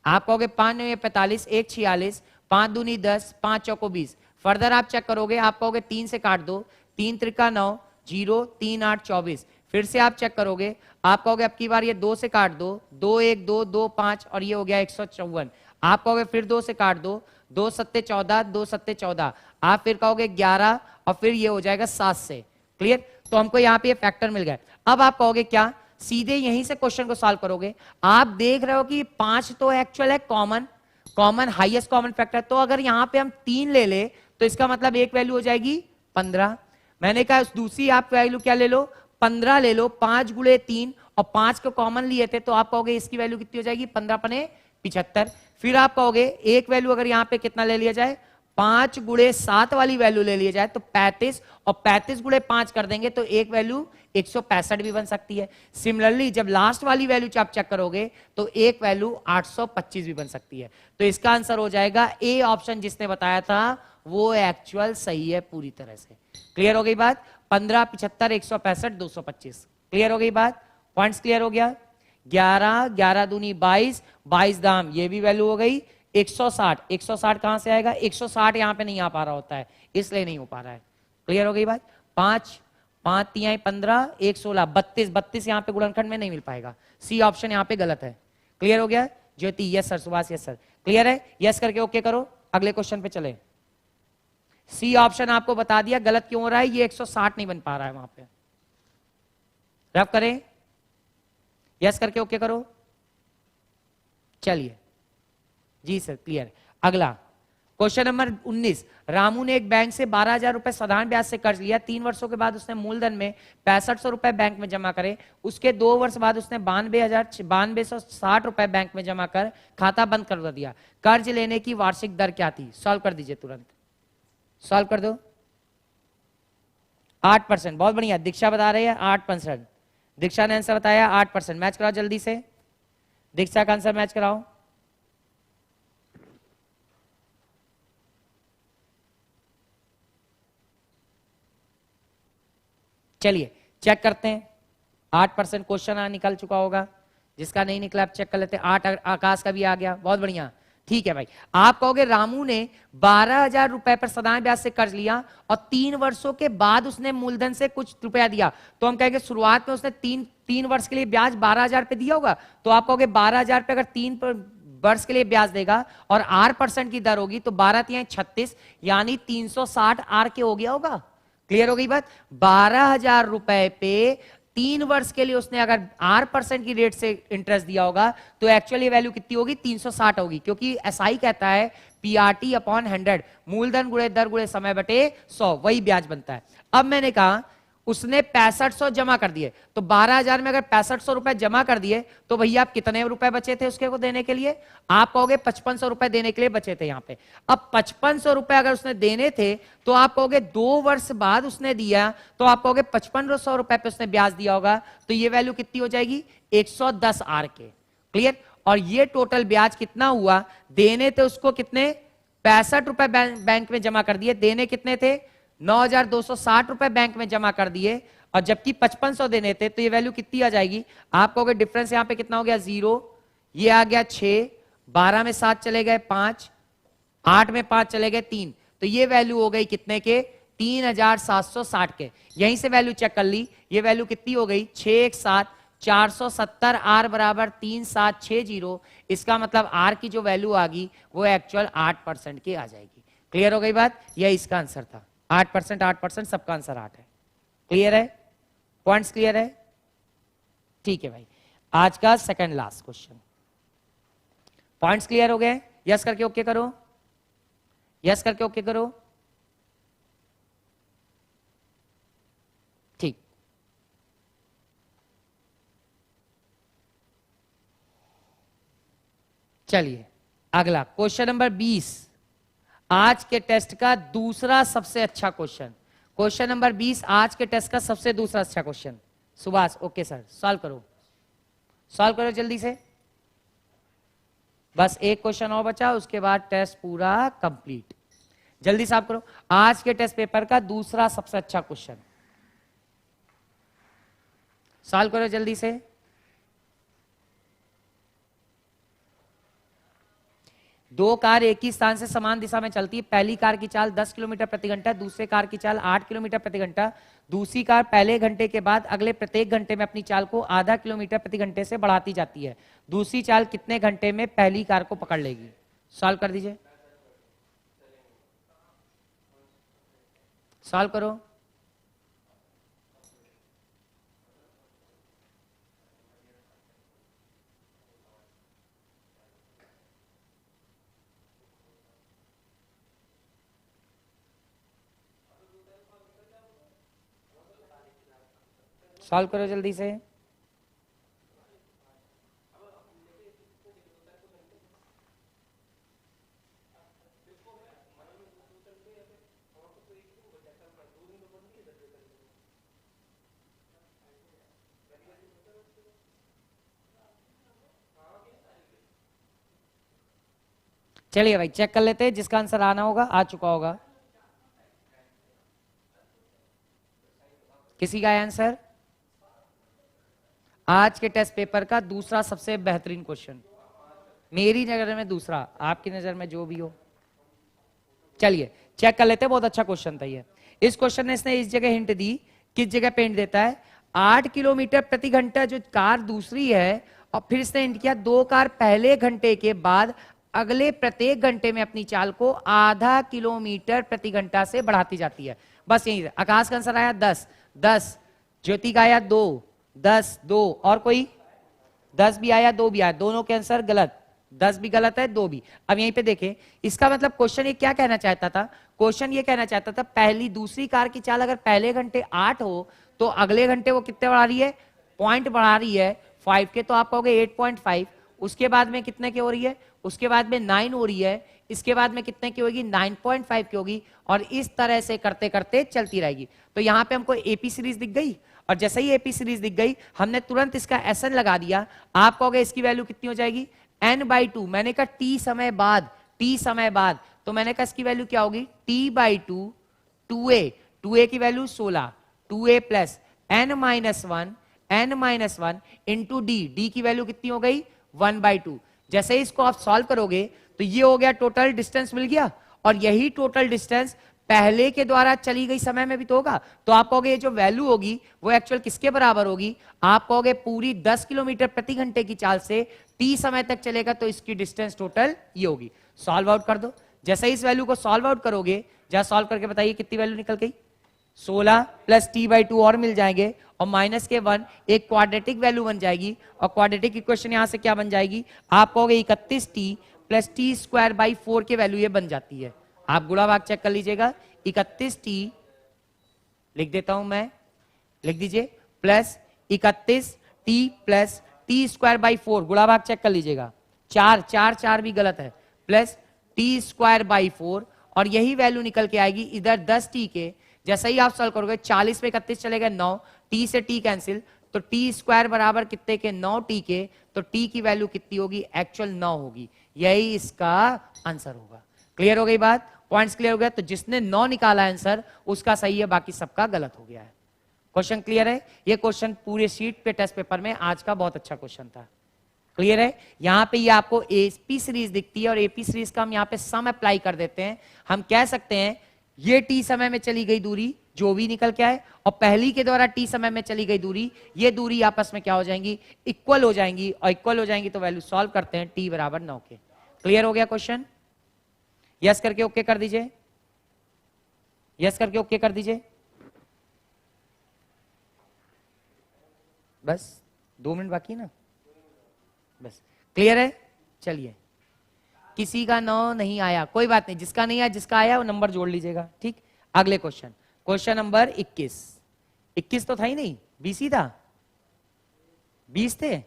S1: आप कहोगे 5 9 45, 1 46, 5 दूनी 10, 5 चौको 20। फर्दर आप चेक करोगे, आप कहोगे 3 से काट दो, 3 त्रिका 9, 0 3 8 24। फिर से आप चेक करोगे, आप कहोगे अब की बार ये 2 से काट दो, 2 1 2 2 5 और ये हो गया 154। आप कहोगे फिर 2 से काट दो, 2 7 14, 2 7 14। आप फिर कहोगे 11 और फिर ये हो जाएगा 7 से। क्लियर, तो हमको यहाँ पे ये फैक्टर मिल गया। अब आप कहोगे क्या, सीधे यहीं से क्वेश्चन को सॉल्व करोगे। आप देख रहे हो कि 5 तो एक्चुअल है कॉमन हाईएस्ट कॉमन फैक्टर, तो अगर यहाँ पे हम 3 ले ले तो इसका मतलब एक वैल्यू हो जाएगी 15। मैंने कहा दूसरी आप वैल्यू क्या ले लो, 15 ले लो, 5 गुणे 3 और 5 को कॉमन लिए थे तो आप कहोगे इसकी वैल्यू कितनी हो जाएगी, 15 पने 75। फिर आप कहोगे एक वैल्यू अगर यहाँ पे कितना ले लिया जाए, 5 गुणे 7 वाली वैल्यू ले लिया जाए तो 35, और 35 गुणे 5 कर देंगे तो एक वैल्यू 165 भी बन सकती है। सिमिलरली जब लास्ट वाली वैल्यू आप चेक करोगे तो एक वैल्यू 825 भी बन सकती है। तो इसका आंसर हो जाएगा ए ऑप्शन, जिसने बताया था वो एक्चुअल सही है पूरी तरह से। क्लियर हो गई बात? 15, 75, 165, 225। क्लियर हो गई बात? पॉइंट्स क्लियर हो गया? 11, 11 दूनी 22, 22 दाम, ये भी वैल्यू हो गई। 160, 160 कहां से आएगा? 160 यहां पे नहीं आ पा रहा होता है, इसलिए नहीं हो पा रहा है। क्लियर हो गई बात? 5, 5 तिहाई 15, 1 16, 32, 32 यहां पे गुणनखंड में नहीं मिल पाएगा। सी ऑप्शन यहां पे गलत है। क्लियर हो गया? Jyoti yes sir, Subhash yes sir. Clear है? यस करके ओके करो, अगले क्वेश्चन पे चले। सी ऑप्शन आपको बता दिया गलत क्यों हो रहा है, ये 160 नहीं बन पा रहा है वहां पे। रफ करें, यस करके ओके करो। चलिए जी सर, क्लियर। अगला क्वेश्चन नंबर 19। रामू ने एक बैंक से 12,000 रुपए साधारण ब्याज से कर्ज लिया। 3 वर्षों के बाद उसने मूलधन में 6500 रुपए बैंक में जमा करे। उसके 2 वर्ष बाद उसने 92,960 रुपए बैंक में जमा कर खाता बंद कर दिया। कर्ज लेने की वार्षिक दर क्या थी? सॉल्व कर दीजिए, तुरंत सॉल्व कर दो। 8%, बहुत बढ़िया। दीक्षा बता रही है 8%। दीक्षा ने आंसर बताया 8%। मैच कराओ जल्दी से, दीक्षा का आंसर मैच कराओ। चलिए चेक करते हैं। 8% क्वेश्चन निकल चुका होगा, जिसका नहीं निकला आप चेक कर लेते हैं। 8 आकाश का भी आ गया, बहुत बढ़िया। ठीक है भाई, आप कहोगे रामू ने 12,000 रुपए पर साधारण ब्याज से कर्ज लिया और 3 वर्षों के बाद उसने मूलधन से कुछ रुपया दिया, तो हम कहेंगे शुरुआत में उसने तीन वर्ष के लिए ब्याज 12,000 पे दिया होगा। तो आप कहोगे 12,000 पे अगर 3 वर्ष के लिए ब्याज देगा और 8% की दर होगी तो 12 तिहाई 36 यानी 360 आर के हो गया होगा। क्लियर हो गई बात? 12,000 रुपए पे 3 वर्ष के लिए उसने अगर 8% की रेट से इंटरेस्ट दिया होगा तो एक्चुअली वैल्यू कितनी होगी? 360 होगी, क्योंकि एसआई कहता है पीआरटी अपॉन 100, मूलधन गुणे दर गुणे समय बटे 100, वही ब्याज बनता है। अब मैंने कहा उसने 6500 जमा कर दिए, तो 12,000 में अगर 6500 रुपए जमा कर दिए तो भैया आप कितने रुपए बचे थे उसके को देने के लिए? आप कहोगे 5500 रुपए देने के लिए बचे थे यहां पे। अब 5500 रुपए अगर उसने देने थे तो आप कहोगे 2 वर्ष बाद उसने दिया, तो आप कहोगे 5500 रुपए पे उसने ब्याज दिया होगा, तो ये वैल्यू कितनी हो जाएगी? 110 आर के। क्लियर? और ये टोटल ब्याज कितना हुआ? देने थे उसको कितने? 65 रुपए बैंक में जमा कर दिए, देने कितने थे? 9,260 रुपए बैंक में जमा कर दिए, और जबकि 5500 देने थे, तो ये वैल्यू कितनी आ जाएगी? आप कहोगे डिफरेंस यहां पे कितना हो गया? 0, ये आ गया 6, 12 में 7 चले गए 5, 8 में 5 चले गए 3, तो ये वैल्यू हो गई कितने के? 3,760 के। यहीं से वैल्यू चेक कर ली, ये वैल्यू कितनी हो गई? 617 470 आर बराबर 3760। इसका मतलब आर की जो वैल्यू आ गई वो एक्चुअल 8% की आ जाएगी। क्लियर हो गई बात? यह इसका आंसर था। 8%, 8%, सबका आंसर 8 है। क्लियर है? पॉइंट्स क्लियर है? ठीक है भाई, आज का second last question. Points clear हो गए? यस करके ओके करो, यस करके ओके करो। ठीक, चलिए अगला क्वेश्चन नंबर 20, आज के टेस्ट का दूसरा सबसे अच्छा क्वेश्चन। क्वेश्चन नंबर 20 आज के टेस्ट का सबसे दूसरा अच्छा question. Subhash okay sir, solve करो, सॉल्व करो जल्दी से। बस एक क्वेश्चन और बचा, उसके बाद टेस्ट पूरा कंप्लीट। जल्दी साफ करो, आज के टेस्ट पेपर का दूसरा सबसे अच्छा क्वेश्चन सॉल्व करो जल्दी से। दो कार एक ही स्थान से समान दिशा में चलती है। पहली कार की चाल 10 किलोमीटर प्रति घंटा, दूसरे कार की चाल 8 किलोमीटर प्रति घंटा। दूसरी कार पहले घंटे के बाद अगले प्रत्येक घंटे में अपनी चाल को आधा किलोमीटर प्रति घंटे से बढ़ाती जाती है। दूसरी चाल कितने घंटे में पहली कार को पकड़ लेगी? सॉल्व कर दीजिए, सॉल्व करो। सॉल्व करो जल्दी से। चलिए भाई चेक कर लेते हैं, जिसका आंसर आना होगा आ चुका होगा। किसी का आंसर? आज के टेस्ट पेपर का दूसरा सबसे बेहतरीन क्वेश्चन, मेरी नजर में दूसरा, आपकी नजर में जो भी हो। चलिए चेक कर लेते हैं, बहुत अच्छा क्वेश्चन था ये। इस क्वेश्चन ने इसने इस जगह हिंट दी, किस जगह पे हिंट देता है? 8 किलोमीटर प्रति घंटा जो कार दूसरी है, और फिर इसने हिंट किया 2 कार पहले घंटे के बाद अगले प्रत्येक घंटे में अपनी चाल को आधा किलोमीटर प्रति घंटा से बढ़ाती जाती है। बस यही। आकाश का आंसर आया 10, 10। ज्योति का आया 2, 10, 2। और कोई? 10 भी आया, 2 भी आया। दोनों के आंसर गलत, 10 भी गलत है, 2 भी। अब यहीं पे देखें, इसका मतलब क्वेश्चन ये क्या कहना चाहता था? क्वेश्चन ये कहना चाहता था पहली दूसरी कार की चाल अगर पहले घंटे 8 हो तो अगले घंटे वो कितने बढ़ा रही है? पॉइंट बढ़ा रही है 5 के, तो आप कहोगे 8.5। उसके बाद में कितने की हो रही है? उसके बाद में 9 हो रही है। इसके बाद में कितने की होगी? 9.5 की होगी। और इस तरह से करते करते चलती रहेगी। तो यहां पे हमको एपी सीरीज दिख गई, और जैसे ही एपी सीरीज दिख गई हमने तुरंत इसका एसएन लगा दिया। आप कहोगे इसकी वैल्यू कितनी हो जाएगी? n/2। मैंने कहा t समय बाद, t समय बाद, तो मैंने कहा इसकी वैल्यू क्या होगी? t/2, 2a, 2a की value 16, 2a plus n-1 into D की वैल्यू कितनी हो गई? 1/2। जैसे ही इसको आप सॉल्व करोगे तो ये हो गया, टोटल डिस्टेंस मिल गया। और यही टोटल डिस्टेंस पहले के द्वारा चली गई समय में भी तो होगा। तो आप कहोगे ये जो वैल्यू होगी वो एक्चुअल किसके बराबर होगी? आप कहोगे पूरी 10 किलोमीटर प्रति घंटे की चाल से t समय तक चलेगा, तो इसकी डिस्टेंस टोटल ये होगी। सॉल्व आउट कर दो। जैसे ही इस वैल्यू को सॉल्व आउट करोगे, जहां सॉल्व करके बताइए कितनी वैल्यू निकल गई? 16 प्लस t/2 और मिल जाएंगे, और माइनस के 1 एक क्वाड्रेटिक वैल्यू बन जाएगी। और क्वाड्रेटिक इक्वेशन यहां से क्या बन जाएगी? आप कहोगे 31t प्लस t²/4 की वैल्यू ये बन जाती है। आप गुणा भाग चेक कर लीजिएगा। 31t लिख देता हूं मैं, लिख दीजिए, प्लस 31t प्लस t²/4, गुणा भाग चेक कर लीजिएगा। 4 भी गलत है, प्लस t²/4, और यही वैल्यू निकल के आएगी इधर 10t के। जैसे ही आप सॉल्व करोगे 40 में 31 चलेगा 9, t से t कैंसिल, तो t² बराबर कितने के? 9t के। तो t की वैल्यू कितनी होगी? एक्चुअल 9 होगी। यही इसका आंसर होगा। क्लियर हो गई बात? पॉइंट्स क्लियर हो गया? तो जिसने 9 निकाला आंसर उसका सही है, बाकी सबका गलत हो गया है। क्वेश्चन क्लियर है? ये क्वेश्चन पूरे शीट पे टेस्ट पेपर में आज का बहुत अच्छा क्वेश्चन था। क्लियर है? यहां पे ये आपको एपी सीरीज दिखती है, और एपी सीरीज का हम यहां पे सम अप्लाई कर देते हैं। हम कह सकते हैं ये टी समय में चली गई दूरी जो भी निकल के आए, और पहली के द्वारा टी समय में चली गई दूरी, ये दूरी आपस में क्या हो जाएंगी? इक्वल हो जाएंगी। और इक्वल हो जाएंगी तो वैल्यू सॉल्व करते हैं, टी बराबर 9 के। क्लियर हो गया क्वेश्चन? यस करके ओके कर दीजिए, यस करके ओके कर दीजिए। बस 2 मिनट बाकी ना, बस। क्लियर है? चलिए, किसी का 9 नहीं आया, कोई बात नहीं, जिसका नहीं आया, जिसका आया वो नंबर जोड़ लीजिएगा। ठीक, अगले क्वेश्चन, क्वेश्चन नंबर 21। 21 तो था ही नहीं, 20 ही था। 20 थे,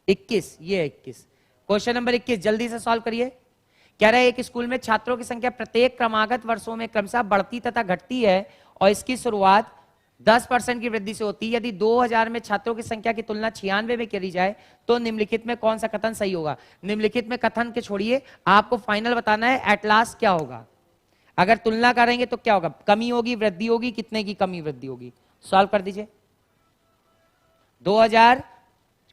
S1: 21, ये 21। क्वेश्चन नंबर 21 जल्दी से सॉल्व करिए। कह रहा है एक स्कूल में छात्रों की संख्या प्रत्येक क्रमागत वर्षों में क्रमशः बढ़ती तथा घटती है, और इसकी शुरुआत 10% की वृद्धि से होती है। यदि 2000 में छात्रों की संख्या की तुलना 96 में करी जाए तो निम्नलिखित में कौन सा कथन सही होगा? निम्नलिखित में कथन के छोड़िए, आपको फाइनल बताना है एट लास्ट क्या होगा। अगर तुलना करेंगे तो क्या होगा? कमी होगी, वृद्धि होगी, कितने की कमी वृद्धि होगी? सॉल्व कर दीजिए। 2000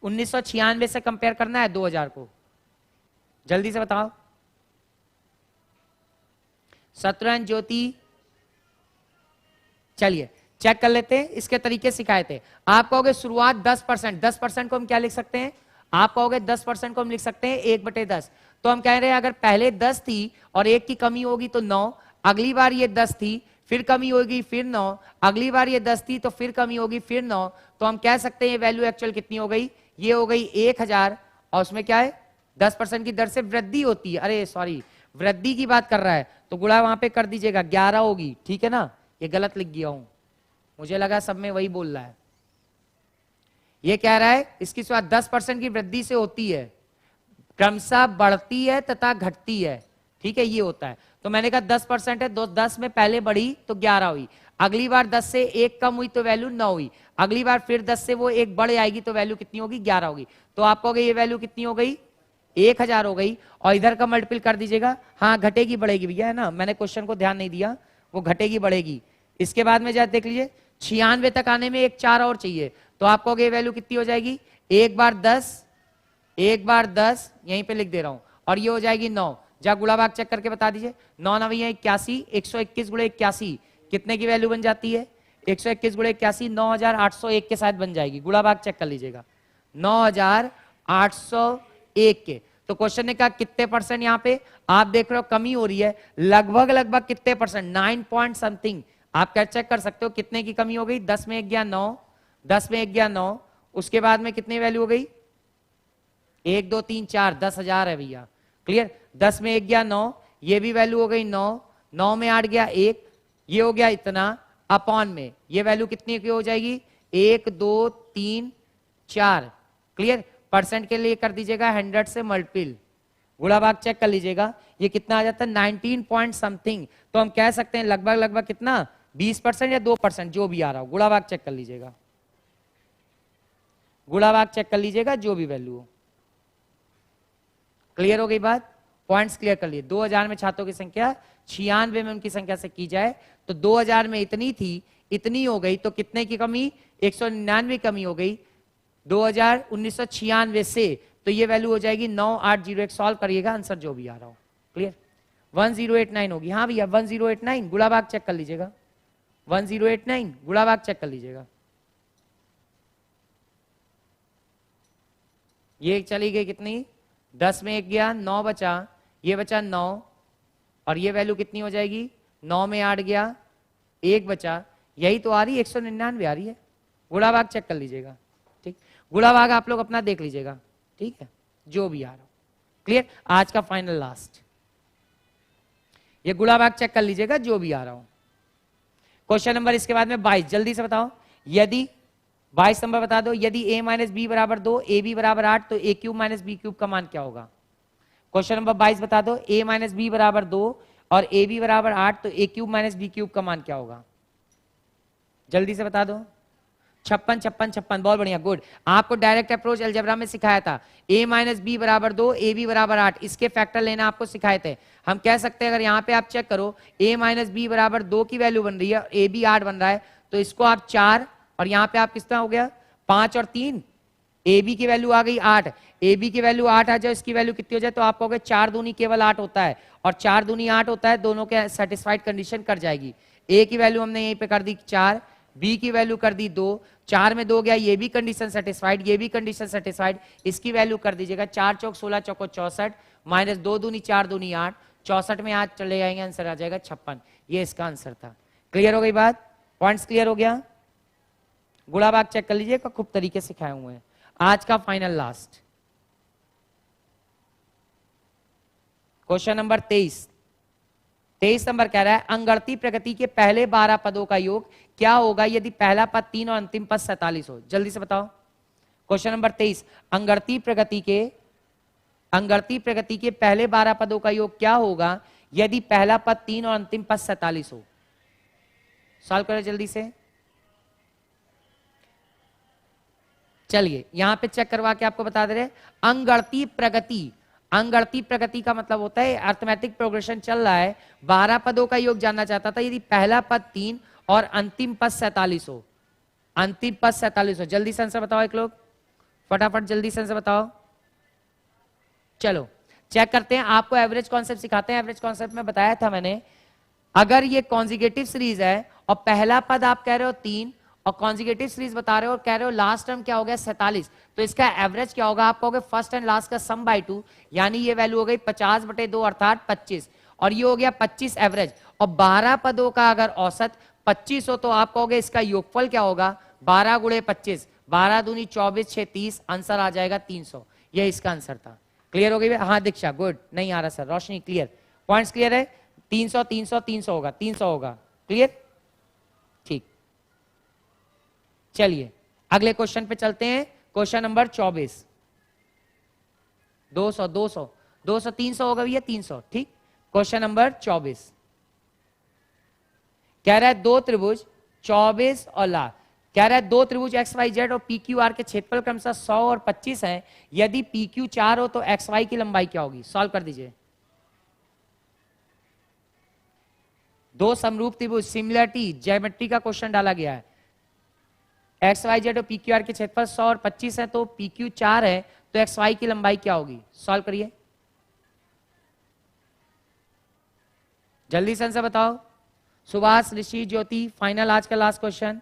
S1: 1996 से कंपेयर करना है 2000 को, जल्दी से बताओ। शत्रुघ्न, ज्योति, चलिए चेक कर लेते हैं। इसके तरीके सिखाए थे। आप कहोगे शुरुआत 10%, 10% को हम क्या लिख सकते हैं? आप कहोगे 10% को हम लिख सकते हैं 1/10। तो हम कह रहे हैं अगर पहले 10 थी और 1 की कमी होगी तो 9, अगली बार ये 10 थी फिर कमी होगी फिर 9, अगली बार ये 10 थी तो फिर कमी होगी फिर 9, तो हम कह सकते हैं ये वैल्यू एक्चुअल कितनी हो गई? ये हो गई 1000, और उसमें क्या है? 10% की दर से वृद्धि होती है। अरे सॉरी, वृद्धि की बात कर रहा है तो गुणा वहां पे कर दीजिएगा, 11 होगी। ठीक है ना? ये गलत लिख गया हूं, मुझे लगा सब में वही बोल रहा है। ये कह रहा है इसकी शुरुआत 10% की वृद्धि से होती है, क्रमशः बढ़ती है तथा घटती है। ठीक है, ये होता है। तो मैंने कहा 10% है, 10 में पहले बढ़ी तो 11 हुई, अगली बार 10 से 1 कम हुई तो वैल्यू 9 हुई, अगली बार फिर 10 से वो 1 बढ़ आएगी तो वैल्यू कितनी होगी? 11 होगी। तो आप कहोगे ये वैल्यू कितनी हो गई? 1000 हो गई और इधर का मल्टीपल कर दीजिएगा। हाँ घटेगी बढ़ेगी भैया, है ना, मैंने क्वेश्चन को ध्यान नहीं दिया, वो घटेगी बढ़ेगी। इसके बाद में देख लीजिए 96 तक आने में एक 4 और चाहिए, तो आपको ये वैल्यू कितनी हो जाएगी, एक बार 10 यहीं पे लिख दे रहा हूं, और ये हो जाएगी 9। जा गुणा भाग चेक करके बता दीजिए, 9 9 81, 121 गुणे 81 कितने की वैल्यू बन जाती है, 121 गुणे 81 9801 के साथ बन जाएगी। गुणा भाग चेक कर लीजिएगा, 9801 के। तो क्वेश्चन ने कहा कितने परसेंट, यहाँ पे आप देख रहे हो कमी हो रही है, लगभग कितने परसेंट, 9 पॉइंट समथिंग। आप क्या चेक कर सकते हो कितने की कमी हो गई, 10 में 1 गया 9, 10 में 1 गया 9, उसके बाद में कितनी वैल्यू हो गई, 1 2 3 4, 10,000 है भैया, क्लियर। 10 में 1 गया 9, ये भी वैल्यू हो गई 9, 9 में 8 गया 1, ये हो गया इतना, अपॉन में ये वैल्यू कितनी की हो जाएगी, 1 2 3 4, क्लियर। परसेंट के लिए कर दीजिएगा 100 से मल्टीपल, गुणा भाग चेक कर लीजिएगा, ये कितना आ जाता है 19 पॉइंट समथिंग। तो हम कह सकते हैं लगभग कितना, 20% या 2%, जो भी आ रहा हो। गुणा भाग चेक कर लीजिएगा, गुणा भाग चेक कर लीजिएगा, जो भी वैल्यू हो। क्लियर हो गई बात, पॉइंट्स क्लियर कर लिए। 2000 में छात्रों की संख्या 96 में उनकी संख्या से की जाए तो 2000 में इतनी थी, इतनी हो गई, तो कितने की कमी, 199 कमी हो गई 1996 से, तो ये वैल्यू हो जाएगी 9801। सॉल्व करिएगा, आंसर जो भी आ रहा हो, क्लियर। 1089 होगी, हाँ भैया 1089, गुणा भाग चेक कर लीजिएगा, 1089 गुणा भाग चेक कर लीजिएगा, ये चली गई कितनी, 10 में 1 गया 9 बचा, ये बचा 9, और ये वैल्यू कितनी हो जाएगी, 9 में 8 गया 1 बचा, यही तो आ रही है 199 आ रही है। गुणा भाग चेक कर लीजिएगा, ठीक, गुणा भाग आप लोग अपना देख लीजिएगा, ठीक है, जो भी आ रहा हो, क्लियर। आज का फाइनल लास्ट, ये गुणा भाग चेक कर लीजिएगा, जो भी आ रहा हो। क्वेश्चन नंबर इसके बाद में 22, जल्दी से बताओ, यदि 22 नंबर बता दो, यदि a माइनस बी बराबर 2, ए बी बराबर 8, तो a cube minus B cube का मान क्या होगा। क्वेश्चन नंबर 22 बता दो, a माइनस बी बराबर 2 और ए बी बराबर 8, तो a cube minus B cube का मान क्या होगा, जल्दी से बता दो। 56 56 56, बहुत बढ़िया, गुड। आपको डायरेक्ट अप्रोच अलजेब्रा में सिखाया था, a माइनस बी बराबर 2, ए बी बराबर 8, इसके फैक्टर लेना आपको सिखाए थे। हम कह सकते हैं अगर यहाँ पे आप चेक करो, a माइनस बी बराबर 2 की वैल्यू बन रही है, ए बी 8 बन रहा है, तो इसको आप 4, और यहाँ पे आप कितना हो गया 5 और 3, ए बी की वैल्यू आ गई 8, ए बी की वैल्यू 8 आ जाए, इसकी वैल्यू कितनी हो जाए, तो आप कहोगे 4 दूनी केवल 8 होता है, और 4 दूनी 8 होता है, दोनों के सेटिस्फाइड कंडीशन कर जाएगी। ए की वैल्यू हमने यहीं पे कर दी 4, बी की वैल्यू कर दी 2, 4 में 2 गया, ये भी कंडीशन सेटिस्फाइड, ये भी कंडीशन सेटिस्फाइड, इसकी वैल्यू कर दीजिएगा 4 चौक 16 चौको 64, माइनस 2 दूनी 4 दूनी 8, 64 में 8 चले जाएंगे, आंसर आ जाएगा 56। ये इसका आंसर था। क्लियर हो गई बात, पॉइंट्स क्लियर हो गया। गुणा भाग चेक कर लीजिएगा, खूब तरीके से सिखाए हुए हैं। आज का final last question number 23 number कह रहा है अंगड़ती प्रगति के पहले 12 पदों का योग क्या होगा यदि पहला पद 3 और अंतिम पद 47 हो। जल्दी से बताओ। क्वेश्चन नंबर 23, अंगड़ती प्रगति के पहले 12 पदों का योग क्या होगा यदि पहला पद 3 और अंतिम पद 47 हो। सॉल्व करें जल्दी से। चलिए यहां पे चेक करवा के आपको बता दे रहे, अंगड़ती प्रगति का मतलब होता है अर्थमेटिक प्रोग्रेशन चल रहा है, 12 पदों का योग जानना चाहता था यदि पहला पद 3 और अंतिम पद 47 हो। अंतिम पद 47 हो। जल्दी से आंसर बताओ एक लोग, फटाफट जल्दी से आंसर बताओ। चलो चेक करते हैं, आपको एवरेज कॉन्सेप्ट सिखाते हैं। एवरेज कॉन्सेप्ट में बताया था मैंने, अगर ये कॉन्जिगेटिव सीरीज है और पहला पद आप कह रहे हो 3 और कॉन्जिगेटिव सीरीज बता रहे हो और कह रहे हो लास्ट टर्म क्या हो गया 47, तो इसका एवरेज क्या होगा। आप कहोगे फर्स्ट एंड लास्ट का सम बाय 2, यानी ये वैल्यू हो गई 50/2 अर्थात 25, और ये हो गया 25 एवरेज। और 12 पदों का अगर औसत 25 हो तो आप कहोगे इसका योगफल क्या होगा 12 गुणे 25, 12 दूनी 24 6 30, आंसर आ जाएगा 300। ये इसका आंसर था। क्लियर हो गई। हाँ दीक्षा गुड, नहीं आ रहा सर। रोशनी क्लियर, पॉइंट्स क्लियर है। 300 300 300 होगा, 300 होगा। क्लियर, ठीक। चलिए अगले क्वेश्चन पे चलते हैं। Question number 24। 200 200 200 300 होगा भैया, 300 ठीक। क्वेश्चन नंबर 24 कह रहा है दो त्रिभुज 24 और लाभ कह रहा है दो त्रिभुज एक्स वाई जेड और पी क्यू आर के क्षेत्रफल क्रमशः 100 और 25 है, यदि पी क्यू 4 हो तो एक्स वाई की लंबाई क्या होगी? सॉल्व कर दीजिए। दो समरूप त्रिभुज, सिमिलरिटी ज्योमेट्री का क्वेश्चन डाला गया है। एक्स वाई जेड और पी क्यू आर के क्षेत्रफल 100 और 25 है, तो पी क्यू 4 है तो एक्स वाई की लंबाई क्या होगी? सॉल्व करिए, जल्दी से आंसर बताओ। सुभाष, ऋषि, ज्योति, फाइनल आज का लास्ट क्वेश्चन।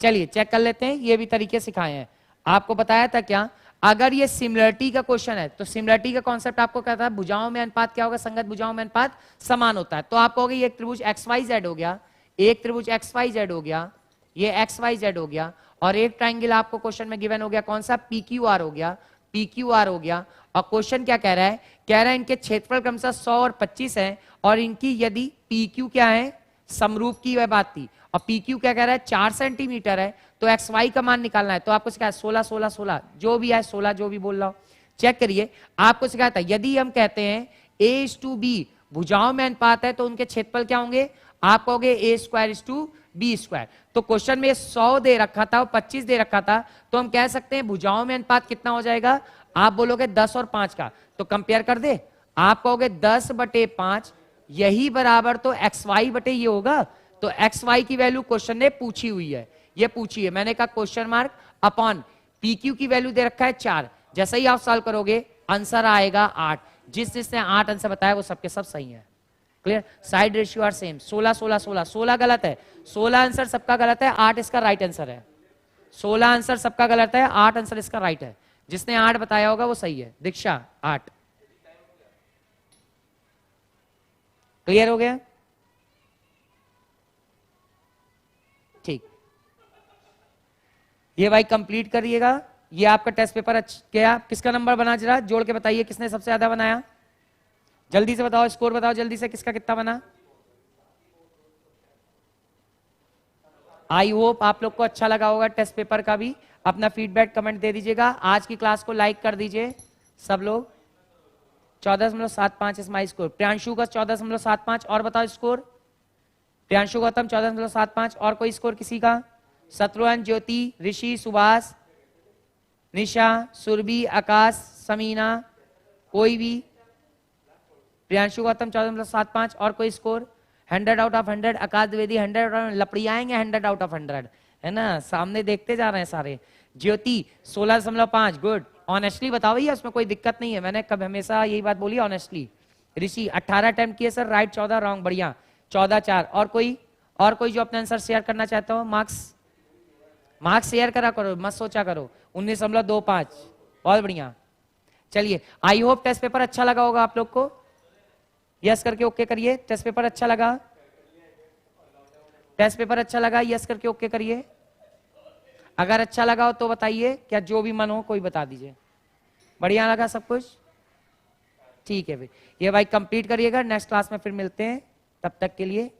S1: चलिए चेक कर लेते हैं, ये भी तरीके सिखाए हैं। आपको बताया था क्या, अगर ये सिमिलरिटी का क्वेश्चन है तो सिमिलरिटी का कॉन्सेप्ट आपको कहता है भुजाओं में अनुपात क्या होगा? संगत भुजाओं में अनुपात समान होता है। तो आप कहोगे एक त्रिभुज एक्स वाई जेड हो गया, एक त्रिभुज एक्स वाई जेड हो गया, ये एक्स वाई जेड हो गया, और एक ट्राइंगल आपको क्वेश्चन में गिवन हो गया कौन सा? पी क्यू आर हो गया, पी क्यू आर हो गया। और क्वेश्चन क्या कह रहा है? कह रहा है इनके क्षेत्रफल क्रमशः 100 और 25 है, और इनकी यदि पी क्यू क्या है? समरूप की वह बात थी, और पी क्यू क्या कह रहा है? 4 सेंटीमीटर है, तो एक्स वाई का मान निकालना है। तो आपको सिखाया 16 16 16 जो भी है, 16 जो भी बोल रहा हूं, चेक करिए। आपको सिखाया था यदि हम कहते हैं a:b भुजाओं में अनुपात है तो उनके क्षेत्रफल क्या होंगे? आप कहोगे a²:b²। तो क्वेश्चन में 100 दे रखा था और 25 दे रखा था, तो हम कह सकते हैं भुजाओं में अनुपात कितना हो जाएगा? आप बोलोगे 10 और 5 का, तो कंपेयर कर दे। आप कहोगे 10/5 यही बराबर तो एक्स वाई बटे ये होगा। तो एक्स वाई की वैल्यू क्वेश्चन ने पूछी हुई है, ये पूछी है, मैंने कहा question mark upon P Q की वैल्यू दे रखा है 4। जैसे ही आप सॉल्व करोगे आंसर आएगा 8। जिसने 8 आंसर बताया वो सबके सब सही है। Clear? Side ratio are same. 16 16 16 16 गलत है, 16 आंसर सबका गलत है, 8 इसका राइट आंसर है। 16 आंसर सबका गलत है, 8 आंसर इसका राइट है। जिसने 8 बताया होगा वो सही है। दीक्षा 8। क्लियर हो गया? ठीक, ये भाई कंप्लीट करिएगा। ये आपका टेस्ट पेपर क्या किसका नंबर बना? जरा जोड़ के बताइए किसने सबसे ज्यादा बनाया, जल्दी से बताओ, स्कोर बताओ जल्दी से, किसका कितना बना। आई होप आप लोग को अच्छा लगा होगा टेस्ट पेपर का भी। अपना फीडबैक कमेंट दे दीजिएगा। आज की क्लास को लाइक कर दीजिए सब लोग। 14.75 इज माई स्कोर। प्रियांशु का 14.75, और बताओ स्कोर। प्रियांशु गौतम 14.75, और कोई स्कोर किसी का? शत्रुघ्न, ज्योति, ऋषि, सुभाष, निशा, सुरभि, आकाश, समीना, कोई भी? प्रियांशु गौतम 14.75, और कोई स्कोर? 100 out of 100। आकाश द्विवेदी 100 लपड़ी आएंगे 100 आउट ऑफ 100, है ना, सामने देखते जा रहे हैं सारे। ज्योति 16.5, गुड। ऑनेस्टली बताओ भैया, उसमें कोई दिक्कत नहीं है, मैंने कब हमेशा यही बात बोली, ऑनेस्टली। ऋषि 18 अटेम्प्ट किए सर, राइट 14 रॉन्ग, बढ़िया। 14/4। और कोई जो अपने आंसर शेयर करना चाहता हो? मार्क्स शेयर करा करो, मत सोचा करो। 19.25, बहुत बढ़िया। चलिए, आई होप टेस्ट पेपर अच्छा लगा होगा आप लोग को। यस करके ओके करिए। टेस्ट पेपर अच्छा लगा? टेस्ट पेपर अच्छा लगा? यस करके ओके करिए। अगर अच्छा लगा हो तो बताइए, क्या जो भी मन हो कोई बता दीजिए। बढ़िया लगा सब कुछ? ठीक है भाई, ये भाई कंप्लीट करिएगा। नेक्स्ट क्लास में फिर मिलते हैं, तब तक के लिए